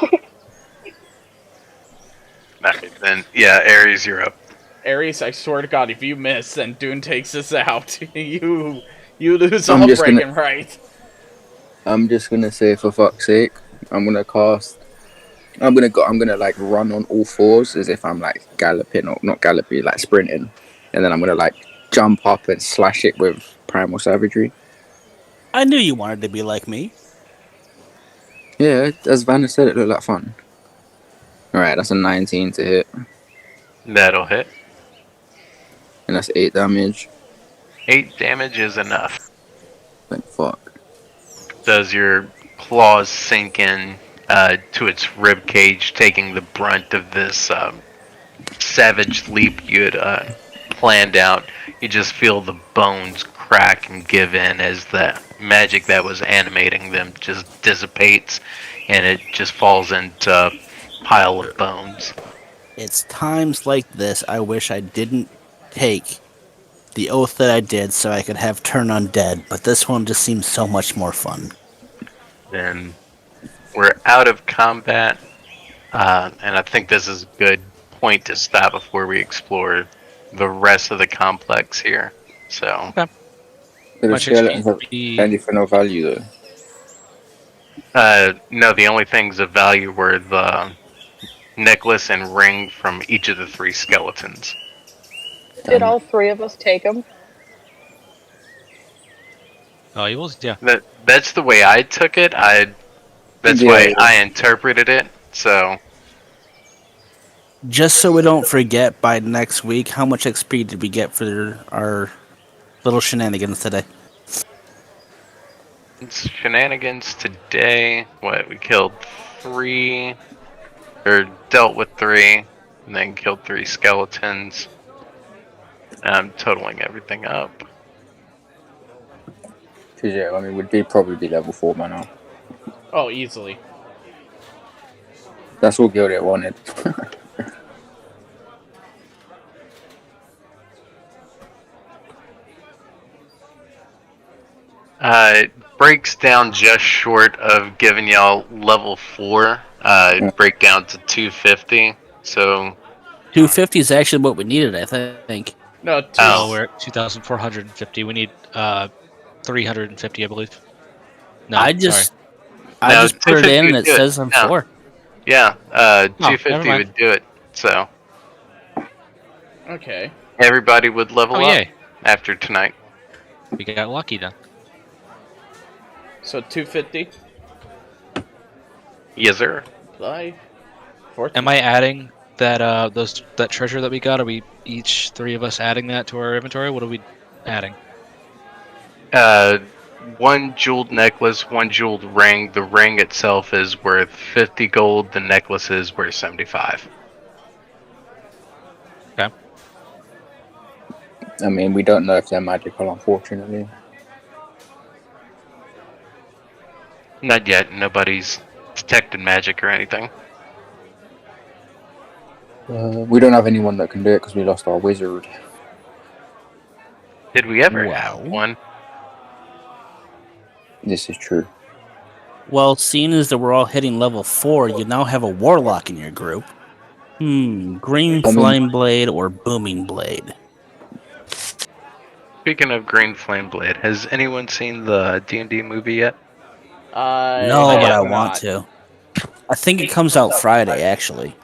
Alright, then, Ares, you're up. Ares, I swear to God, if you miss, then Dune takes us out. you lose all breaking right. I'm just gonna say, for fuck's sake, I'm gonna like run on all fours as if I'm like galloping, or not galloping, like sprinting, and then I'm gonna like jump up and slash it with primal savagery. I knew you wanted to be like me. Yeah, as Vana said, it looked like fun. Alright, that's a 19 to hit, That'll hit. and that's 8 damage. 8 damage is enough. Thank fuck. Does your claws sink in to its rib cage, taking the brunt of this savage leap you had planned out. You just feel the bones crack and give in as the magic that was animating them just dissipates, and it just falls into a pile of bones. It's times like this I wish I didn't take the oath that I did so I could have turn undead, but this one just seems so much more fun. Then we're out of combat, and I think this is a good point to stop before we explore the rest of the complex here. So, Do the skeletons have anything of value though? no, the only things of value were the necklace and ring from each of the 3 skeletons. Did all 3 of us take them? Oh, he was, yeah. That's the way I took it. That's why I interpreted it. So, Just so we don't forget by next week, how much XP did we get for our little shenanigans today? It's shenanigans today. What, we killed 3, or dealt with 3, and then killed 3 skeletons. I'm totaling everything up. Cause yeah, I mean, we'd probably be level 4 by now. Oh, easily. That's what Gildir wanted. It breaks down just short of giving y'all level 4. It break down to 250. So 250 is actually what we needed, I think. No, Oh. We're at 2,450. We need 350, I believe. No, I sorry. just No, put it 250 in and would it do it. says I'm No. 4. yeah, never 250 mind. would do it. So Okay. everybody would level Oh, up yay. after tonight. We got lucky then. So 250. Yes, sir. Apply. 14. Am I adding that that treasure that we got? Are we each 3 of us adding that to our inventory? What are we adding? 1 jeweled necklace, 1 jeweled ring. The ring itself is worth 50 gold. The necklace is worth 75. Okay. I mean, we don't know if they're magical, unfortunately. Not yet. Nobody's detected magic or anything. We don't have anyone that can do it because we lost our wizard. Did we ever Wow. have one? This is true. Well, seeing as that we're all hitting level 4, you now have a warlock in your group. Green flame blade or booming blade? Speaking of Green Flame Blade, has anyone seen the D&D movie yet? No, but I have want not. to. I think it comes out Friday, actually.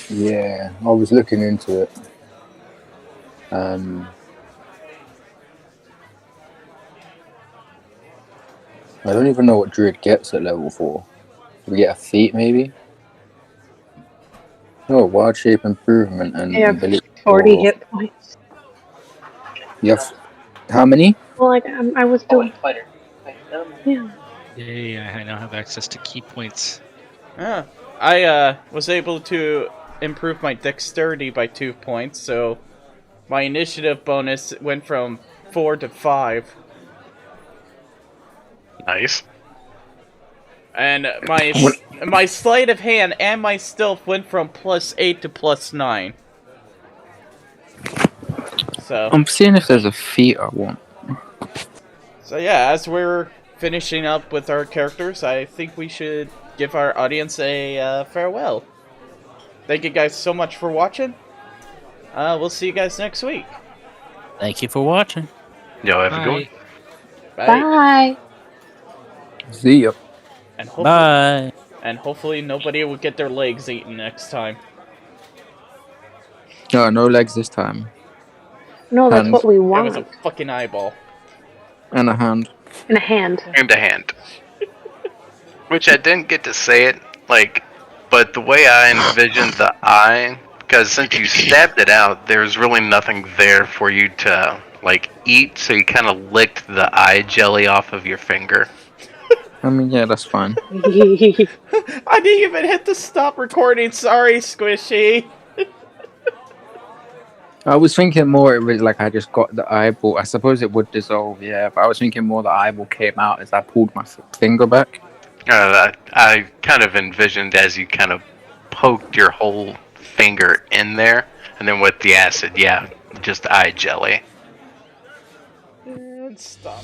Yeah, I was looking into it. I don't even know what Druid gets at level 4. Do we get a feat, maybe? Oh, wild shape improvement and Yeah, ability. 40 hit points. You have how many? Well, like, I was doing. Yeah. Yay, I now have access to key points. Yeah. I was able to improve my dexterity by 2 points, so my initiative bonus went from 4 to 5. Nice. And my sleight of hand and my stealth went from +8 to +9. So I'm seeing if there's a feat I want. So yeah, as we're finishing up with our characters, I think we should give our audience a farewell. Thank you guys so much for watching. We'll see you guys next week. Thank you for watching. Y'all have a good one. Bye. Bye. See ya. And hopefully, Bye. and hopefully nobody will get their legs eaten next time. No, no legs this time. No, that's Hands. what we It was want. a fucking eyeball. And a hand. In a hand. And a hand. Which I didn't get to say it, but the way I envisioned the eye, because since you stabbed it out, there's really nothing there for you to, eat, so you kind of licked the eye jelly off of your finger. I mean, yeah, that's fine. I didn't even hit the stop recording. Sorry, Squishii. I was thinking more it was like I just got the eyeball. I suppose it would dissolve, yeah, but I was thinking more the eyeball came out as I pulled my finger back. I kind of envisioned as you kind of poked your whole finger in there, and then with the acid, yeah, just eye jelly. And stop.